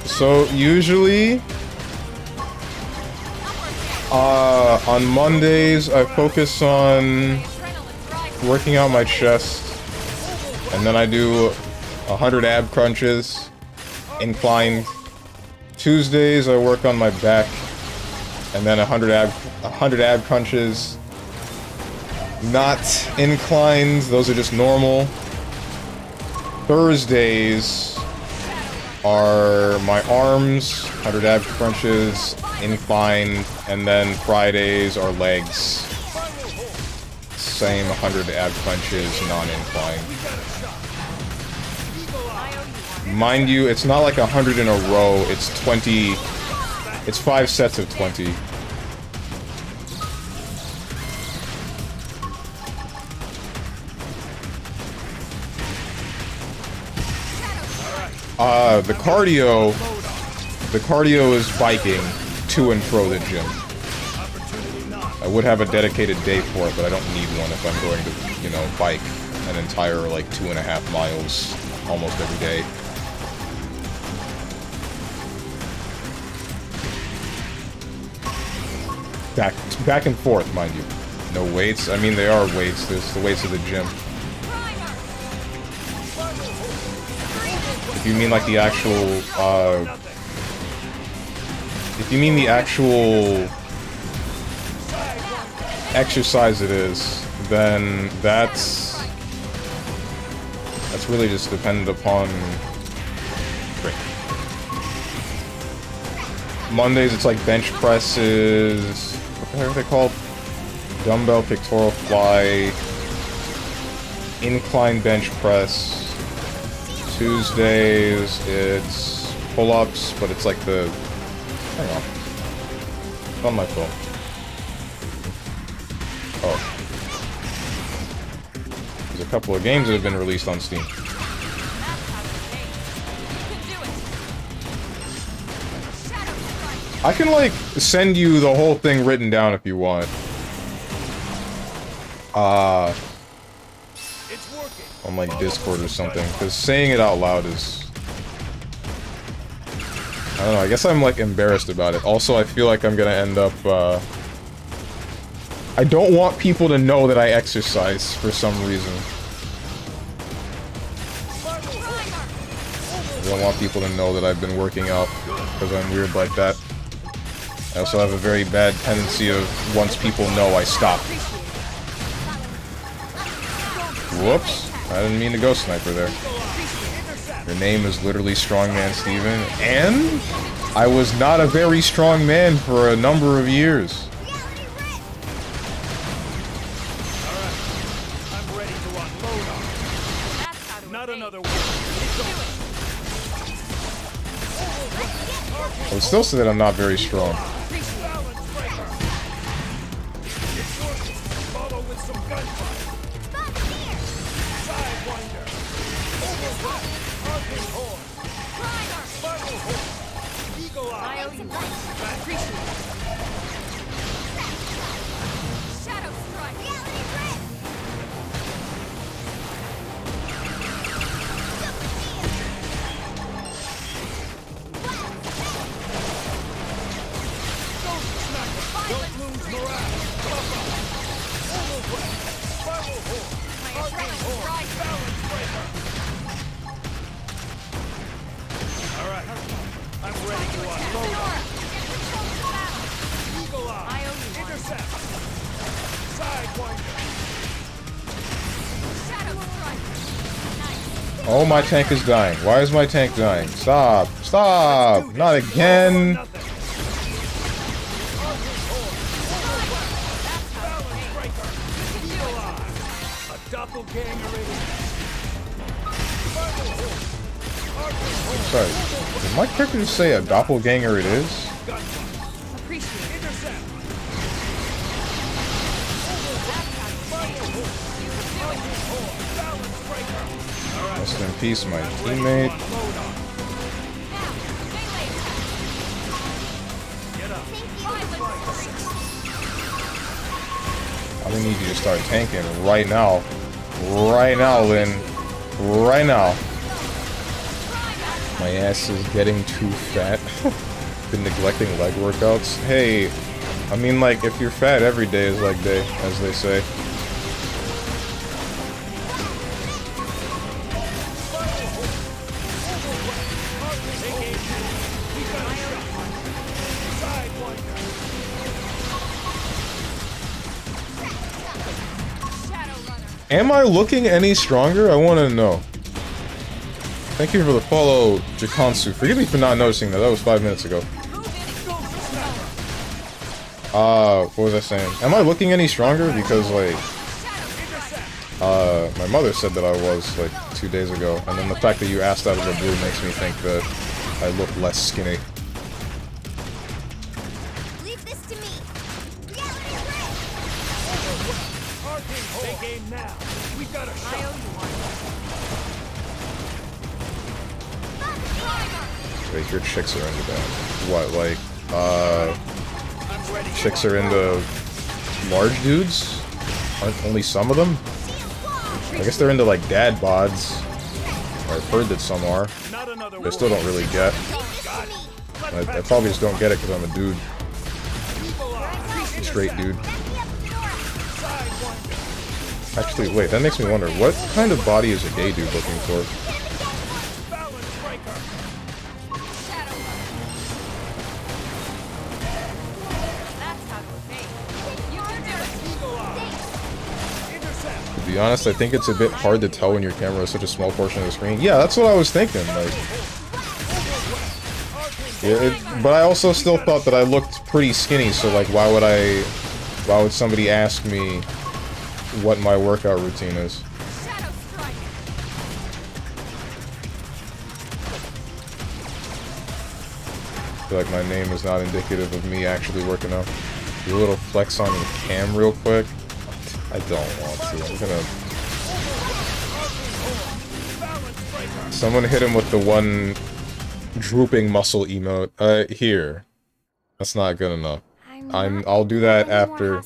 So, usually, on Mondays, I focus on working out my chest, and then I do 100 ab crunches, inclined. Tuesdays, I work on my back, and then 100 ab crunches, not inclined, those are just normal. Thursdays are my arms, 100 ab crunches, inclined, and then Fridays are legs. Same 100 ab crunches, non-inclined. Mind you, it's not like 100 in a row, it's 20, it's 5 sets of 20. The cardio is biking to and fro the gym. I would have a dedicated day for it, but I don't need one if I'm going to, you know, bike an entire, like, 2.5 miles almost every day. Back and forth, mind you. No weights. I mean, they are weights. There's the weights of the gym. If you mean like the actual, if you mean the actual exercise it is, then that's really just dependent upon... Mondays it's like bench presses, what the heck are they called? Dumbbell pectoral fly, incline bench press. Tuesdays it's pull-ups, but it's like the... Hang on. It's on my phone. Oh. There's a couple of games that have been released on Steam. I can, like, send you the whole thing written down if you want. On, like, Discord or something. Because saying it out loud is... I don't know, I guess I'm, like, embarrassed about it. Also, I feel like I'm gonna end up, I don't want people to know that I exercise for some reason. I don't want people to know that I've been working out because I'm weird like that. I also have a very bad tendency of, once people know, I stop. Whoops. I didn't mean to go sniper there. Your name is literally StrongmanSteven, and I was not a very strong man for a number of years. I would still say that I'm not very strong. Oh, my tank is dying. Why is my tank dying? Stop! Stop! Not again! Sorry, did my character just say a doppelganger it is? Rest in peace, my teammate. I need you to start tanking right now. Right now, Lynn. Right now. My ass is getting too fat. Been neglecting leg workouts. Hey, I mean, like, if you're fat, every day is like day, as they say. Am I looking any stronger? I want to know. Thank you for the follow, Jakansu. Forgive me for not noticing that. That was 5 minutes ago. What was I saying? Am I looking any stronger? Because, like, my mother said that I was, like, 2 days ago. And then the fact that you asked out of the blue makes me think that I look less skinny. Leave this to me. Big game now. We got a shot. Wait, your chicks are into that. What, like, chicks are into large dudes? Aren't only some of them? I guess they're into, like, dad bods. Or I've heard that some are. But I still don't really get. I probably just don't get it because I'm a dude. Straight dude. Actually, wait, that makes me wonder, what kind of body is a gay dude looking for? honest, I think it's a bit hard to tell when your camera is such a small portion of the screen. Yeah, that's what I was thinking. Like, yeah, but I also still thought that I looked pretty skinny. So like, why would somebody ask me what my workout routine is? I feel like my name is not indicative of me actually working out. Do a little flex on your cam real quick. I don't want to. I'm gonna... Someone hit him with the one drooping muscle emote. Here. That's not good enough. I'll do that after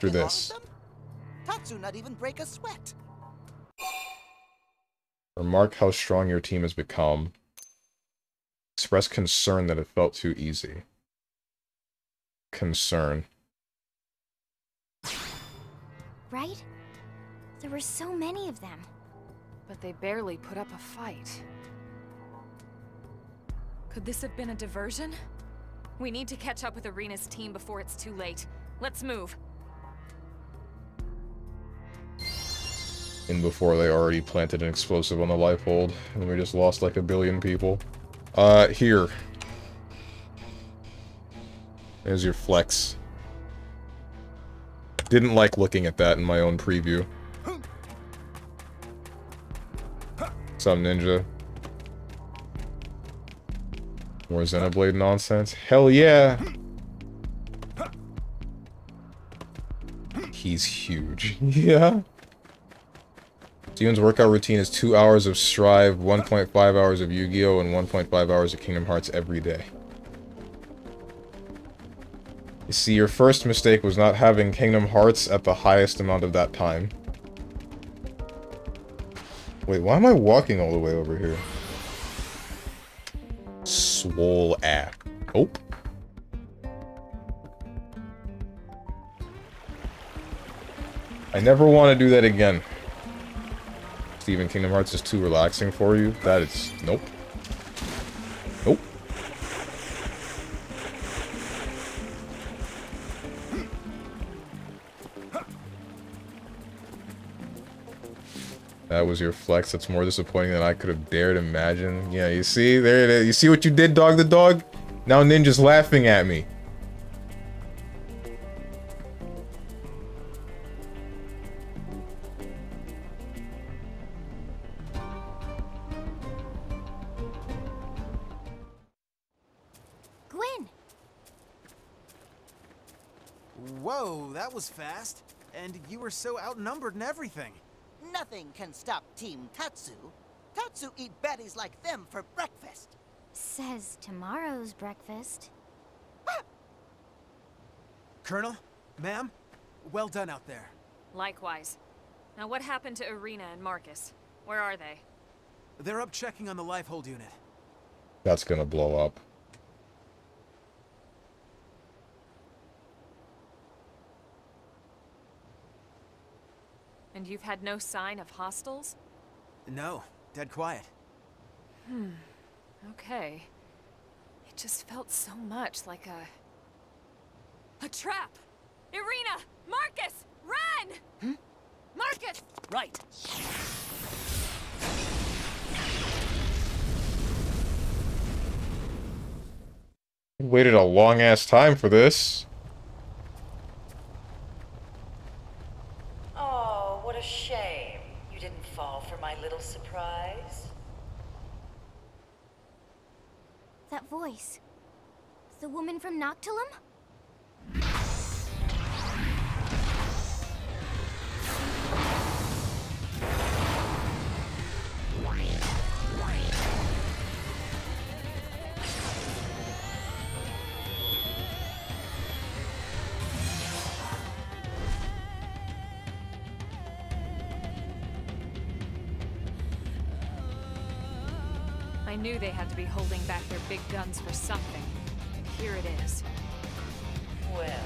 this. Tatsu not even break a sweat. Remark how strong your team has become. Express concern that it felt too easy. Concern. Right? There were so many of them. But they barely put up a fight. Could this have been a diversion? We need to catch up with Arena's team before it's too late. Let's move. And before they already planted an explosive on the life hold, and we just lost like 1 billion people. Here. There's your flex. Didn't like looking at that in my own preview. Some ninja. More Xenoblade nonsense? Hell yeah! He's huge. Yeah? Steven's workout routine is 2 hours of Strive, 1.5 hours of Yu-Gi-Oh! And 1.5 hours of Kingdom Hearts every day. You see, your first mistake was not having Kingdom Hearts at the highest amount of that time. Wait, why am I walking all the way over here? Swole app. Oh. I never want to do that again. Steven, Kingdom Hearts is too relaxing for you? That is... Nope. Nope. That was your flex. That's more disappointing than I could have dared imagine. Yeah, you see? There it is. You see what you did, Dog the Dog? Now Ninja's laughing at me. Gwen! Whoa, that was fast. And you were so outnumbered and everything. Nothing can stop Team Tatsu. Tatsu eat baddies like them for breakfast. Says tomorrow's breakfast. Colonel, ma'am, well done out there. Likewise. Now what happened to Arena and Marcus? Where are they? They're up checking on the life hold unit. That's gonna blow up. And you've had no sign of hostiles? No, dead quiet. Okay. It just felt so much like a trap! Irina! Marcus! Run! Marcus! Right. Waited a long ass time for this. Oh, what a shame. You didn't fall for my little surprise. That voice. The woman from Noctilum? I knew they had to be holding back their big guns for something. And here it is. Well,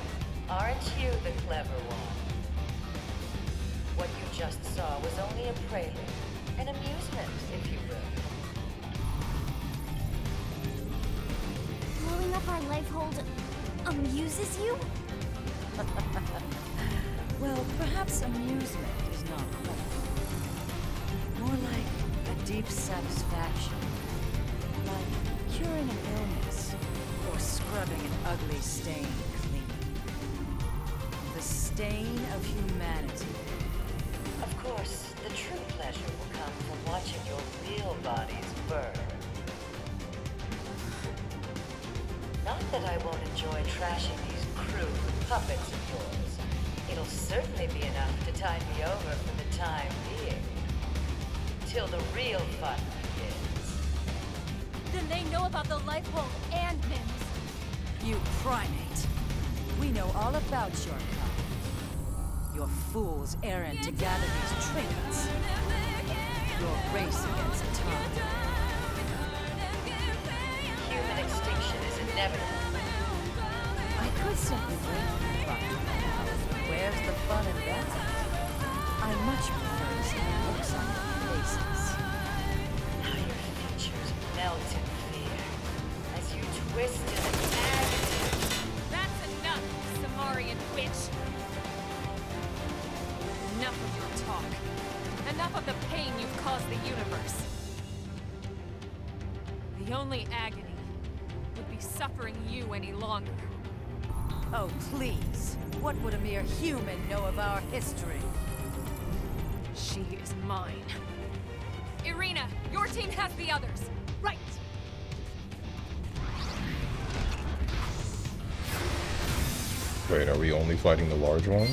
aren't you the clever one? What you just saw was only a prelude, an amusement, if you will. Blowing up our life hold amuses you? Well, perhaps amusement is not quite. More like a deep satisfaction. Like curing an illness or scrubbing an ugly stain clean. The stain of humanity. Of course, the true pleasure will come from watching your real bodies burn. Not that I won't enjoy trashing these crude puppets of yours. It'll certainly be enough to tide me over for the time being. Till the real fun begins. Then they know about the life hold and Mims. You primate. We know all about your kind. Your fool's errand to gather these trinkets. Your race against time. Human extinction is inevitable. I could simply wait, but where's the fun in that? I much prefer to see the looks on your faces. How your features melt in fear as you twist in agony. That's enough, Samarian witch. Enough of your talk. Enough of the pain you've caused the universe. The only agony would be suffering you any longer. Oh, please. What would a mere human know of our history? She is mine. Irina, your team has the others. Right. Wait, are we only fighting the large one?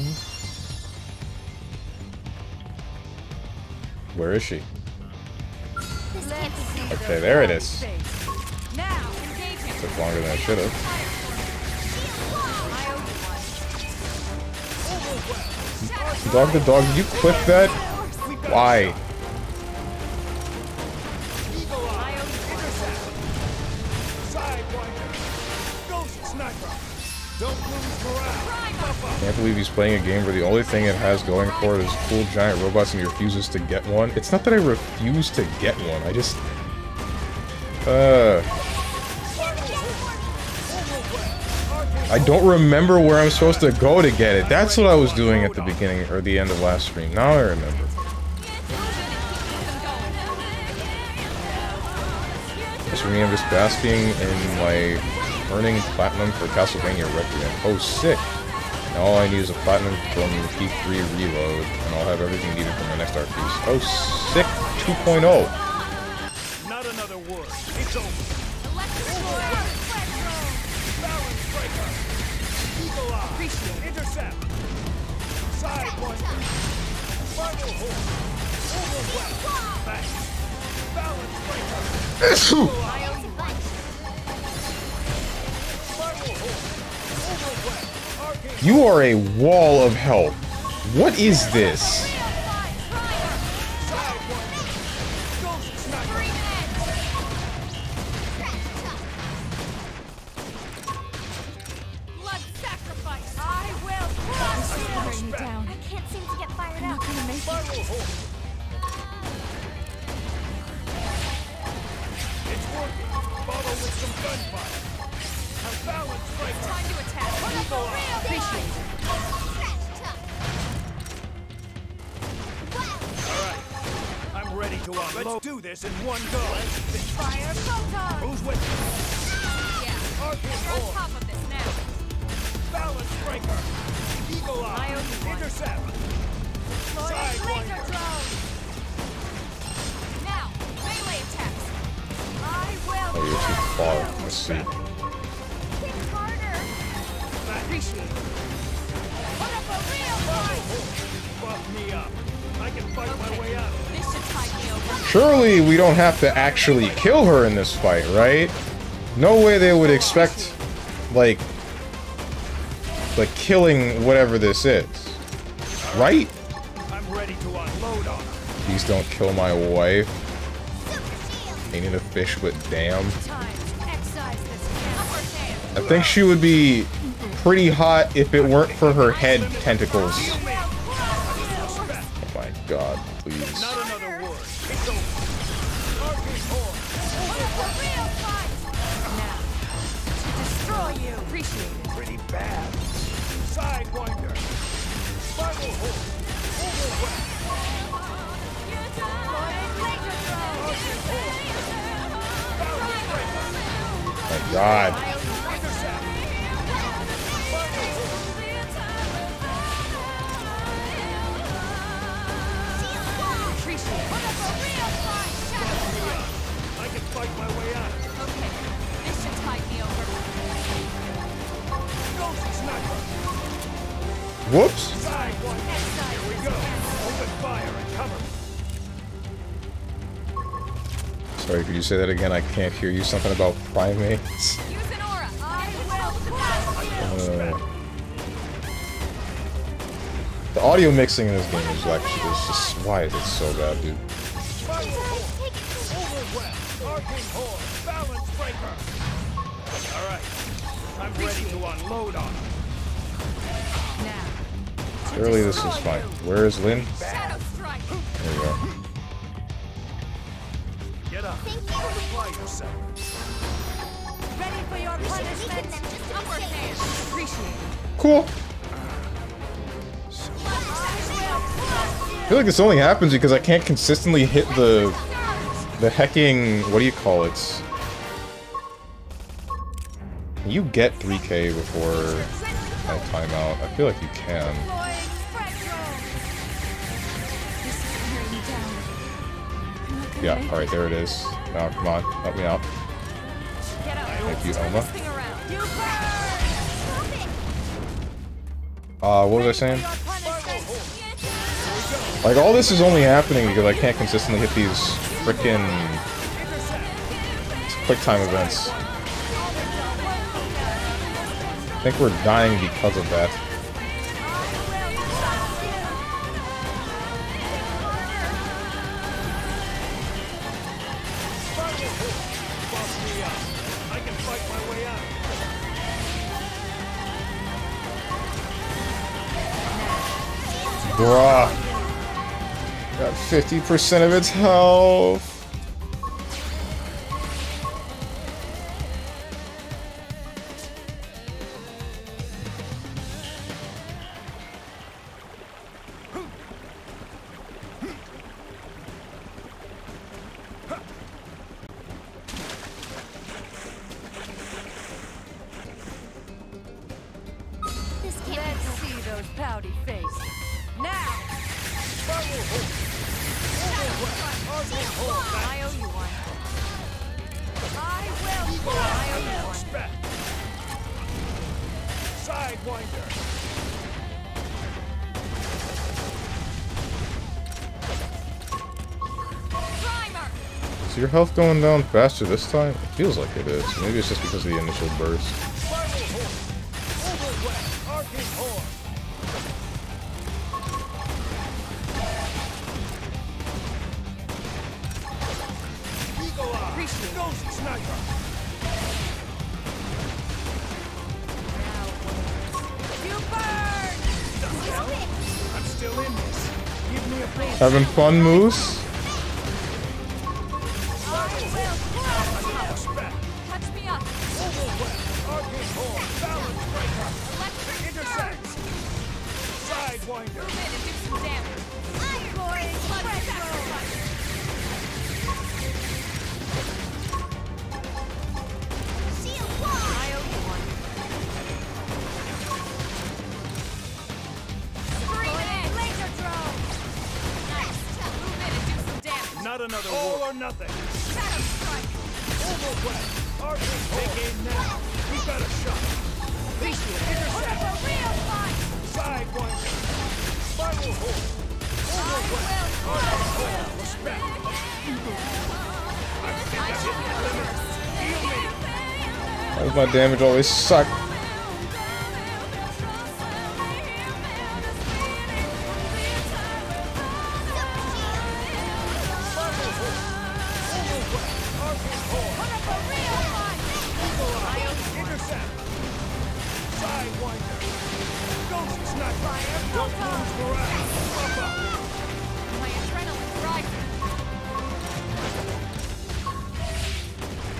Where is she? Okay, there it is. Now, engage him. Took longer than I should have. Dog the dog, did you clip that? Why? Can't believe he's playing a game where the only thing it has going for it is cool giant robots and he refuses to get one. It's not that I refuse to get one, I just... I don't remember where I'm supposed to go to get it. That's what I was doing at the beginning or the end of last stream. Now I remember. Just for me, I'm just basking in my earning platinum for Castlevania Requiem. Oh, sick! Now all I need is a platinum from P3 Reload, and I'll have everything needed for my next art piece. Oh, sick! 2.0! Not another word. It's over. Eagle Eye. Appreciate. Intercept. Sidepoint. Final hold. Overwhelm. Back. Balance breaker. Eagle Eye. Final hold. Overwhelm. Arcane. You are a wall of help. What is this? Let's do this in one go. Fire photon! Who's with me? Yeah. Arcane You're on Horn. top of this now. Balance breaker. Eagle Eye. Intercept. Sidewinder. Now, melee attacks. I Oh, will. you're too far. Let's see. Think harder. Appreciate it. Put up a real fight. Buff me up. I can fight my way out. This should tide me over. Surely we don't have to actually kill her in this fight, right? No way they would expect, like killing whatever this is. Right? I'm ready to unload on her. Please don't kill my wife. Ain't a fish, but damn. I think she would be pretty hot if it weren't for her head tentacles. Oh my god, please. Not another word. It's over. Arcane Horn. Destroy you. Appreciate it. Pretty bad. Sidewinder. Final My God. I can fight my way out. Okay, this should tide me over. Ghost sniper. Whoops. Side one. Here we go. Open fire and cover. Sorry, could you say that again? I can't hear you. Something about primates. Use an aura. I will. The audio mixing in this game is actually just why is it so bad, dude? Balance breaker. All right, I'm ready to unload on him. Now. Surely this is fine. Where is Lynn? Shadow strike. There you go. Get up. Apply yourself. Ready for your punishment. Upward hand. Appreciate it. Cool. I feel like this only happens because I can't consistently hit the hecking, what do you call it? Can you get 3K before I time out? I feel like you can. Yeah, alright, there it is. Now, come on, help me out. Thank you, Oma. What was I saying? Like, all this is only happening because I can't consistently hit these frickin' quick time events. I think we're dying because of that. I can fight my way out. Bruh. Got 50% of its health. Let's see those pouty faces. Now! I owe you one. I owe you one. Sidewinder. Primer! Is your health going down faster this time? It feels like it is. Maybe it's just because of the initial burst. Ghost sniper. You burn! I'm still in this. Give me a break. Having fun, Moose? Touch me up! Balance breaker. Electric Intersect. Sidewinder. Move in and do some damage. Blood sacrifice. I owe you one. Screaming! Laser drone! Nice. Move in and do some damage. Not another all or nothing. Shadow strike! Overwhelm. Arching big aim now. We got a shot. Appreciate it. Intersect. A real fight! Sidewinder. Spiral hold. Overwhelm. Arching hold. Respect. I think I hit my limit. Heal me. Why does my damage always suck?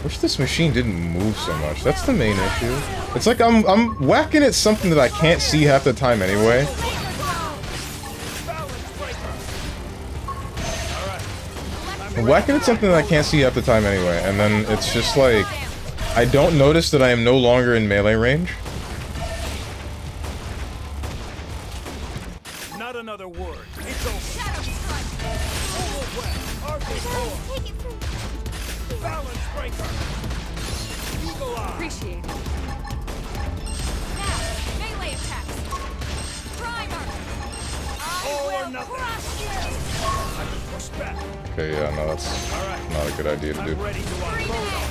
Wish this machine didn't move so much. That's the main issue. It's like I'm whacking at something that I can't see half the time anyway. whacking at something that I can't see half the time anyway, and then it's just like, I don't notice that I am no longer in melee range. Not another word. It's over. Arcade Core. Balance breaker. Eagle eye. Appreciate it. Now, melee attacks. Primer. All or nothing. I can push back. Okay, yeah, no, that's not a good idea to do. I'm ready to unload.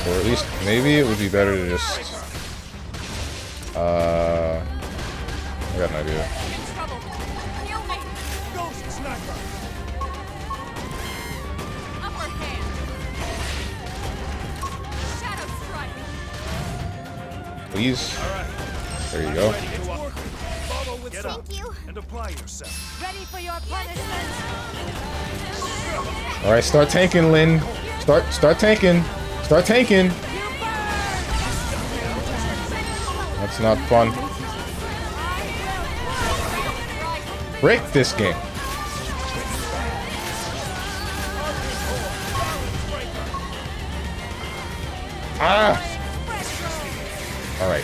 Or at least, maybe it would be better to just... I got an idea. In trouble. Heal me. Ghost sniper. Upper hand. Shadow strike. Please. All right. There you go. Ready to work. Follow with Thank you. and apply yourself. Ready for your punishment. Alright, start tanking, Lynn. Start tanking. Start tanking. That's not fun. Break this game. Ah! Alright.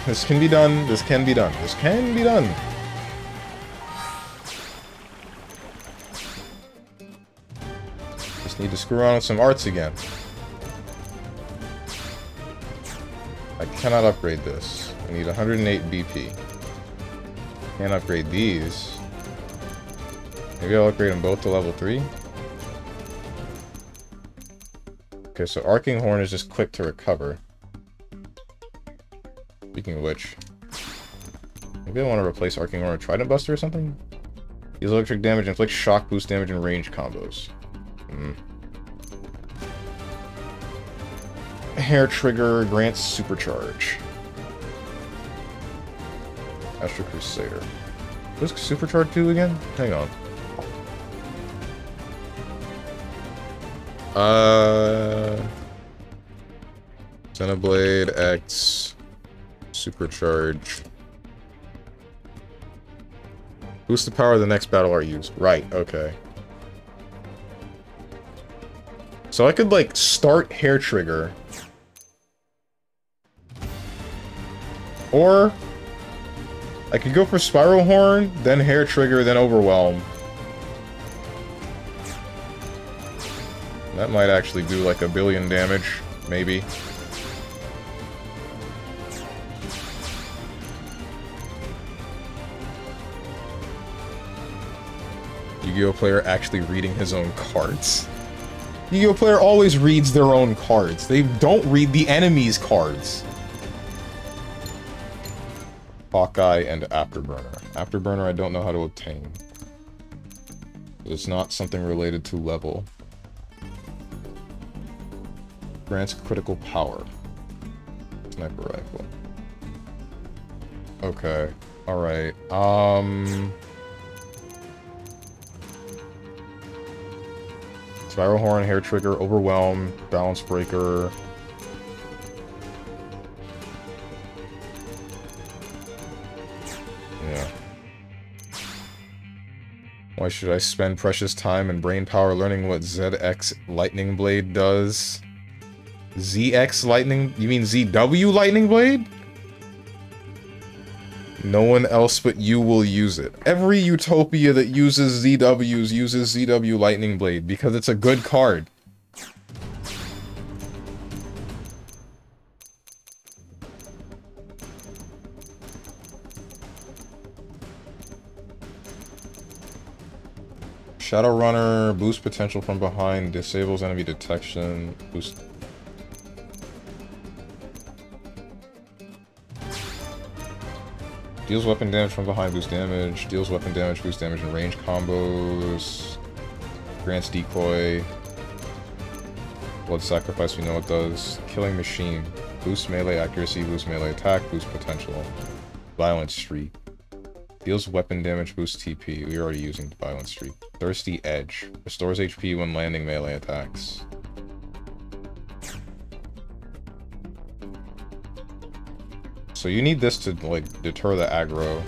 This can be done. This can be done. This can be done. Just need to screw around with some arts again. I cannot upgrade this. I need 108 BP. Can't upgrade these. Maybe I'll upgrade them both to level 3. Okay, so Arcing Horn is just quick to recover. Speaking of which, maybe I want to replace Arcing Horn with Trident Buster or something? Deals electric damage, inflicts shock, boost damage, and range combos. Hair Trigger grants Supercharge. Astro Crusader. What does Supercharge do again? Hang on. Xenoblade X Supercharge. Boost the power of the next battle art used. Right, okay. So I could, like, start Hair Trigger. Or I could go for Spiral Horn, then Hair Trigger, then Overwhelm. That might actually do like 1 billion damage, maybe. Yu-Gi-Oh! Player actually reading his own cards. Yu-Gi-Oh! Player always reads their own cards. They don't read the enemy's cards. Hawkeye and Afterburner. Afterburner I don't know how to obtain. It's not something related to level. Grants critical power. Sniper rifle. Okay. Alright. Spiral Horn, Hair Trigger, Overwhelm, Balance Breaker. Yeah. Why should I spend precious time and brain power learning what ZX Lightning Blade does? ZX Lightning? You mean ZW Lightning Blade? No one else but you will use it. Every Utopia that uses ZWs uses ZW Lightning Blade because it's a good card. Shadowrunner, boost potential from behind, disables enemy detection, boost... Deals weapon damage from behind, boost damage. Deals weapon damage, boost damage, and range combos. Grants decoy. Blood sacrifice, we know it does. Killing machine. Boost melee accuracy, boost melee attack, boost potential. Violent streak. Deals weapon damage, boost TP. We're already using Violent Streak. Thirsty Edge. Restores HP when landing melee attacks. So you need this to, like, deter the aggro.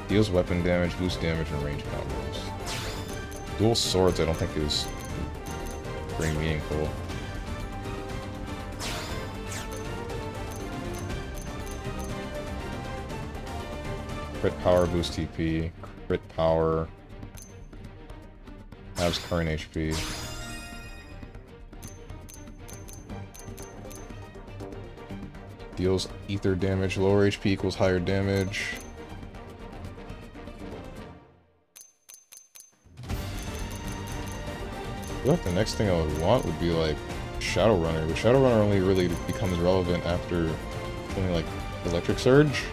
Deals weapon damage, boost damage, and range combos. Dual swords I don't think is very meaningful. Crit power, boost TP, crit power, has current HP. Deals ether damage, lower HP equals higher damage. I feel like the next thing I would want would be like Shadowrunner, but Shadowrunner only really becomes relevant after something like Electric Surge.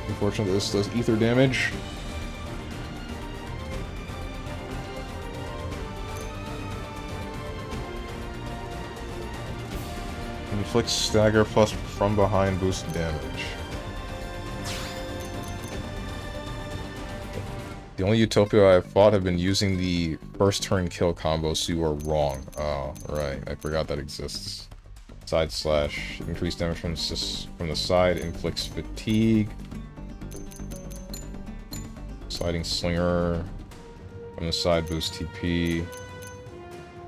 Unfortunately, this does ether damage. Inflicts stagger plus from behind boost damage. The only Utopia I've fought have been using the first turn kill combo, so you are wrong. Oh, right. I forgot that exists. Side slash. Increased damage from the side. Inflicts fatigue. Sliding Slinger. From the side, boost TP.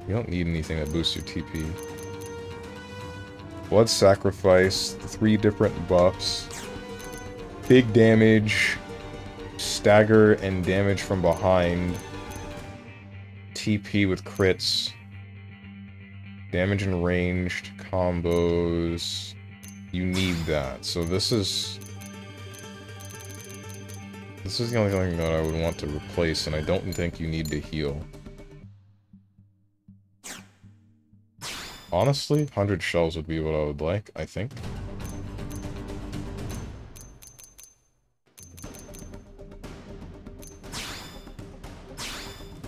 You don't need anything that boosts your TP. Blood Sacrifice. 3 different buffs. Big damage. Stagger and damage from behind. TP with crits. Damage and ranged combos. You need that. So this is the only thing that I would want to replace, and I don't think you need to heal. Honestly, 100 shells would be what I would like, I think.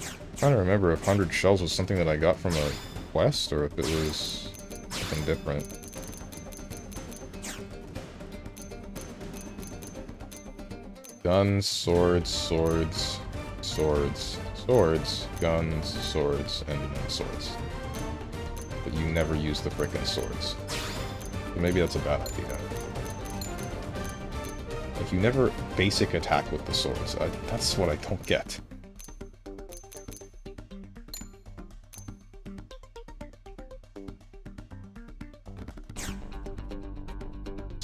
I'm trying to remember if 100 shells was something that I got from a quest, or if it was something different. Guns, swords, swords, swords, swords, guns, swords, and then swords. But you never use the frickin' swords. So maybe that's a bad idea. Like, you never basic attack with the swords. That's what I don't get.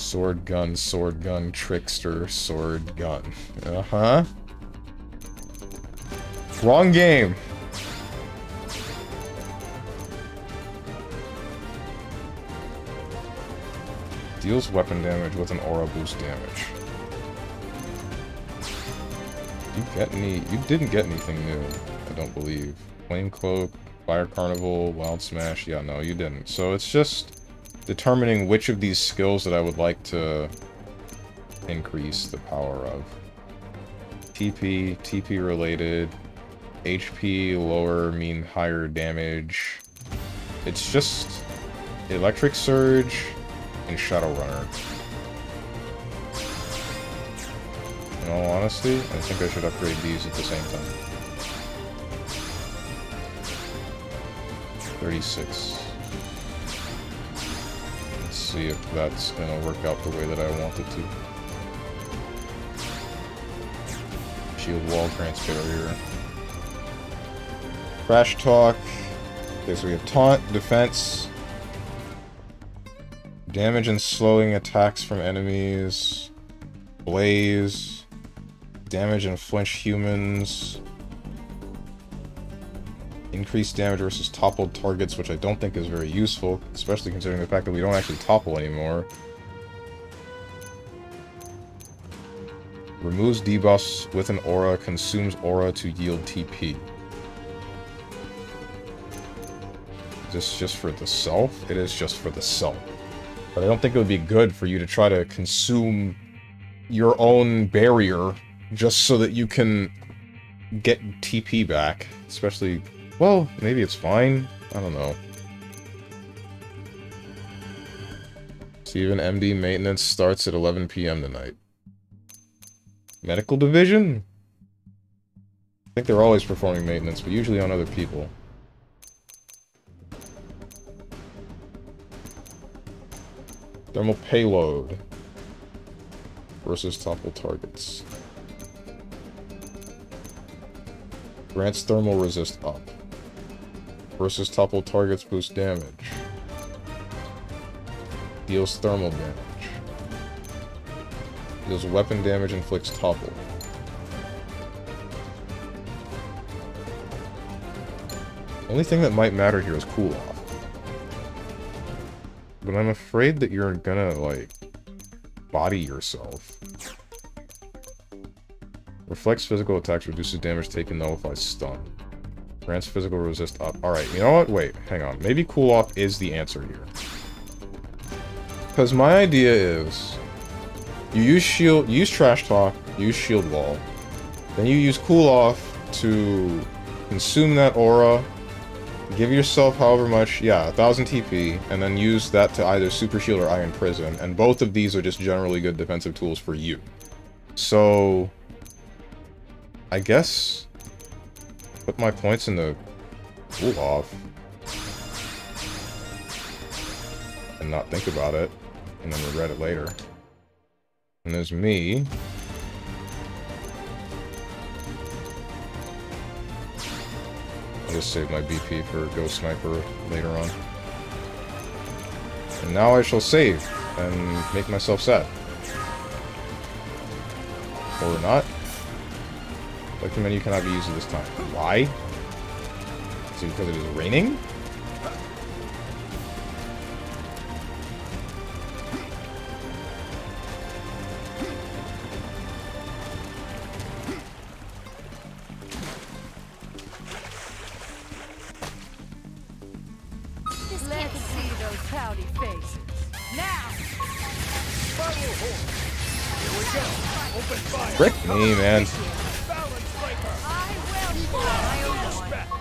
Sword gun, trickster, sword gun. Uh-huh. Wrong game! Deals weapon damage with an aura boost damage. You didn't get anything new, I don't believe. Flame Cloak, Fire Carnival, Wild Smash, yeah, no, you didn't. So it's just determining which of these skills that I would like to increase the power of. TP related, HP lower mean higher damage. It's just Electric Surge and Shadowrunner. In all honesty, I think I should upgrade these at the same time. 36. See if that's gonna work out the way that I want it to. Shield wall, trance barrier. Crash talk. Okay, so we have taunt, defense, damage and slowing attacks from enemies, blaze, damage and flinch humans, increased damage versus toppled targets, which I don't think is very useful, especially considering the fact that we don't actually topple anymore. Removes debuffs with an aura, consumes aura to yield TP. Is this just for the self? It is just for the self. But I don't think it would be good for you to try to consume your own barrier just so that you can get TP back, especially... Well, maybe it's fine. I don't know. Steven, MD maintenance starts at 11 PM tonight. Medical division? I think they're always performing maintenance, but usually on other people. Thermal payload versus topple targets. Grants thermal resist up. Versus topple targets boost damage. Deals thermal damage. Deals weapon damage, inflicts topple. Only thing that might matter here is cool off. But I'm afraid that you're gonna, like, body yourself. Reflects physical attacks, reduces damage taken, nullifies stun. Grants physical resist up. Alright, you know what? Wait, hang on. Maybe cool off is the answer here. Because my idea is, you use shield, use trash talk, use shield wall, then you use cool off to consume that aura, give yourself however much, yeah, 1000 TP, and then use that to either super shield or iron prison, and both of these are just generally good defensive tools for you. So, I guess, put my points in the cool off, and not think about it, and then regret it later. And there's me. I'll just save my BP for Ghost Sniper later on. And now I shall save and make myself sad. Or not. Like, menu cannot be used at this time. Why? Is it because it is raining? Let's see those pouty faces. Now! Here we go. Open fire. Frick me, man. Balance breaker. I will Respect.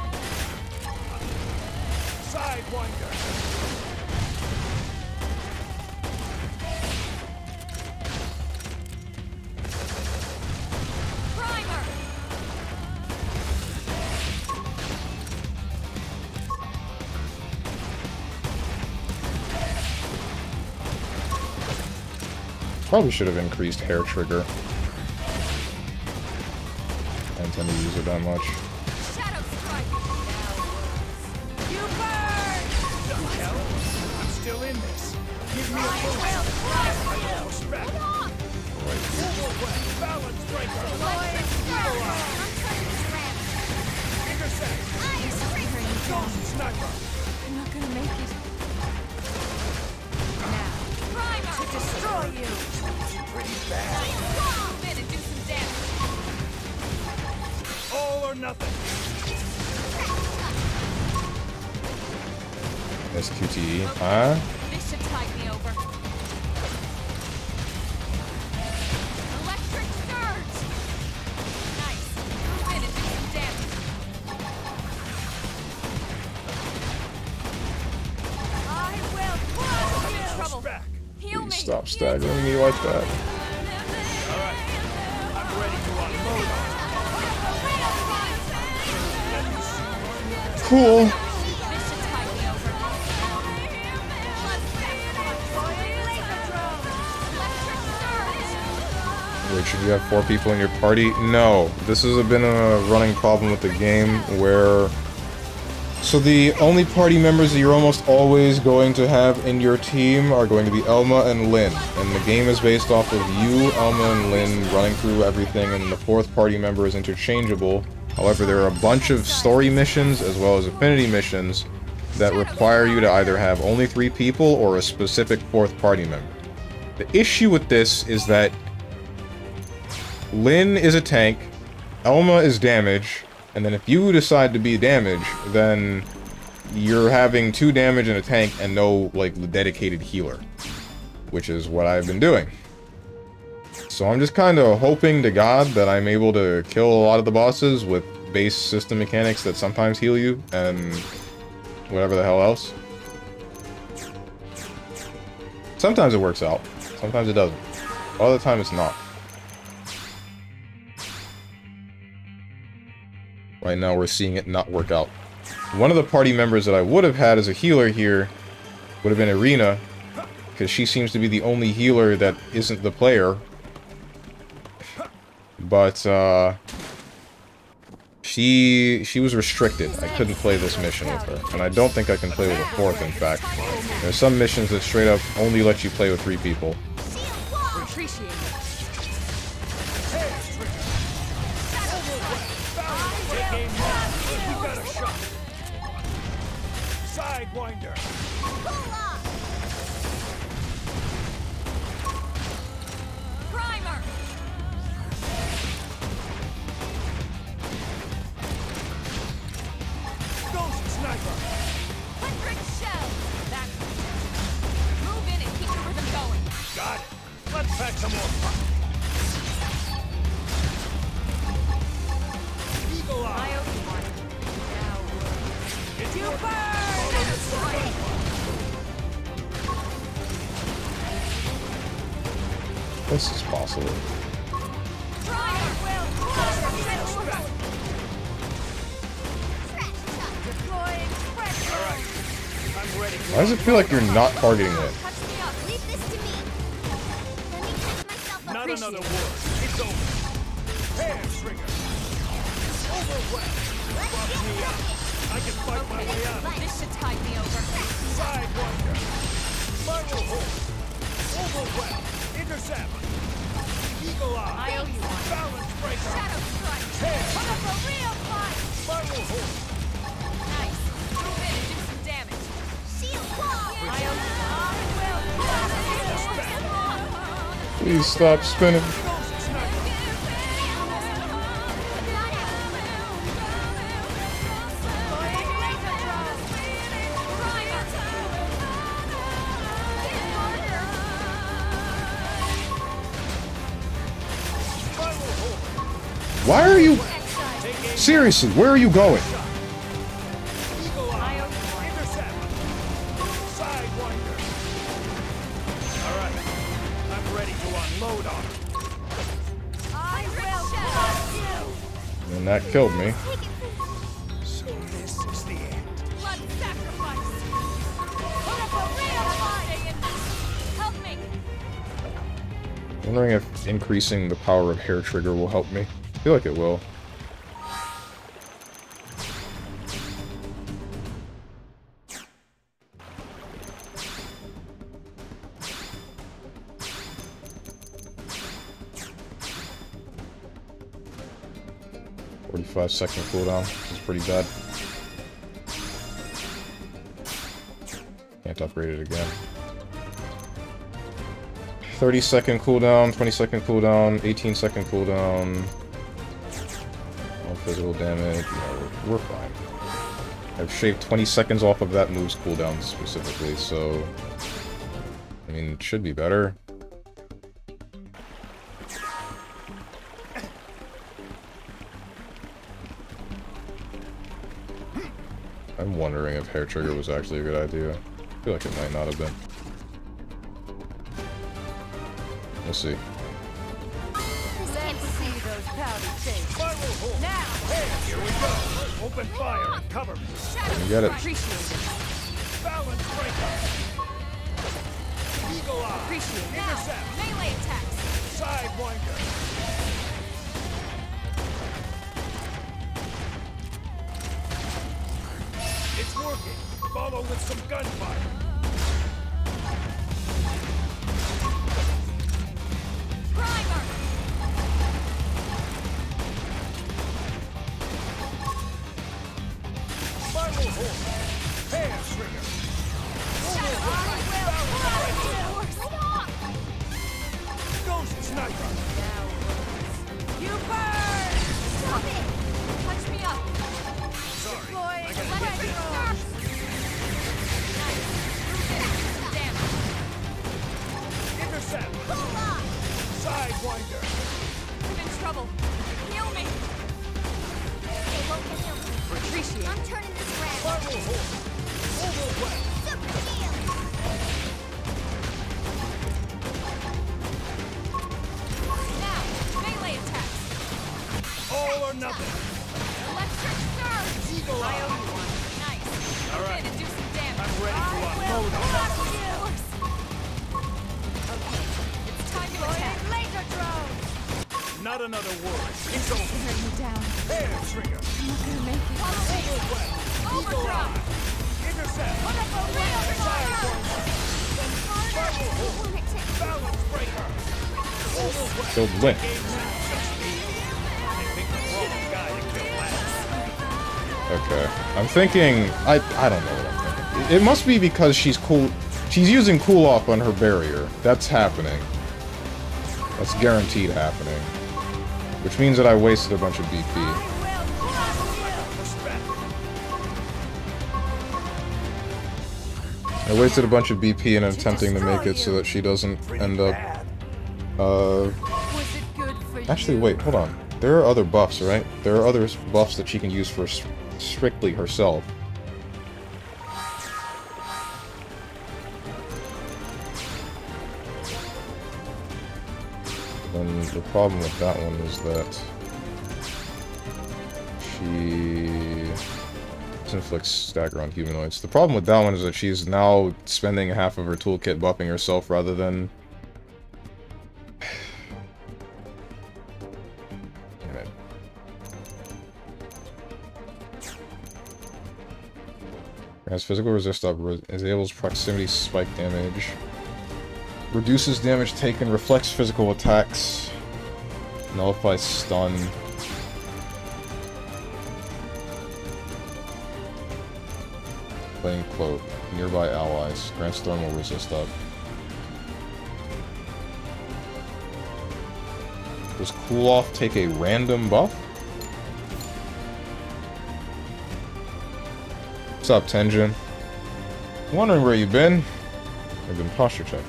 Sidewinder. primer! Probably should have increased hair trigger. I intend to use it that much. Shadow strike! You burn! I'm still in this. Give me a I boost. will crush you! Respect. Hold on! Overwhelm. Balance breaker. Electric stir! I'm turning this ramp! Intersect. Ice trigger! Ghost sniper. I'm not gonna make it. Now, primer! To destroy you! Pretty bad. Come in and do some damage! All or nothing. SQTE. Huh? This should tide me over. Electric surge! Nice. Move in and do some damage. I will crush you! Trouble. Back. Heal me! Please stop staggering me like that. All right. I'm ready to unload. Cool. This should tide me over. Wait, should you have 4 people in your party? No. This has been a running problem with the game where... So the only party members that you're almost always going to have in your team are going to be Elma and Lynn. And the game is based off of you, Elma, and Lynn running through everything, and the 4th party member is interchangeable. However, there are a bunch of story missions as well as affinity missions that require you to either have only 3 people or a specific 4th party member. The issue with this is that Lynn is a tank, Elma is damage, and then if you decide to be damage, then you're having 2 damage in a tank and no, like, dedicated healer. Which is what I've been doing. So I'm just kind of hoping to God that I'm able to kill a lot of the bosses with base system mechanics that sometimes heal you, and whatever the hell else. Sometimes it works out. Sometimes it doesn't. All the time it's not. Right now we're seeing it not work out. One of the party members that I would have had as a healer here would have been Irina, because she seems to be the only healer that isn't the player. But, she was restricted. I couldn't play this mission with her. And I don't think I can play with a fourth, in fact. There's some missions that straight up only let you play with 3 people. Appreciate it. We got a shot. Sidewinder. Primer. Ghost sniper. 100 shells. That. Move in and keep the rhythm going. Got it. Let's pack some more fun. Eagle I eye. owe you one. Now, It's you working. burn! This is possible. Primer will. Deploying spread. All right. I'm ready. Why does it feel like you're not targeting it? Touch me up. Leave this to me. Let me catch myself up. Not another word. It's over. Hair trigger. Overwhelmed. Fuck me up. I can fight my way out. This should tide me over. Sidewinder. Spiral hold. Overwhelmed. Intercept. Eagle eye. I owe you one. Balance breaker. Shadow strike. Hair. Put up a real fight. Spiral hold. Nice. Move in and do some damage. Shield wall. I owe you one. Please stop spinning. Ghost sniper. Spiral hold. Why are you... Seriously, where are you going? Eagle eye. Intercept. Sidewinder. All right. I'm ready to unload on him. I will crush you. And that killed me. So this is the end. Blood sacrifice. Put up a real fight. Help me. Wondering if increasing the power of hair trigger will help me. I feel like it will. "45-second cooldown. This is pretty bad. Can't upgrade it again. 30-second cooldown, 20-second cooldown, 18-second cooldown. No physical damage. Yeah, we're fine. I've shaved 20 seconds off of that move's cooldown specifically, so... I mean, it should be better. I'm wondering if hair trigger was actually a good idea. I feel like it might not have been. We'll see. Let's see those pouty faces. Spiral hold. Now. Hey, here we go. Open fire and cover me. You get it. Appreciate it. Balance breaker. Eagle eye. Appreciate it. Intercept. Melee attacks. Sidewinder. It's working. Follow with some gunfire. Primer. Spiral hold. Hair trigger. Ghost sniper. You burn. Stop it. Touch me up. Sorry. Deploying I gotta get electric this. arms. Nice. Damage. Intercept. Sidewinder. I'm in trouble. Heal me. Appreciate I'm it. turning this around. Spiral hold. Overwhelmed. Super shield. Now, melee attacks. All or nothing. Electric surge. Eagle I eye. owe you one. Nice. All Move right. in and do some damage. I'm ready to unload on Crush you. Not another word. It's over. Tear me down. Hair trigger. I'm not gonna make it. Overwhelm. Eagle eye. Intercept. Balance breaker. Overwhelm. Killed Link. Okay. I'm thinking... I don't know what I'm thinking. It must be because she's cool... She's using cool off on her barrier. That's happening. That's guaranteed happening. Which means that I wasted a bunch of BP. I wasted a bunch of BP in attempting to make it so that she doesn't end up... Actually, wait, hold on. There are other buffs, right? There are other buffs that she can use for strictly herself. And the problem with that one is that she inflicts stagger on humanoids. The problem with that one is that she's now spending half of her toolkit buffing herself rather than... Damn it. Grants physical resist up, enables proximity spike damage. Reduces damage taken, reflects physical attacks, nullifies stun. Flame cloak, nearby allies, grants thermal resist up. Does cool off take a random buff? What's up, Tenjin? Wondering where you've been? I've been posture checked.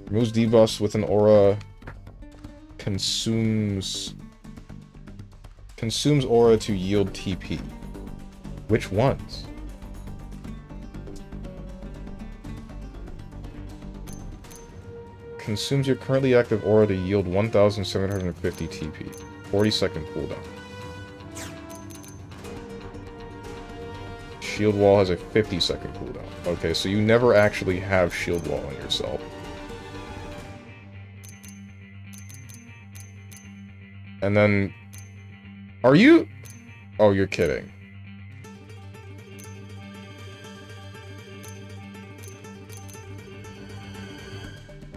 Removes debuffs with an aura. Consumes aura to yield TP. Which ones? Consumes your currently active aura to yield 1,750 TP. 40-second cooldown. Shield wall has a 50-second cooldown. Okay, so you never actually have shield wall on yourself. And then... Are you... Oh, you're kidding.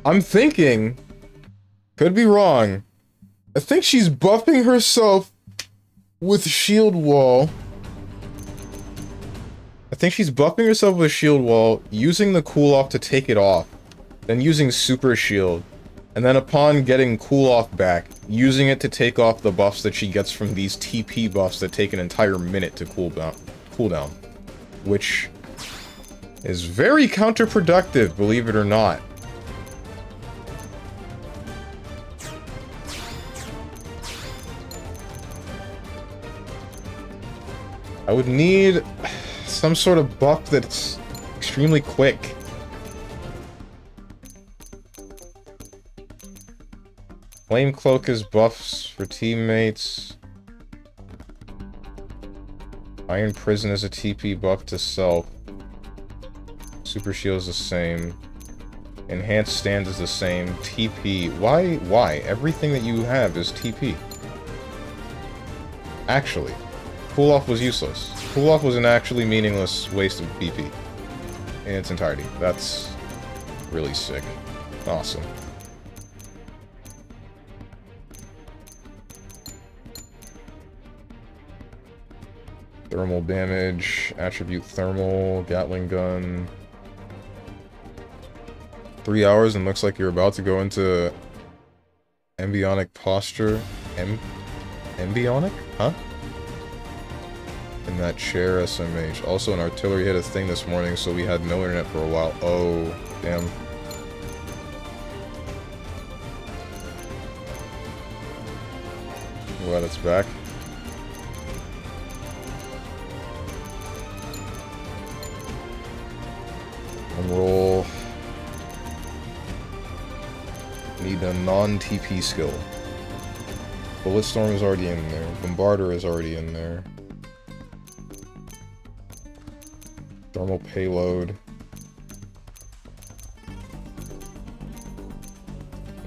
I'm thinking... Could be wrong. I think she's buffing herself with shield wall. I think she's buffing herself with shield wall, using the cool off to take it off, then using super shield. And then upon getting cool off back, using it to take off the buffs that she gets from these TP buffs that take an entire minute to cooldown. Which is very counterproductive, believe it or not. I would need some sort of buff that's extremely quick. Flame Cloak is buffs for teammates. Iron Prison is a TP buff to self. Super Shield is the same. Enhanced Stand is the same. TP. Why? Everything that you have is TP. Actually, Cool Off was useless. Cool Off was an actually meaningless waste of BP. In its entirety. That's really sick. Awesome. Thermal damage, attribute thermal, Gatling gun. 3 hours and looks like you're about to go into embryonic posture. Embryonic? Huh? In that chair, SMH. Also, an artillery hit a thing this morning, so we had no internet for a while. Oh, damn. Glad it's back. Roll. Need a non-TP skill. Bulletstorm is already in there. Bombarder is already in there. Thermal payload.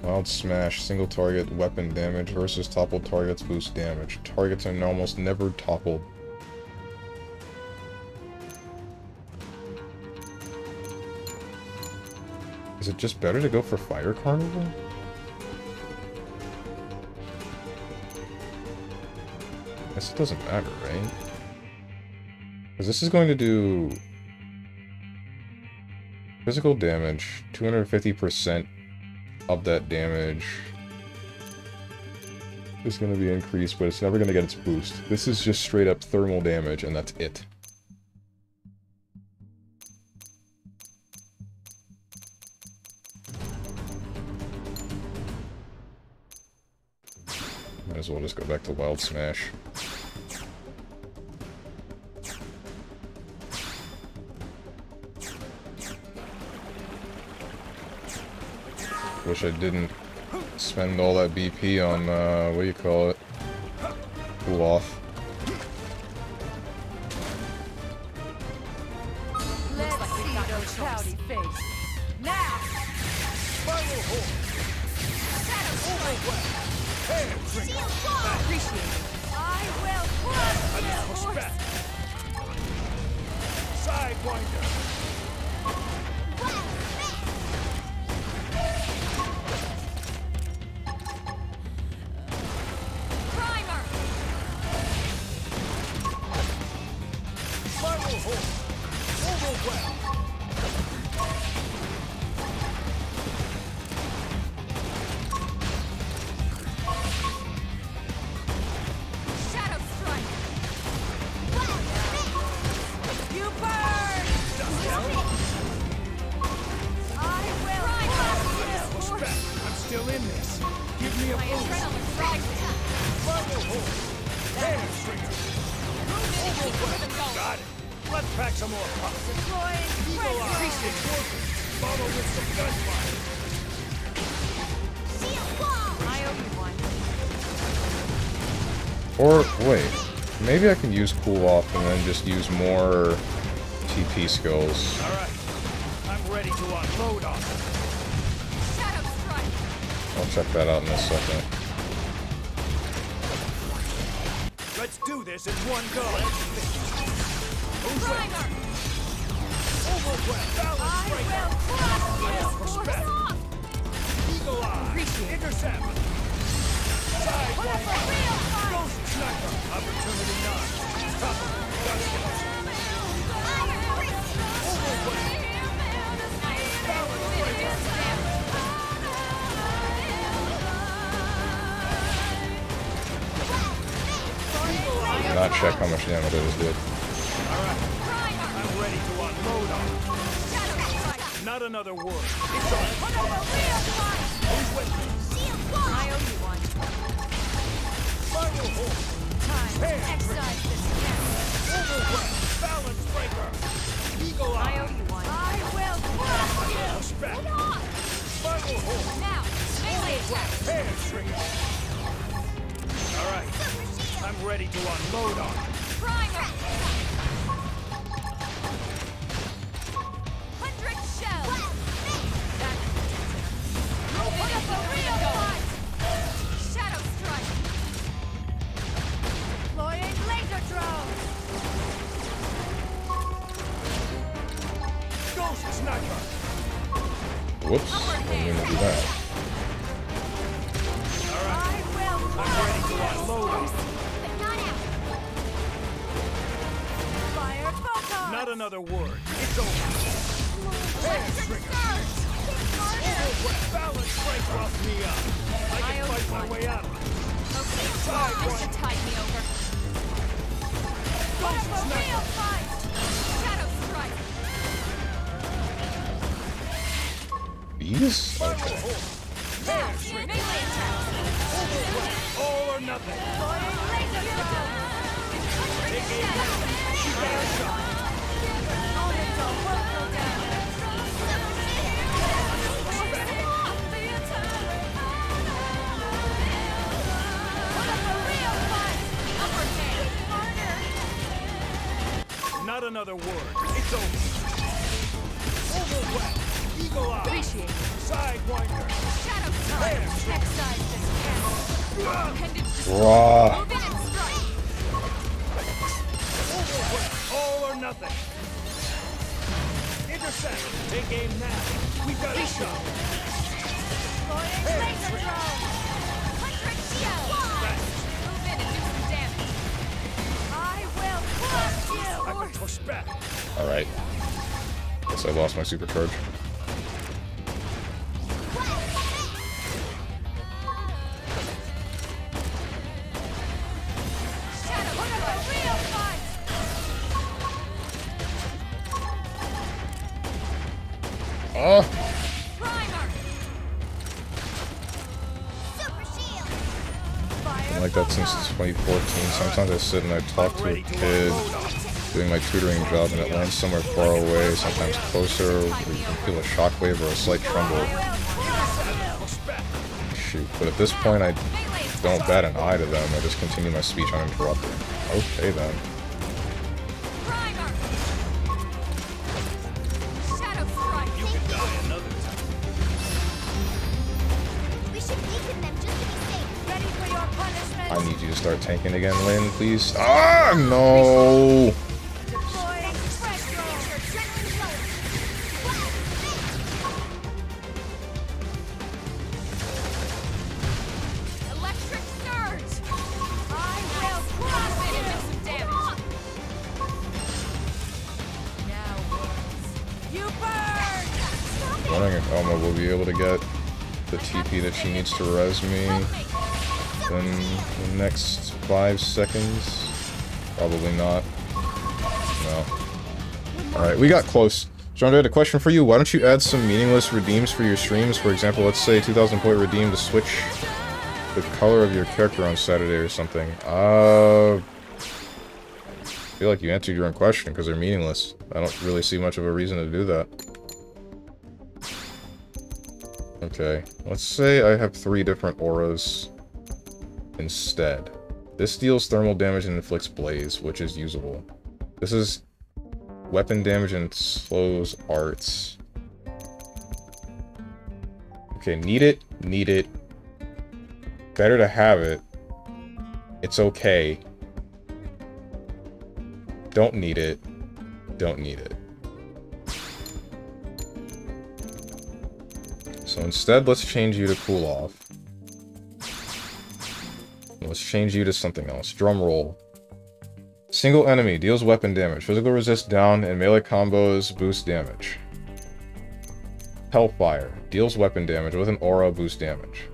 Wild Smash, single target weapon damage versus toppled targets boost damage. Targets are almost never toppled. Is it just better to go for Fire Carnival? I guess it doesn't matter, right? Because this is going to do physical damage, 250% of that damage is going to be increased, but it's never going to get its boost. This is just straight up thermal damage, and that's it. Might as well just go back to Wild Smash. Wish I didn't spend all that BP on, what do you call it? Cool off. Looks like we got no cloudy face. Now! Spiral Horn! Overwhelm! Hair Trigger! Appreciate it. I will crush Enough this respect! Sidewinder! primer! Spiral Horn! Overwhelm! Shadow strike! You burn! I will crush this horse! Respect! I'm still in this! Give me a My boost! adrenaline's rising! Spiral Horn! Hair Trigger! Overwhelm! Got it! Let's pack some more pop! Deploying Eagle Eye! pressure! Appreciate working! Follow with some gunfire! I owe you one. Or, wait. Maybe I can use Cool Off and then just use more TP skills. Alright. I'm ready to unload on them. Shadow strike! I'll check that out in a second. Let's do this in one go! Primer! Overwhelm! Balance I breaker! will crush Enough this respect! horse! Eagle Eye! Appreciate it. Intercept! Put up a Sidewinder! real fight! Ghost Sniper! Opportunity none! Cover! Gunfire! Overwhelm! Balance breaker! I did not check how much damage I just did. Alright. I'm ready to unload on them. Not another word. It's on. Who's with me? I owe you one. Spiral Horn! Time to Hair excise this cat. Overwhelm! Balance breaker! Eagle I Eye! owe you one. I will crush you! Respect! Get on! Spiral Horn! Now, melee attack! Hair trigger! Alright. I'm ready to unload on them. Primer! 100 shells! Put up a real fight! Shadow strike! Deploying laser drone! Ghost Sniper! Whoops. I didn't mean to do that. I will I'm ready to unload on them. but not out! Fire photon! Not another word. It's over. Hair trigger! Overwhelm! Balance breaker! Rough me up. I I can owe fight you my one. way out of it. Okay, this should tide me over. Put Ghost up a Sniper! real fight! Shadow strike! These? Okay. Now, melee attack! All or nothing. Deploying laser drone! Take aim now. Fair shot. Elemental worker damage! Put up a real fight! Upper hand! Harder! Not another word. It's over. Overwhelm. Eagle Eye. Appreciate it. Sidewinder. Shadow Strike. Excise this cannon. Pendant destroy. Raw. Move in and strike. Overwhelm. All or nothing. Intercept. Take aim now. We've got a shot. Laser drone. 100 shield. Move in and do some damage. I will crush you. I can push back. Alright. Guess I lost my supercharge. Shadow Strike. Real fight. Oh! Primer. Super shield. Been like that since 2014. Sometimes I sit and I talk to a kid doing my tutoring job and it lands somewhere far away, sometimes closer, where you can feel a shockwave or a slight tremble. Shoot, but at this point I don't bat an eye to them, I just continue my speech uninterrupted. Okay then. Primer. Shadow Strike. You can die another time. We should weaken them just to be safe. Ready for your punishment. I need you to start tanking again, Lynn, please. Ah, no! Deploying pressure. Electric surge. I will crush it and do some damage. Now words. You burn. Wondering if Elma will be able to get the TP that she needs to res me in the next 5 seconds. Probably not. No. Alright, we got close. John, I had a question for you. Why don't you add some meaningless redeems for your streams? For example, let's say 2,000 point redeem to switch the color of your character on Saturday or something. I feel like you answered your own question because they're meaningless. I don't really see much of a reason to do that. Okay, let's say I have 3 different auras instead. This deals thermal damage and inflicts blaze, which is usable. This is weapon damage and slows arts. Okay, need it, need it. Better to have it. It's okay. Don't need it. Don't need it. So instead, let's change you to cool off. Let's change you to something else. Drum roll. Single enemy deals weapon damage. Physical resist down and melee combos boost damage. Hellfire deals weapon damage with an aura boost damage.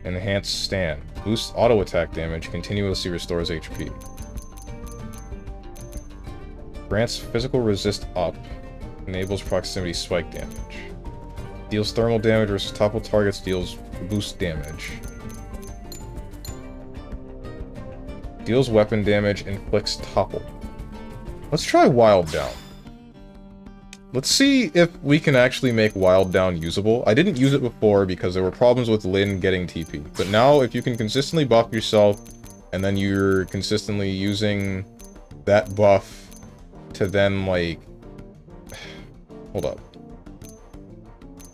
Enhanced Stand boosts auto attack damage, continuously restores HP. Grants physical resist up, enables proximity spike damage. Deals thermal damage versus topple targets, deals boost damage. Deals weapon damage, inflicts topple. Let's try Wild Down. Let's see if we can actually make Wild Down usable. I didn't use it before because there were problems with Lynn getting TP. But now, if you can consistently buff yourself, and then you're consistently using that buff to then, like... Hold up.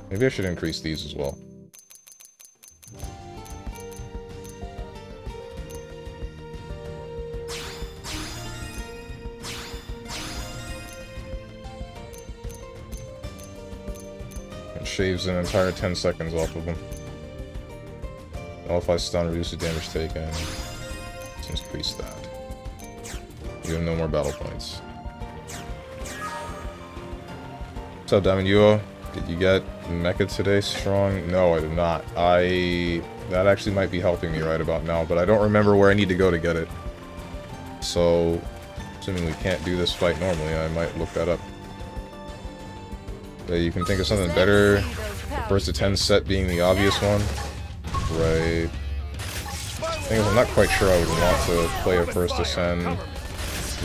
Maybe I should increase these as well. It shaves an entire 10 seconds off of them. Nullify stun, reduces damage taken. Let's increase that. You have no more battle points. What's up, Diamond Yuo? Did you get Mecha today, Strong? No, I did not. That actually might be helping me right about now, but I don't remember where I need to go to get it. So, assuming we can't do this fight normally, I might look that up. You can think of something better. The first to 10 set being the obvious one. Right. Thing is, I'm not quite sure I would want to play a first to 10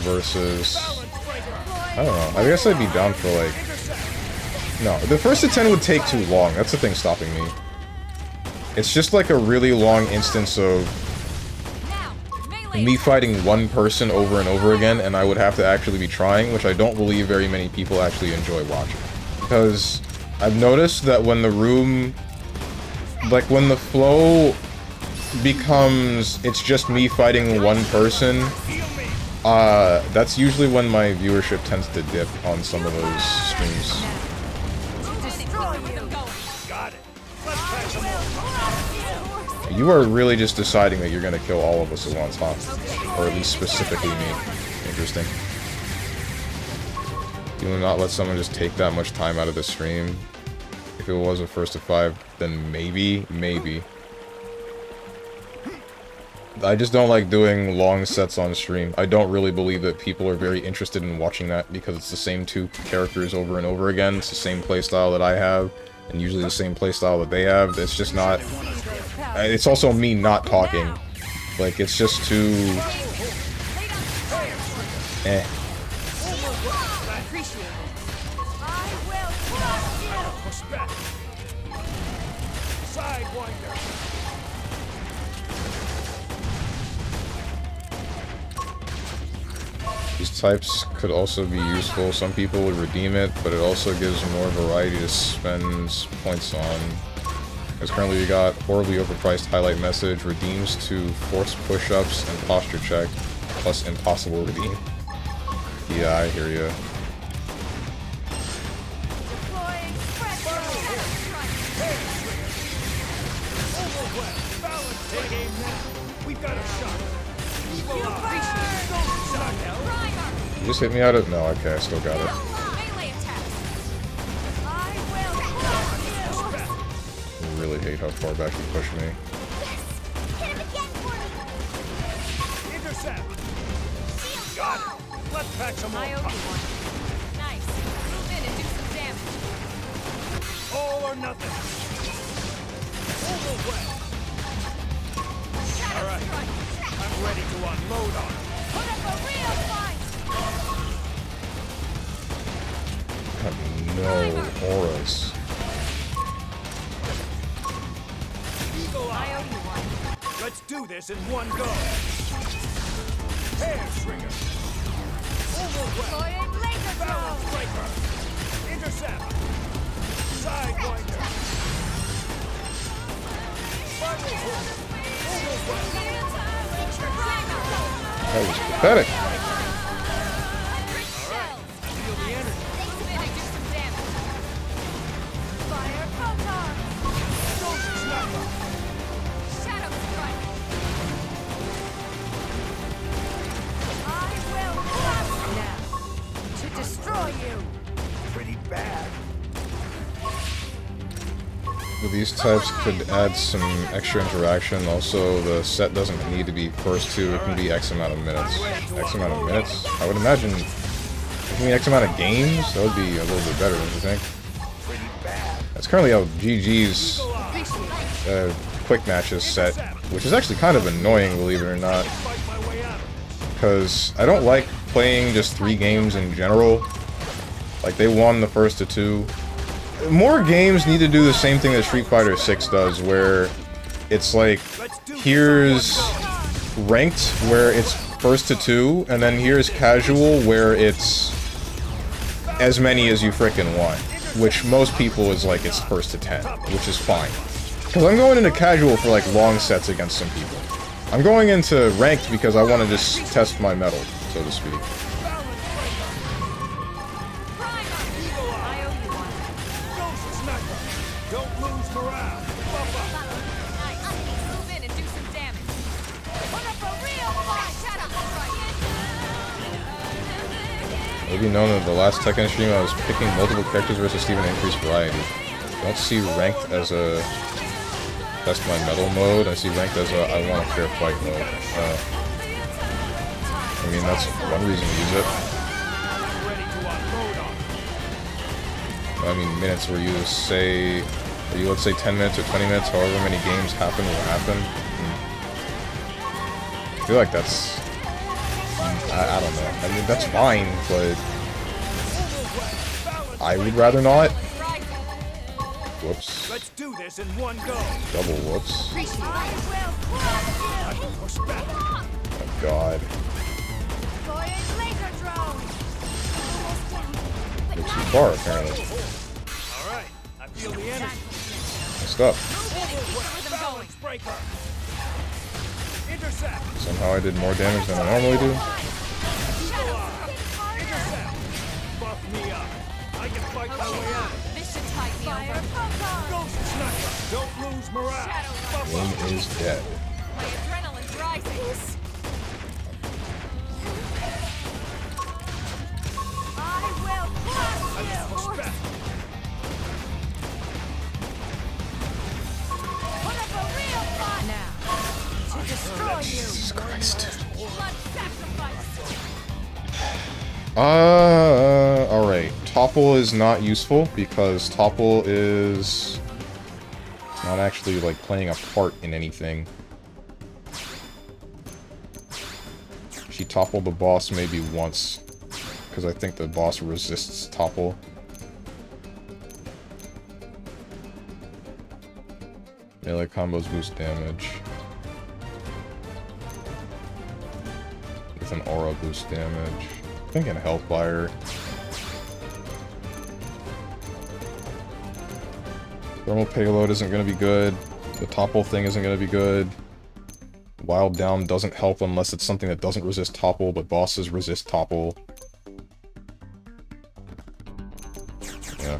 versus... I don't know. I guess I'd be down for like... No, the first to 10 would take too long. That's the thing stopping me. It's just like a really long instance of me fighting one person over and over again, and I would have to actually be trying, which I don't believe very many people actually enjoy watching. Because I've noticed that when the room, like when the flow becomes, it's just me fighting one person, that's usually when my viewership tends to dip on some of those streams. You are really just deciding that you're gonna kill all of us at once, huh? Or at least specifically me. Interesting. You will not let someone just take that much time out of the stream. If it was a first to 5, then maybe. I just don't like doing long sets on stream. I don't really believe that people are very interested in watching that because it's the same 2 characters over and over again. It's the same playstyle that I have, and usually the same playstyle that they have. It's just not... It's also me not talking. Like, it's just too... Eh. These types could also be useful. Some people would redeem it, but it also gives more variety to spend points on. As currently we got horribly overpriced highlight message, redeems to force push-ups and posture check, plus impossible redeem. Yeah, I hear ya. You just hit me out of... No, okay, I still got it. I really hate how far back you push me. Got it. Let's pack some more. Nice. Move in and do some damage. All or nothing. Overwhelmed. All right. I'm ready to unload on. Put up a real fight. I have no auras. Eagle Eye. Let's do this in one go. Hair trigger. Overwhelmed. Balance breaker. Intercept. Sidewinder. Final hook. Overwhelmed. That was pathetic. Alright, I feel the energy. Spin and do some damage. Fire photon. Ghost sniper. Shadow strike. I will crush now to destroy you. Pretty bad. These types could add some extra interaction. Also, the set doesn't need to be first 2, it can be X amount of minutes. X amount of minutes? I would imagine if you mean X amount of games, that would be a little bit better, don't you think? That's currently how GG's quick matches set, which is actually kind of annoying, believe it or not. Because I don't like playing just 3 games in general. Like, they won the first to 2. More games need to do the same thing that Street Fighter 6 does, where it's like, here's ranked, where it's first to 2, and then here's casual, where it's as many as you frickin' want. Which most people is like, it's first to 10, which is fine. Because I'm going into casual for like long sets against some people. I'm going into ranked because I want to just test my mettle, so to speak. It will be known that the last Tekken stream I was picking multiple characters versus Steven to increase variety. Don't see ranked as a test my metal mode, I see ranked as a I want a fair fight mode. I mean, that's one reason to use it. I mean, minutes where you say, let's say 10 minutes or 20 minutes, however many games happen will happen. I feel like that's... I don't know. I mean, that's fine, but I would rather not. Whoops. Let's do this in one go. Double whoops. Oh god. You're too far, apparently. feel the energy. Stop. Balance breaker. Intercept. Somehow I did more damage than I normally do. Intercept. Buff me up. I can fight my way out. This should tide me over. Ghost sniper. Don't lose morale. Buff up. Game is dead. My adrenaline's rising. I will crush I need you. respect. Put up a real fight now to destroy you. Jesus Christ. Blood sacrifice. Alright. Topple is not useful because Topple is not actually, like, playing a part in anything. She toppled the boss maybe once, because I think the boss resists Topple. Melee combos boost damage. With an aura boost damage. I think in Hellfire. Thermal payload isn't going to be good. The topple thing isn't going to be good. Wild down doesn't help unless it's something that doesn't resist topple, but bosses resist topple. Yeah.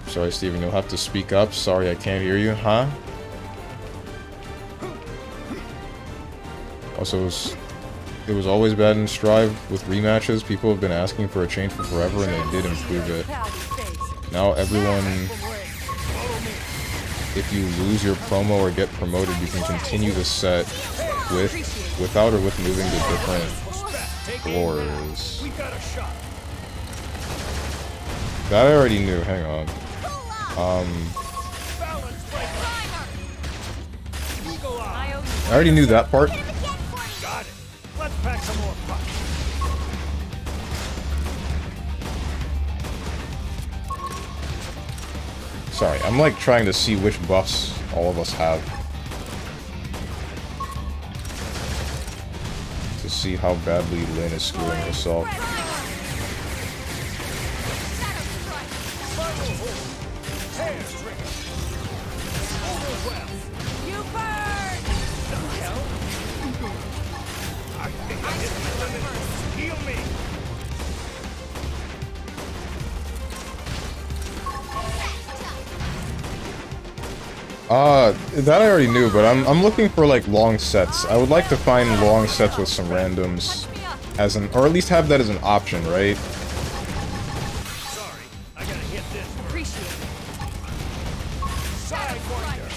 Sorry, Steven, you'll have to speak up. Sorry, I can't hear you. Huh? Also, it was always bad in Strive with rematches. People have been asking for a change for forever, and they did improve it. Now everyone, if you lose your promo or get promoted, you can continue the set without or with moving to different floors. That I already knew. Hang on. I already knew that part. Got it. Let's pack some more punch. Sorry, I'm like trying to see which buffs all of us have. To see how badly Lynn is screwing herself. You burn! Heal me. That I already knew, but I'm looking for like long sets. I would like to find long sets with some randoms as an, or at least have that as an option, right? Sorry, I gotta hit this. Appreciate it. Sidewinder.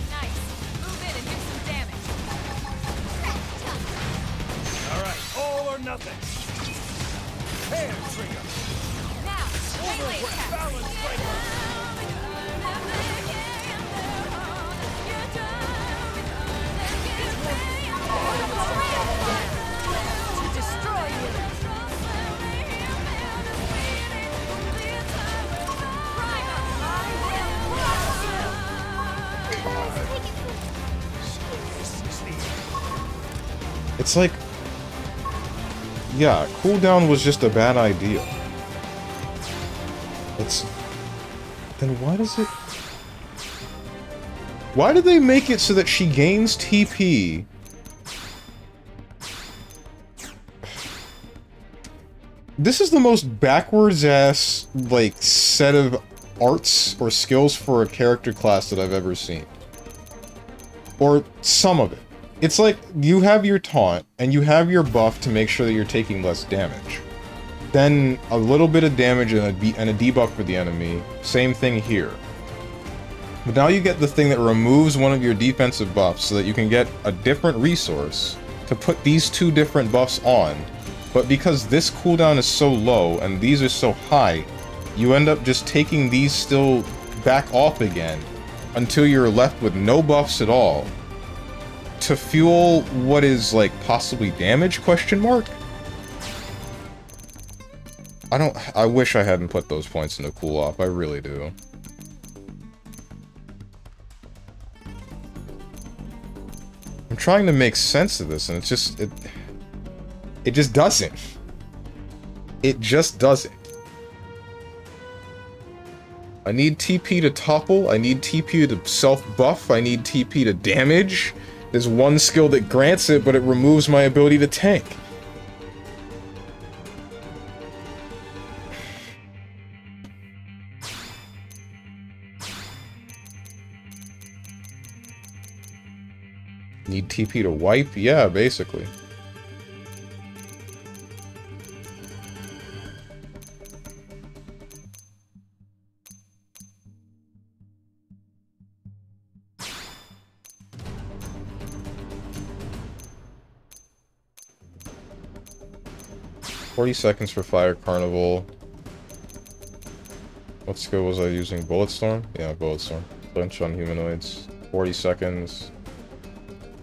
Nice. Move in and do some damage. All right, all or nothing. Hand trigger. Now, melee attack. Balance breaker. To destroy you. Primer, I will crush you. It's like, yeah, cooldown was just a bad idea. Then why does it... Why did they make it so that she gains TP? This is the most backwards-ass, like, set of arts or skills for a character class that I've ever seen. Or some of it. It's like, you have your taunt, and you have your buff to make sure that you're taking less damage. Then, a little bit of damage and a debuff for the enemy. Same thing here. But now you get the thing that removes one of your defensive buffs so that you can get a different resource to put these two different buffs on. But because this cooldown is so low and these are so high, you end up just taking these still back off again until you're left with no buffs at all to fuel what is like possibly damage, question mark? I wish I hadn't put those points into cool off, I really do. I'm trying to make sense of this, and it's just, It just doesn't. It just doesn't. I need TP to topple, I need TP to self-buff, I need TP to damage. There's one skill that grants it, but it removes my ability to tank. Need TP to wipe? Yeah, basically. $40 for Fire Carnival. What skill was I using? Bulletstorm? Yeah, Bulletstorm. Flinch on humanoids. 40 seconds.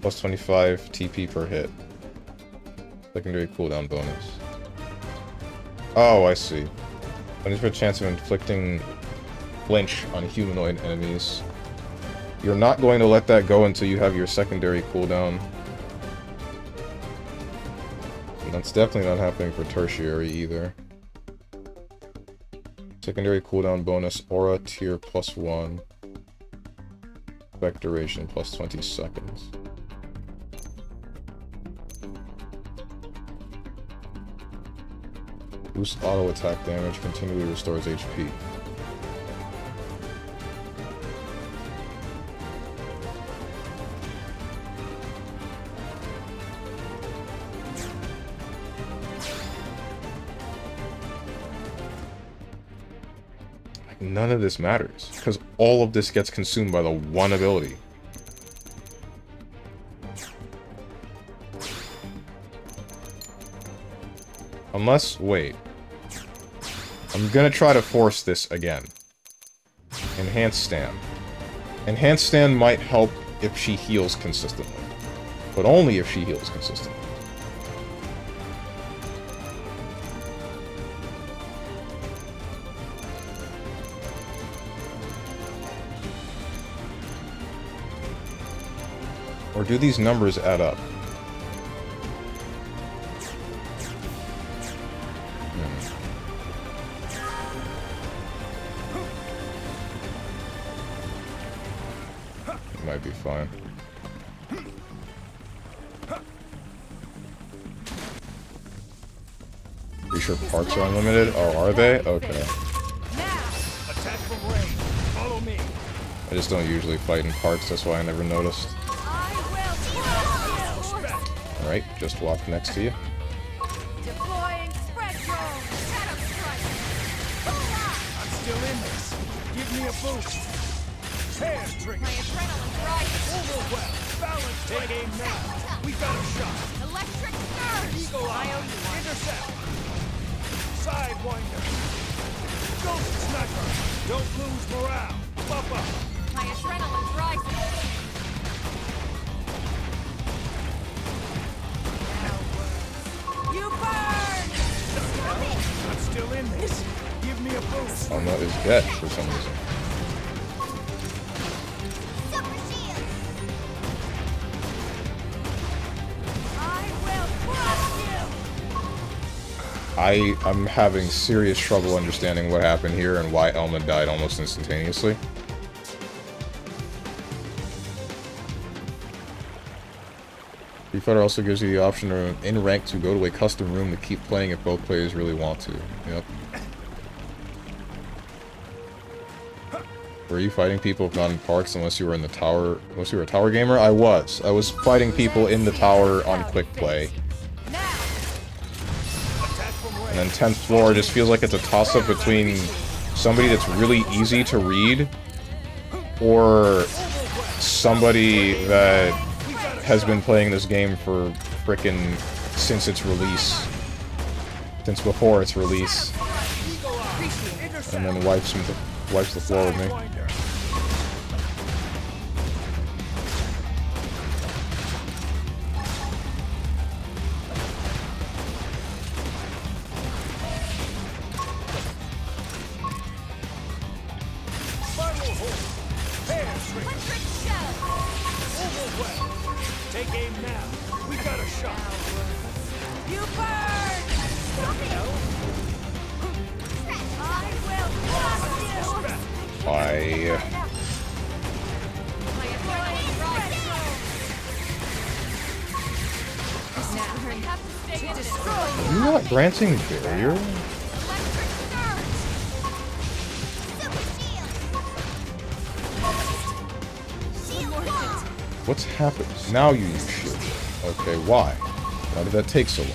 Plus 25 TP per hit. Secondary cooldown bonus. Oh, I see. 20% chance of inflicting flinch on humanoid enemies. You're not going to let that go until you have your secondary cooldown. And that's definitely not happening for tertiary either. Secondary cooldown bonus, aura tier +1. Effect duration plus 20 seconds. Boost auto attack damage, continually restores HP. None of this matters, because all of this gets consumed by the one ability. Unless, wait. I'm gonna try to force this again. Enhanced Stand. Enhanced Stand might help if she heals consistently. But only if she heals consistently. Or do these numbers add up? It might be fine. Are you sure parts are unlimited? Oh, are they? Okay. Attack from range. Follow me. I just don't usually fight in parks, that's why I never noticed. Alright, just walk next to you. Deploying spread drone. Shadow strike. I'm still in this. Give me a boost. Hair trigger. My adrenaline's rising. Overwhelm. Balance. Take aim now. We got a shot. Electric surge. Eagle eye. Intercept. Sidewinder. Ghost sniper. Don't lose morale. Buff up. My adrenaline's rising. You burn! I'm still in this. Give me a boost. Oh no, it's Getch for some reason. Super shield. I will crush you. I'm having serious trouble understanding what happened here and why Elma died almost instantaneously. Free Fighter also gives you the option to, in rank, to go to a custom room to keep playing if both players really want to. Yep. Were you fighting people if not in parks unless you were in the tower? Unless you were a tower gamer? I was. I was fighting people in the tower on quick play. And then 10th floor just feels like it's a toss-up between somebody that's really easy to read or somebody that has been playing this game for frickin' since its release. Since before its release. And then wipes the floor with me. You burn! Stop it! I will crush you! Bye. Are you not granting barrier? What's happened? Now you use shield. Okay, why? Why did that take so long?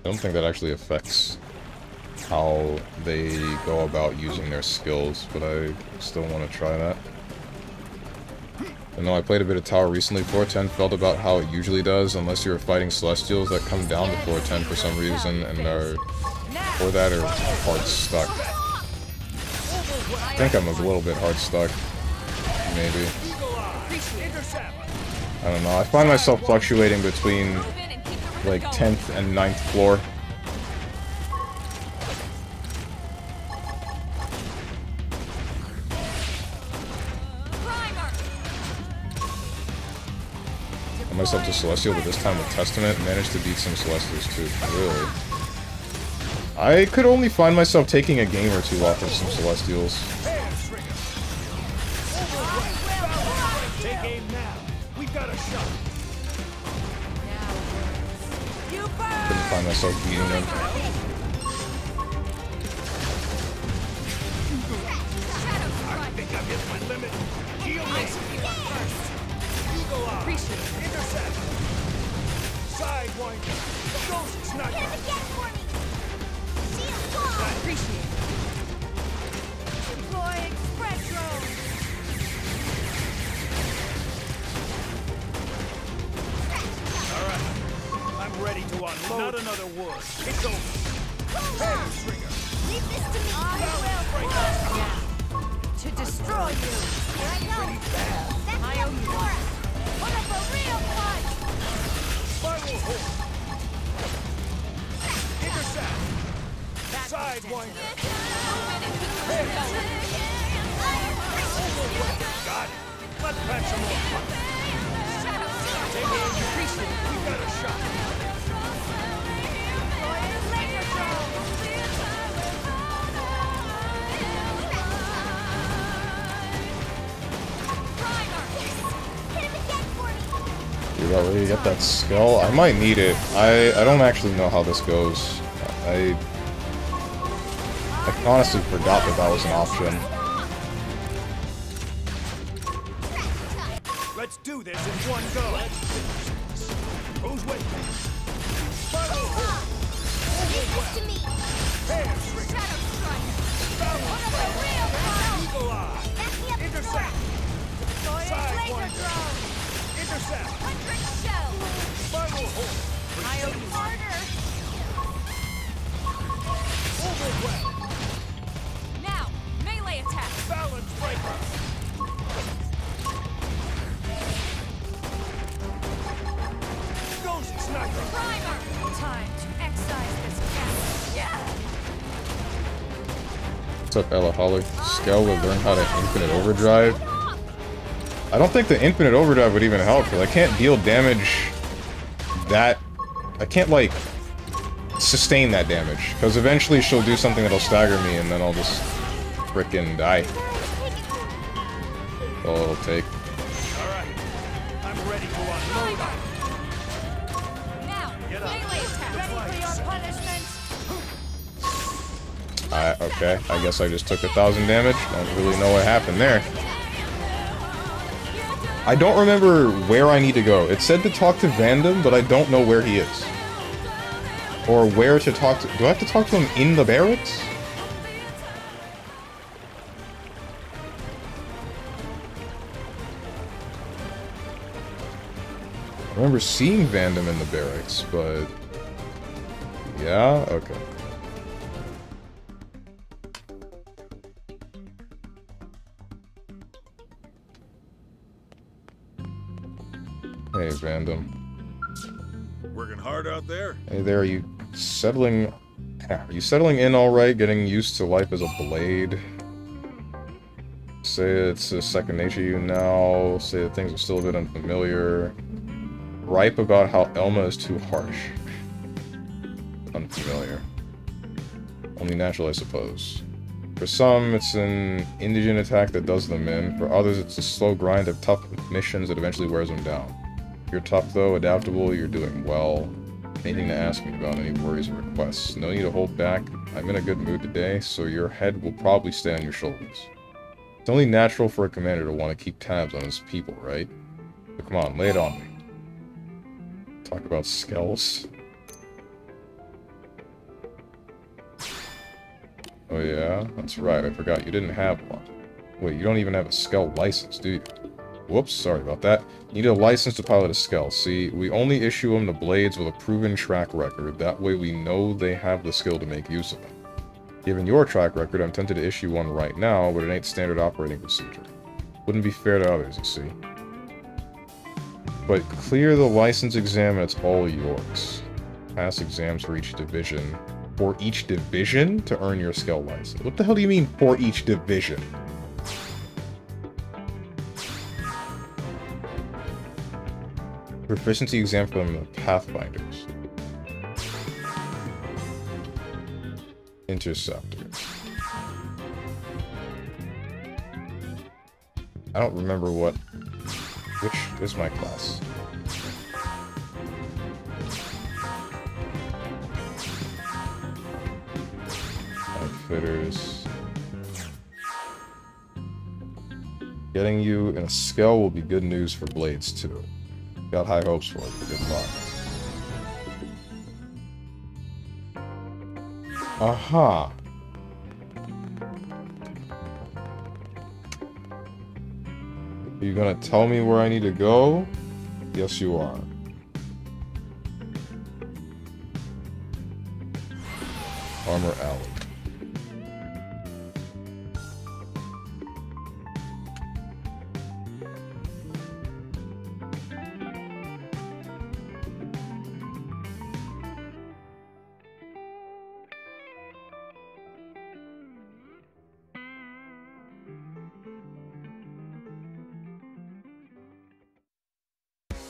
I don't think that actually affects how they go about using their skills, but I still want to try that. I know I played a bit of Tower recently. 410 felt about how it usually does, unless you're fighting Celestials that come down to 410 for some reason and are, or that are hard stuck. I think I'm a little bit hard stuck, maybe. I don't know, I find myself fluctuating between like 10th and 9th floor. I myself to Celestial, but this time with Testament, managed to beat some Celestials too. Really? I could only find myself taking a game or two off of some Celestials. Take aim now. We've got a shot. Couldn't find myself beating them. I think I've hit my limit. Heal me. Eagle Eye. Intercept. Sidewinder. Ghost Sniper. Appreciate it. Deploy express drone. Alright. I'm ready to unload. Not another word. It's over. Hair trigger. Leave this to me. I will crush now. To destroy you. Here I go. I owe you one. Put up a real fight. Spiral Horn. Intercept. Sidewinder. Got it. Let's patch some more. Take aim. Appreciate it. We've got a shot. Dude, I really get that skill. I might need it. I don't actually know how this goes. I honestly forgot that that was an option. Let's do this in one go. Who's with me? Spiral Horn. Hair trigger. Eagle Eye. Intercept. Sidewinder. Intercept. Spiral Horn. I owe you harder. Overwhelm. Now, melee attack. Balance breaker. Ghost Sniper. Primer. Time to excise this gas. Yeah. What's up, Ella Holly? Skell will learn how to infinite overdrive. I don't think the infinite overdrive would even help, because I can't deal damage that... I can't, like, sustain that damage. Because eventually she'll do something that'll stagger me, and then I'll just frickin' die. All it'll take. Alright. I'm ready to unload. Now, melee attack. Ready for your punishment. Okay, I guess I just took 1,000 damage. Don't really know what happened there. I don't remember where I need to go. It said to talk to Vandam, but I don't know where he is. Or where to talk to... Do I have to talk to him in the barracks? I remember seeing Vandam in the barracks, but... Yeah? Okay. Hey, Vandam. Working hard out there? Hey there, are you settling... Are you settling in alright, getting used to life as a blade? Say it's a second nature to you now, say that things are still a bit unfamiliar. Ripe about how Elma is too harsh. Unfamiliar. Only natural, I suppose. For some, it's an indigent attack that does them in. For others, it's a slow grind of tough missions that eventually wears them down. You're tough though, adaptable, you're doing well. Anything to ask me about, any worries or requests. No need to hold back. I'm in a good mood today, so your head will probably stay on your shoulders. It's only natural for a commander to want to keep tabs on his people, right? So come on, lay it on me. Talk about skells. Oh yeah? That's right, I forgot you didn't have one. Wait, you don't even have a skell license, do you? Whoops, sorry about that. You need a license to pilot a skell. See, we only issue them to blades with a proven track record. That way we know they have the skill to make use of them. Given your track record, I'm tempted to issue one right now, but it ain't standard operating procedure. Wouldn't be fair to others, you see. But clear the license exam and it's all yours. Pass exams for each division. For each division to earn your skell license. What the hell do you mean, for each division? Proficiency exam for the Pathfinders. Interceptors. I don't remember what... Which is my class? Outfitters. Getting you in a skell will be good news for blades too. Got high hopes for it, but good luck. Aha! Are you gonna tell me where I need to go? Yes, you are. Armor Alley.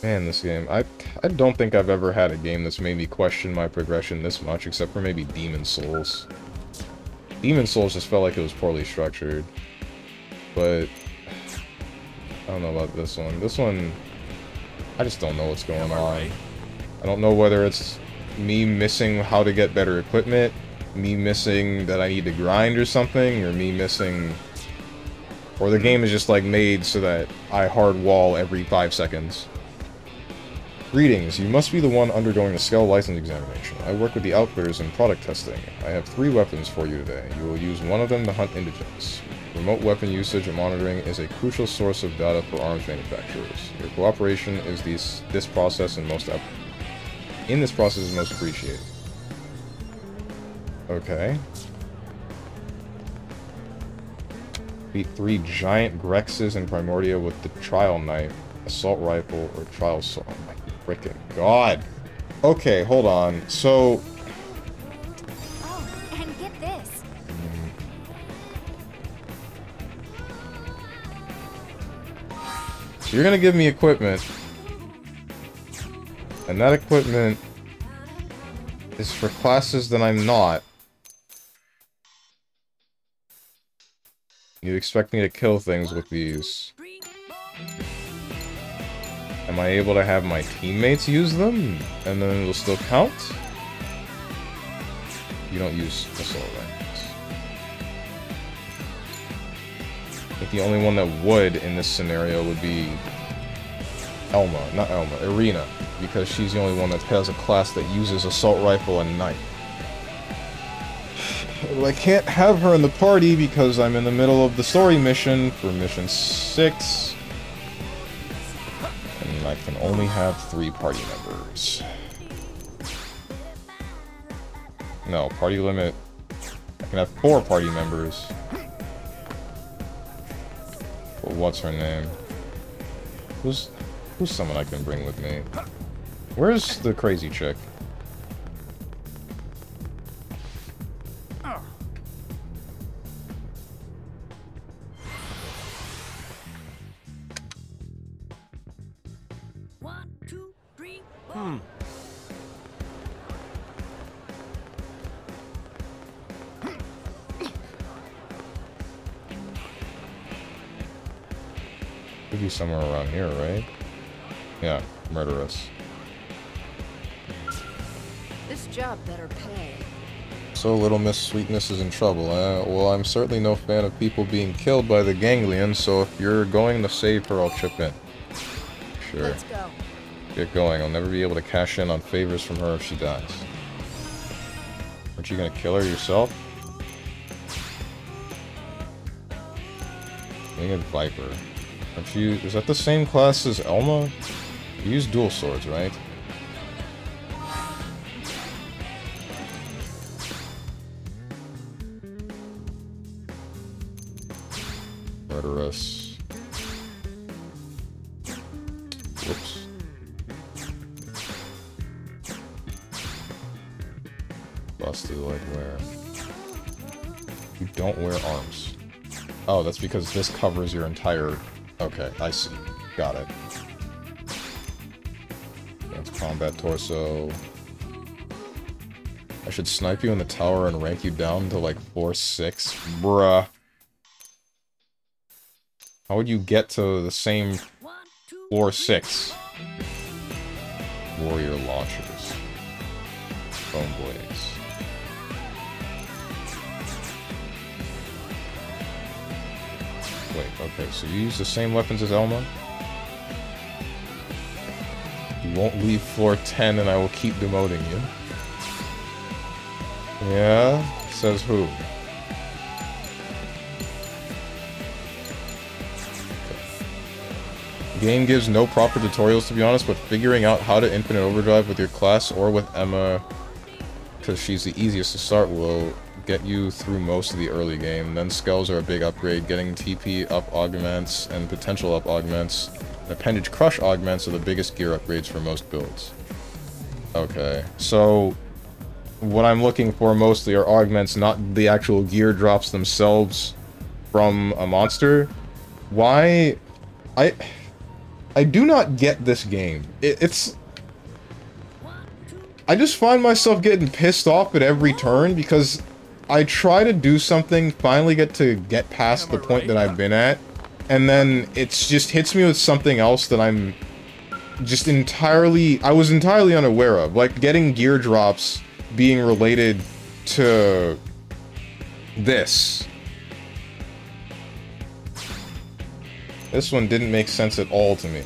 Man, this game, I don't think I've ever had a game that's made me question my progression this much, except for maybe Demon Souls. Demon Souls just felt like it was poorly structured. But I don't know about this one. This one, I just don't know what's going on. I don't know whether it's me missing how to get better equipment, me missing that I need to grind or something, or me missing... Or the game is just like made so that I hard wall every 5 seconds. Greetings, you must be the one undergoing the skell license examination. I work with the Outfitters in product testing. I have 3 weapons for you today. You will use one of them to hunt indigents. Remote weapon usage and monitoring is a crucial source of data for arms manufacturers. Your cooperation is this process is most appreciated. Okay. Beat 3 giant Grexes in Primordia with the trial knife, assault rifle, or trial sword. Oh my freaking god. Okay, hold on. So... Oh, and get this. So you're gonna give me equipment. And that equipment is for classes that I'm not. You expect me to kill things with these. Am I able to have my teammates use them? And then it'll still count? You don't use assault rifles. I think the only one that would in this scenario would be Not Elma, Irina, because she's the only one that has a class that uses assault rifle and knife. But I can't have her in the party because I'm in the middle of the story mission for mission 6. And I can only have 3 party members. No, party limit. I can have 4 party members. But what's her name? Who's someone I can bring with me? Where's the crazy chick? Could be somewhere around here, right? Yeah, murderous. This job better pay. So Little Miss Sweetness is in trouble, eh? Well, I'm certainly no fan of people being killed by the ganglion, so if you're going to save her, I'll chip in. Sure. Let's go. Get going. I'll never be able to cash in on favors from her if she dies. Aren't you gonna kill her yourself? Winged Viper. Aren't you... Is that the same class as Elma? You use dual swords, right? Murderous. Whoops. Busted, like where? You don't wear arms. Oh, that's because this covers your entire... Okay, I see. Got it. That's combat torso. I should snipe you in the tower and rank you down to like 4-6. Bruh. How would you get to the same 4-6? Warrior launchers. Bone blades. Wait, okay, so you use the same weapons as Elma? You won't leave floor 10 and I will keep demoting you. Yeah? Says who? The game gives no proper tutorials, to be honest, but figuring out how to infinite overdrive with your class or with Emma, because she's the easiest to start, will get you through most of the early game. Then skulls are a big upgrade. Getting TP up augments and potential up augments. And appendage crush augments are the biggest gear upgrades for most builds. Okay, so what I'm looking for mostly are augments, not the actual gear drops themselves from a monster. Why? I do not get this game. It's... I just find myself getting pissed off at every turn because I try to do something, finally get past the point that I've been at, and then it's just hits me with something else that I'm just I was entirely unaware of. Like, getting gear drops being related to this. This one didn't make sense at all to me.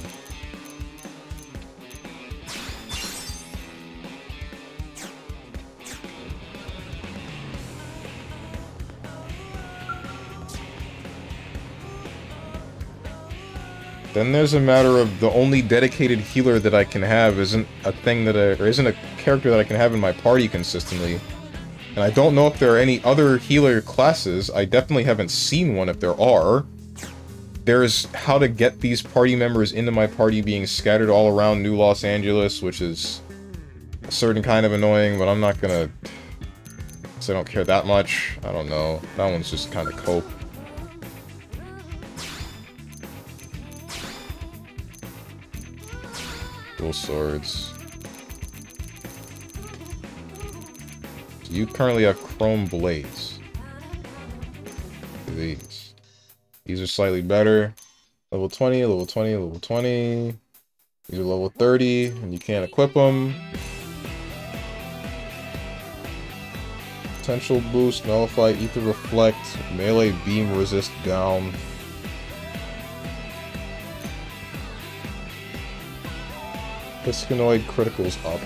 Then there's a matter of the only dedicated healer that I can have isn't a thing that or isn't a character that I can have in my party consistently. And I don't know if there are any other healer classes. I definitely haven't seen one if there are. There's how to get these party members into my party being scattered all around New Los Angeles, which is a certain kind of annoying, but I'm not gonna... So I don't care that much. I don't know. That one's just kind of cope. Dual swords. So you currently have chrome blades. These are slightly better. Level 20, level 20, level 20. These are level 30, and you can't equip them. Potential boost, nullify, ether reflect, melee beam resist down. Ischenoid criticals up.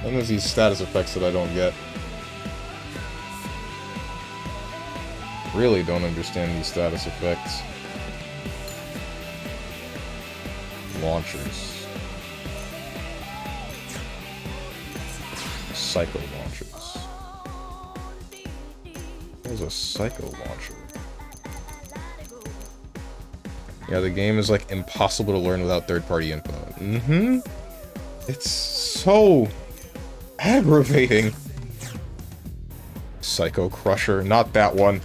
And there's these status effects that I don't get. Really don't understand these status effects. Launchers. Psycho launchers. There's a psycho launcher. Yeah, the game is like impossible to learn without third-party info. Mm-hmm. It's so aggravating. Psycho Crusher, not that one.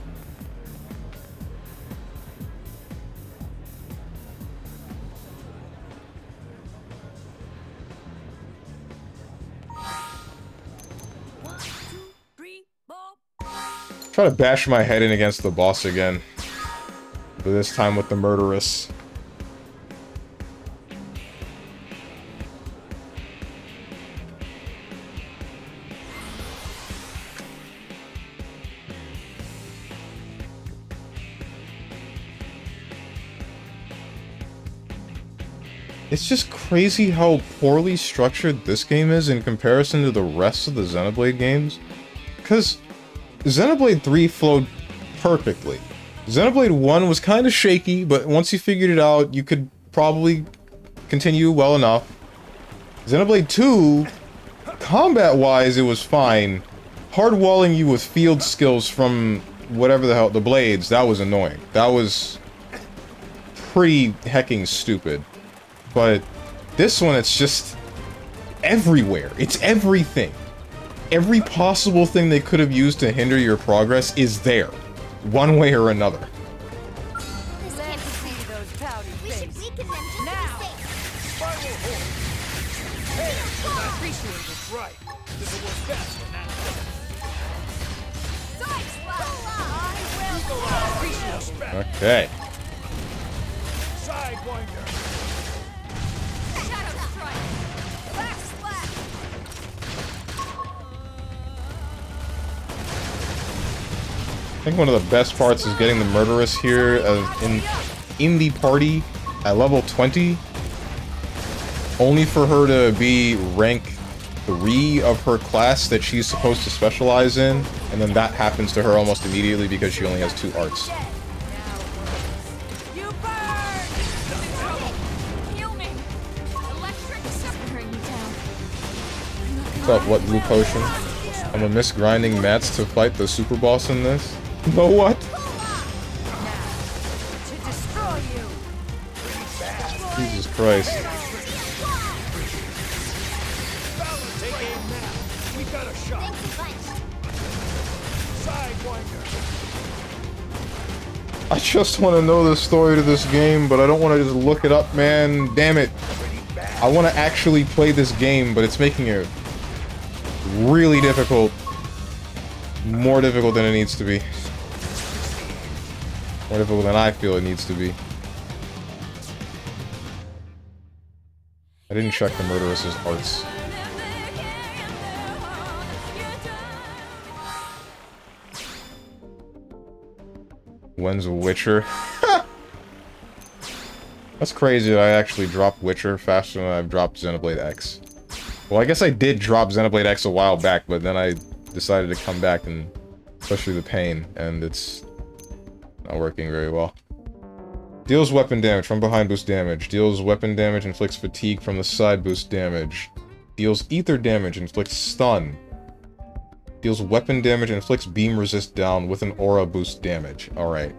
Try to bash my head in against the boss again. But this time with the murderess. It's just crazy how poorly structured this game is in comparison to the rest of the Xenoblade games. Because Xenoblade 3 flowed perfectly. Xenoblade 1 was kind of shaky, but once you figured it out, you could probably continue well enough. Xenoblade 2, combat-wise, it was fine. Hard-walling you with field skills from whatever the hell, the blades, that was annoying. That was pretty hecking stupid. But this one, it's just everywhere. It's everything. Every possible thing they could have used to hinder your progress is there. One way or another. Let's see those pouty faces. Now! Spiral Horn! Hey, I appreciate it. Right. This will work best when that happens. Okay. Sidewinder! Shadow Strike! Backslash! I think one of the best parts is getting the murderess here in the party at level 20. Only for her to be rank 3 of her class that she's supposed to specialize in. And then that happens to her almost immediately because she only has 2 arts. You burn! Heal me! Electric separating you down. What's up, what blue potion? I'm gonna miss grinding mats to fight the super boss in this. No what? To destroy you! Jesus Christ. Take aim now. We got a shot. Sidewinder! I just want to know the story to this game, but I don't want to just look it up, man. Damn it. I want to actually play this game, but it's making it really difficult. More difficult than it needs to be. More difficult than I feel it needs to be. I didn't check the murderess's arts. When's Witcher? That's crazy that I actually dropped Witcher faster than I've dropped Xenoblade X. Well, I guess I did drop Xenoblade X a while back, but then I decided to come back and push through the pain, and it's not working very well. Deals weapon damage from behind, boost damage. Deals weapon damage, inflicts fatigue from the side, boost damage. Deals ether damage, inflicts stun. Deals weapon damage, inflicts beam resist down with an aura, boost damage. Alright.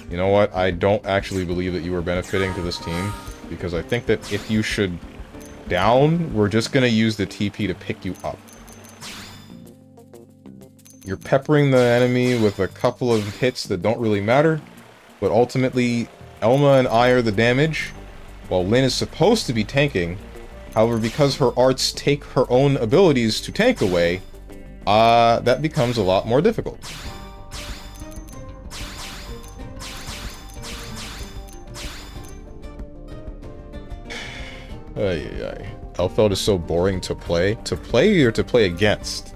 You know what? I don't actually believe that you are benefiting to this team, because I think that if you should down, we're just gonna use the TP to pick you up. You're peppering the enemy with a couple of hits that don't really matter, but ultimately, Elma and I are the damage, while Lyn is supposed to be tanking. However, because her arts take her own abilities to tank away, that becomes a lot more difficult. Elfeld is so boring to play. To play or to play against?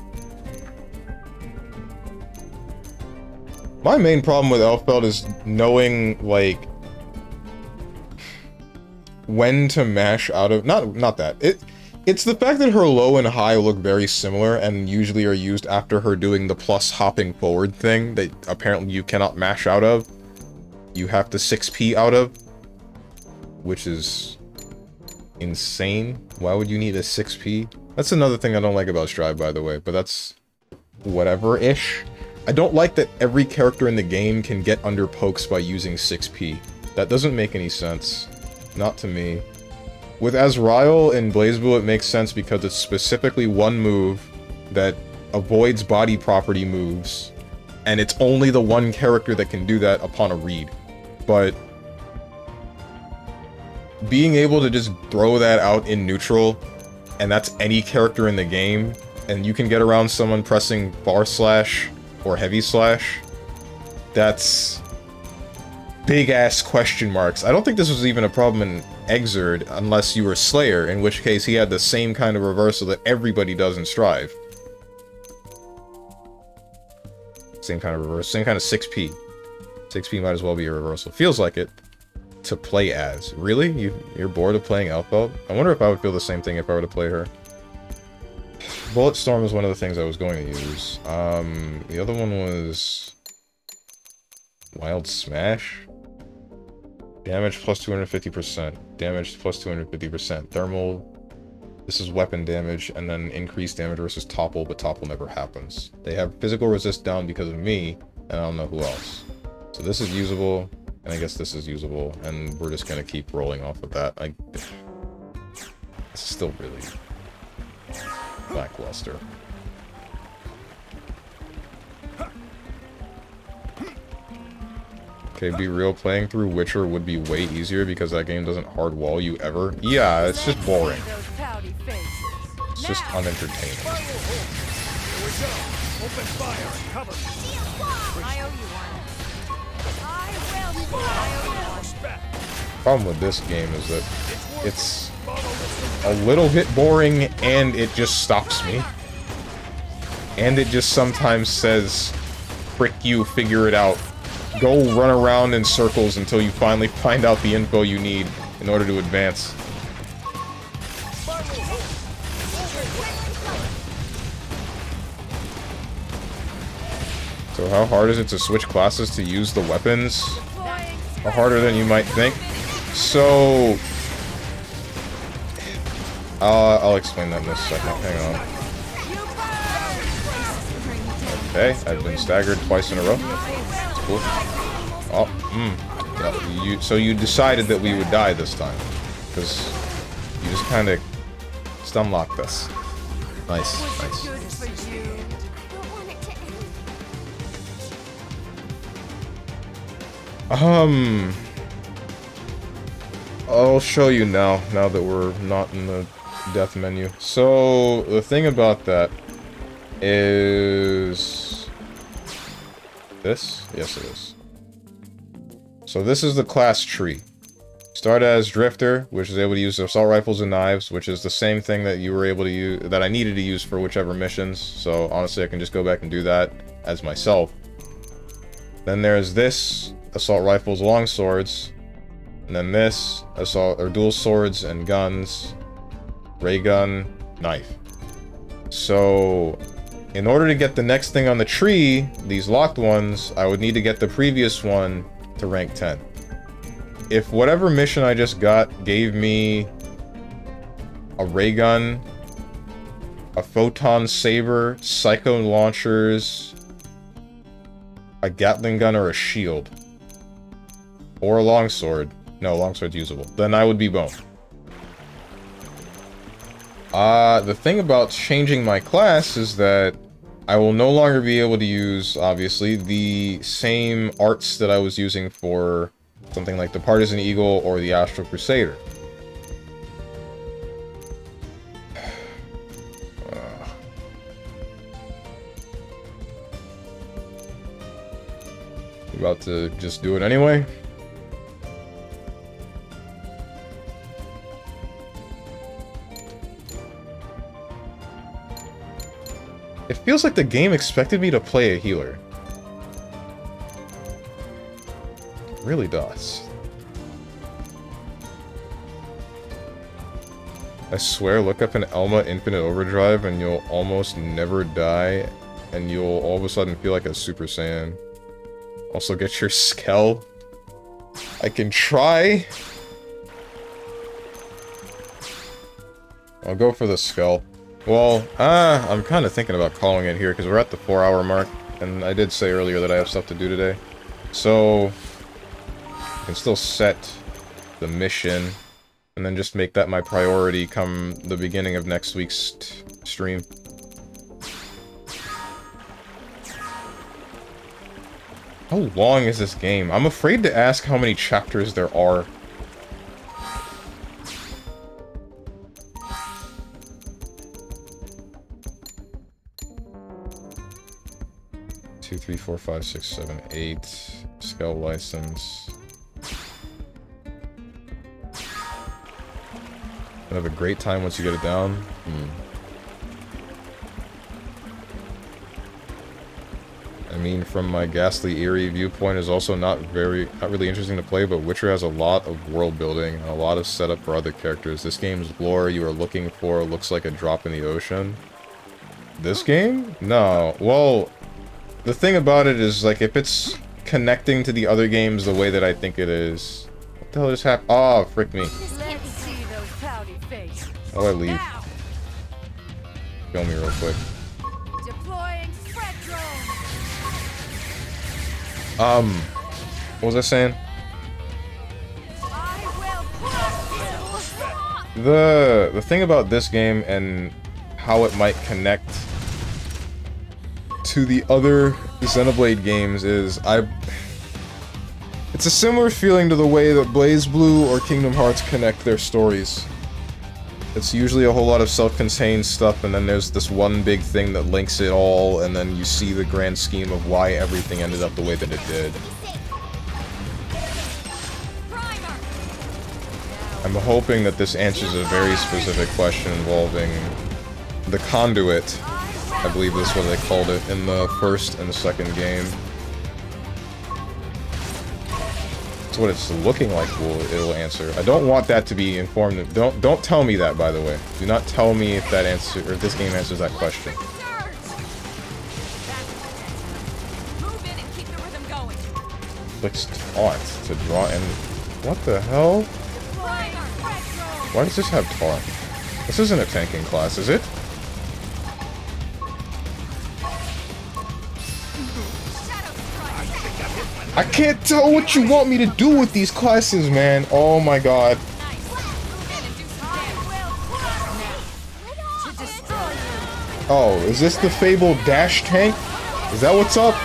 My main problem with Elfeld is knowing, like, when to mash out of... Not that. It's the fact that her low and high look very similar and usually are used after her doing the plus hopping forward thing that apparently you cannot mash out of. You have to 6P out of. Which is insane. Why would you need a 6P? That's another thing I don't like about Strive, by the way, but that's whatever-ish. I don't like that every character in the game can get under pokes by using 6P. That doesn't make any sense. Not to me. With Azrael in BlazBlue, it makes sense because it's specifically one move that avoids body property moves, and it's only the one character that can do that upon a read. But being able to just throw that out in neutral, and that's any character in the game, and you can get around someone pressing bar slash or heavy slash, that's big-ass question marks. I don't think this was even a problem in Exerd, unless you were Slayer, in which case he had the same kind of reversal that everybody does in Strive. Same kind of reversal, same kind of 6P. 6P might as well be a reversal. Feels like it to play as. Really? You're bored of playing Elfbelt? I wonder if I would feel the same thing if I were to play her. Bulletstorm was one of the things I was going to use. The other one was... Wild Smash? Damage plus 250%. Damage plus 250%. Thermal... This is weapon damage, and then increased damage versus Topple, but Topple never happens. They have physical resist down because of me, and I don't know who else. So this is usable, and I guess this is usable, and we're just gonna keep rolling off of that. It's still really lackluster. Okay, be real, playing through Witcher would be way easier because that game doesn't hard wall you ever. Yeah, it's just boring. It's just unentertaining. Problem with this game is that it's a little bit boring and it just stops me. And it just sometimes says, frick you, figure it out. Go run around in circles until you finally find out the info you need in order to advance. So how hard is it to switch classes to use the weapons? Harder than you might think. So... I'll explain that in a second. Hang on. Okay, I've been staggered twice in a row. That's cool. Oh, no, so you decided that we would die this time. Because you just kind of stun-locked us. Nice, nice. I'll show you now that we're not in the death menu. So, the thing about that is... This? Yes, it is. So this is the class tree. Start as Drifter, which is able to use assault rifles and knives, which is the same thing that you were able to use, that I needed to use for whichever missions. So honestly, I can just go back and do that as myself. Then there's this, assault rifles, long swords. And then this, assault, or dual swords and guns, ray gun, knife. So, in order to get the next thing on the tree, these locked ones, I would need to get the previous one to rank 10. If whatever mission I just got gave me a ray gun, a photon saber, psycho launchers, a Gatling gun, or a shield, or a longsword. No, longsword's usable. Then I would be boned. The thing about changing my class is that I will no longer be able to use, obviously, the same arts that I was using for something like the Partisan Eagle or the Astral Crusader. You about to just do it anyway? It feels like the game expected me to play a healer. It really does. I swear, look up an Elma Infinite Overdrive and you'll almost never die, and you'll all of a sudden feel like a Super Saiyan. Also get your Skell. I can try. I'll go for the Skell. Well, I'm kind of thinking about calling it here because we're at the 4-hour mark, and I did say earlier that I have stuff to do today. So, I can still set the mission, and then just make that my priority come the beginning of next week's stream. How long is this game? I'm afraid to ask how many chapters there are. 2, 3, 4, 5, 6, 7, 8. Skell license. You'll have a great time once you get it down. I mean, from my ghastly eerie viewpoint, is also not really interesting to play, but Witcher has a lot of world building and a lot of setup for other characters. This game's lore you are looking for looks like a drop in the ocean. This game? No. Well, the thing about it is, like, if it's connecting to the other games the way that I think it is... What the hell just happened? Oh, frick me. Let's see those pouty faces. How do I leave? Kill me real quick. Deploying spread drone. What was I saying? I will The thing about this game and how it might connect to the other Xenoblade games is it's a similar feeling to the way that BlazBlue or Kingdom Hearts connect their stories. It's usually a whole lot of self-contained stuff, and then there's this one big thing that links it all, and then you see the grand scheme of why everything ended up the way that it did. I'm hoping that this answers a very specific question involving the conduit. I believe that's what they called it in the first and the second game. That's what it's looking like it'll answer. I don't want that to be informative. Don't tell me that, by the way. Do not tell me if that answer or if this game answers that question. Clicks taunt to draw and what the hell? Why does this have taunt? This isn't a tanking class, is it? I can't tell what you want me to do with these classes, man. Oh my god. Oh, is this the fabled dash tank? Is that what's up?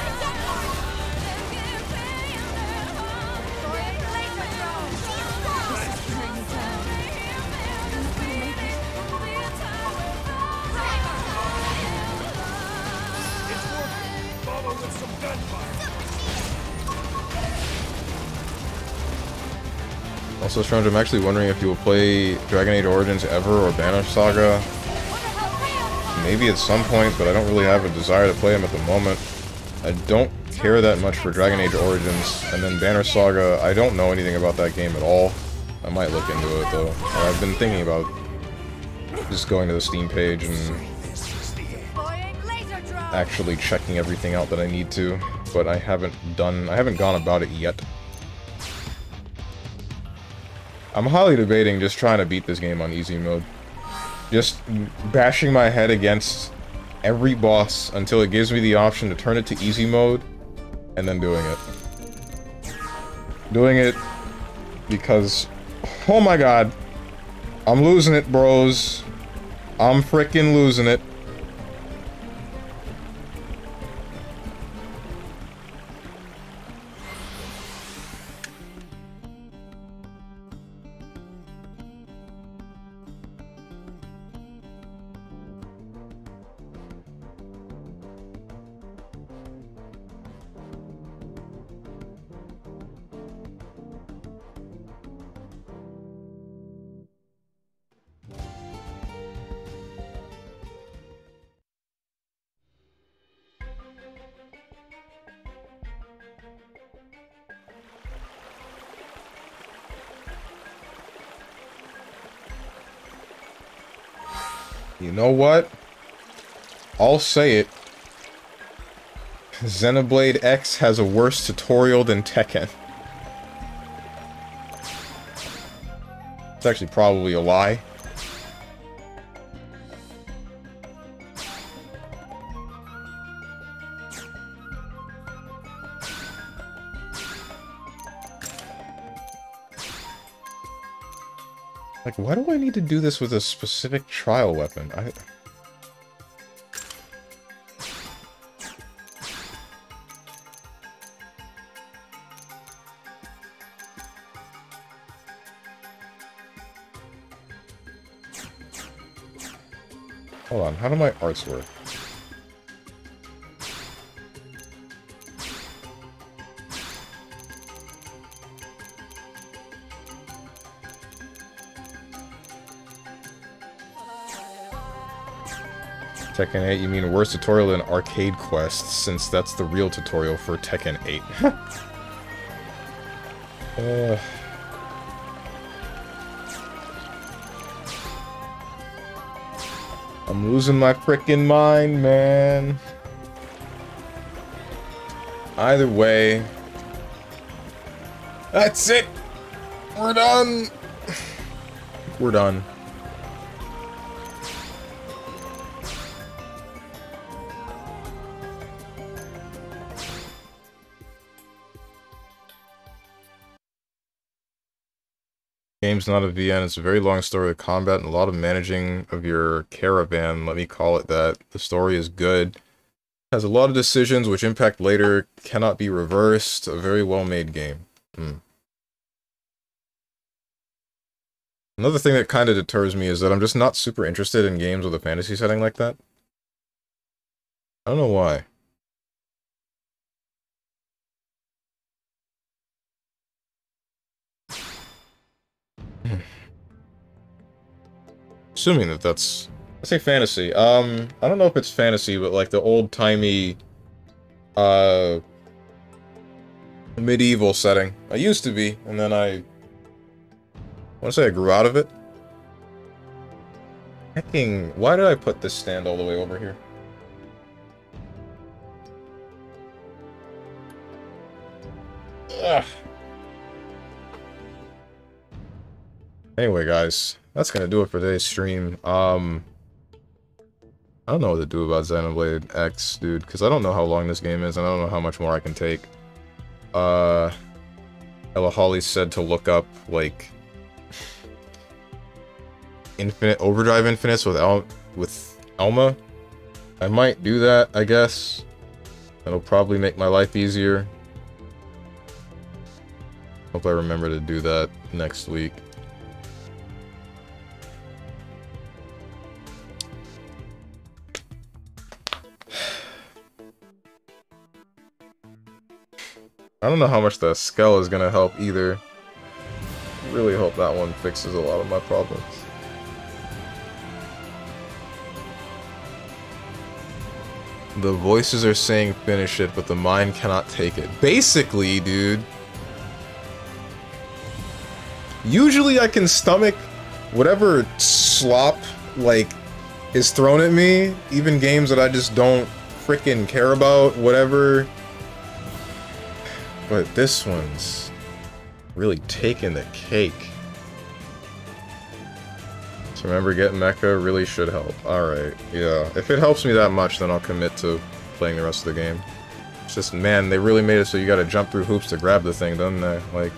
Also, Strange, I'm actually wondering if you will play Dragon Age Origins ever or Banner Saga. Maybe at some point, but I don't really have a desire to play them at the moment. I don't care that much for Dragon Age Origins, and then Banner Saga, I don't know anything about that game at all. I might look into it though. I've been thinking about just going to the Steam page and actually checking everything out that I need to, but I haven't gone about it yet. I'm highly debating just trying to beat this game on easy mode. Just bashing my head against every boss until it gives me the option to turn it to easy mode, and then doing it. Doing it because, oh my god, I'm losing it, bros. I'm frickin' losing it. You know what? I'll say it. Xenoblade X has a worse tutorial than Tekken. It's actually probably a lie. Like, why do I need to do this with a specific trial weapon? Hold on, how do my arts work? Tekken 8, you mean worse tutorial than Arcade Quest, since that's the real tutorial for Tekken 8. I'm losing my frickin' mind, man. Either way, that's it. We're done. We're done. Game's not a VN, it's a very long story of combat and a lot of managing of your caravan, let me call it that. The story is good. Has a lot of decisions which impact later, cannot be reversed. A very well-made game. Another thing that kind of deters me is that I'm just not super interested in games with a fantasy setting like that. I don't know why. Assuming that that's... I say fantasy. I don't know if it's fantasy, but like the old-timey... medieval setting. I used to be, and then I want to say I grew out of it. Hecking... Why did I put this stand all the way over here? Ugh. Anyway, guys, that's gonna do it for today's stream. I don't know what to do about Xenoblade X, dude, because I don't know how long this game is, and I don't know how much more I can take. Ella Holly said to look up, like, Infinite Overdrive Infinites with Elma. I might do that, I guess. That'll probably make my life easier. Hope I remember to do that next week. I don't know how much the skull is gonna help either. Really hope that one fixes a lot of my problems. The voices are saying finish it, but the mind cannot take it. Basically, dude. Usually I can stomach whatever slop, like, is thrown at me. Even games that I just don't frickin' care about, whatever. But this one's really taking the cake. So remember, get Mecha really should help. Alright, yeah. If it helps me that much, then I'll commit to playing the rest of the game. It's just, man, they really made it so you gotta jump through hoops to grab the thing, don't they? Like,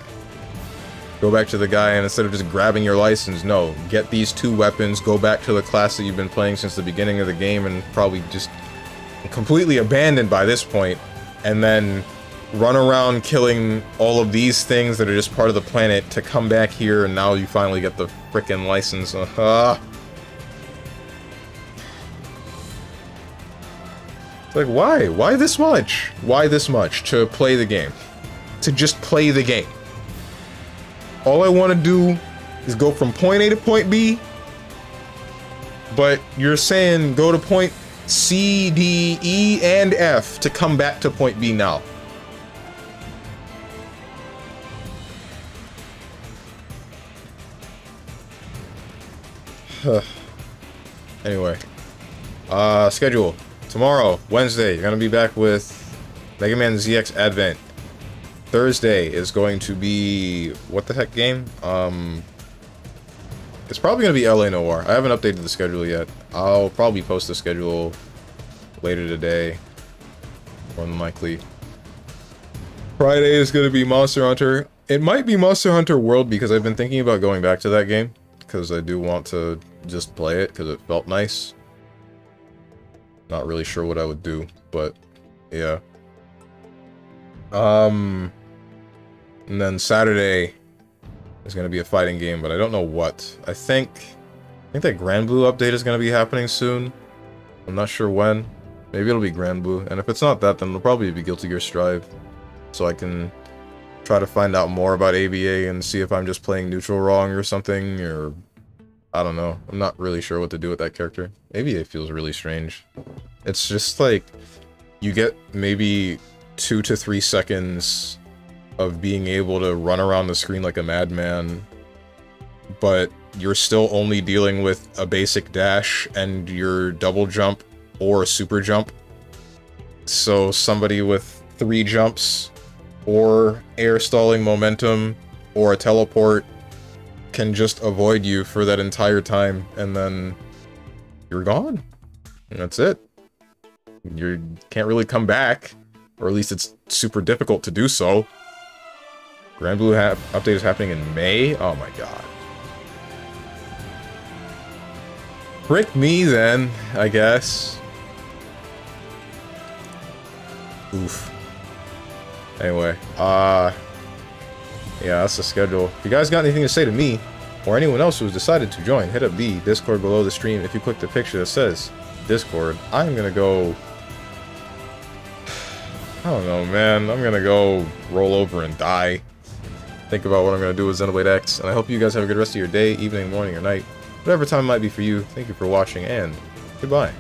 go back to the guy and instead of just grabbing your license, no. Get these two weapons, go back to the class that you've been playing since the beginning of the game and probably just completely abandoned by this point, and then run around killing all of these things that are just part of the planet to come back here, and now you finally get the frickin' license. It's like, why? Why this much? Why this much to play the game? To just play the game. All I want to do is go from point A to point B, but you're saying go to point C, D, E, and F to come back to point B now. Anyway. Schedule. Tomorrow, Wednesday, you're gonna be back with Mega Man ZX Advent. Thursday is going to be... what the heck game? It's probably gonna be LA Noire. I haven't updated the schedule yet. I'll probably post the schedule later today. More than likely. Friday is gonna be Monster Hunter. It might be Monster Hunter World because I've been thinking about going back to that game. Because I do want to just play it because it felt nice. Not really sure what I would do, but yeah. And then Saturday is gonna be a fighting game, but I don't know what. I think that Grand Blue update is gonna be happening soon. I'm not sure when. Maybe it'll be Grand Blue, and if it's not that, then it'll probably be Guilty Gear Strive. So I can try to find out more about ABA and see if I'm just playing neutral wrong or something, or... I don't know. I'm not really sure what to do with that character. ABA feels really strange. It's just like, you get maybe 2 to 3 seconds of being able to run around the screen like a madman, but you're still only dealing with a basic dash and your double jump or super jump. So somebody with 3 jumps or air stalling momentum or a teleport can just avoid you for that entire time, and then you're gone. And that's it. You can't really come back, or at least it's super difficult to do so. Grand Blue update is happening in May? Oh my god. Frick me then, I guess. Oof. Anyway, yeah, that's the schedule. If you guys got anything to say to me, or anyone else who's decided to join, hit up the Discord below the stream. If you click the picture that says Discord, I'm gonna go... I don't know, man. I'm gonna go roll over and die. Think about what I'm gonna do with Xenoblade X, and I hope you guys have a good rest of your day, evening, morning, or night. Whatever time it might be for you, thank you for watching, and goodbye.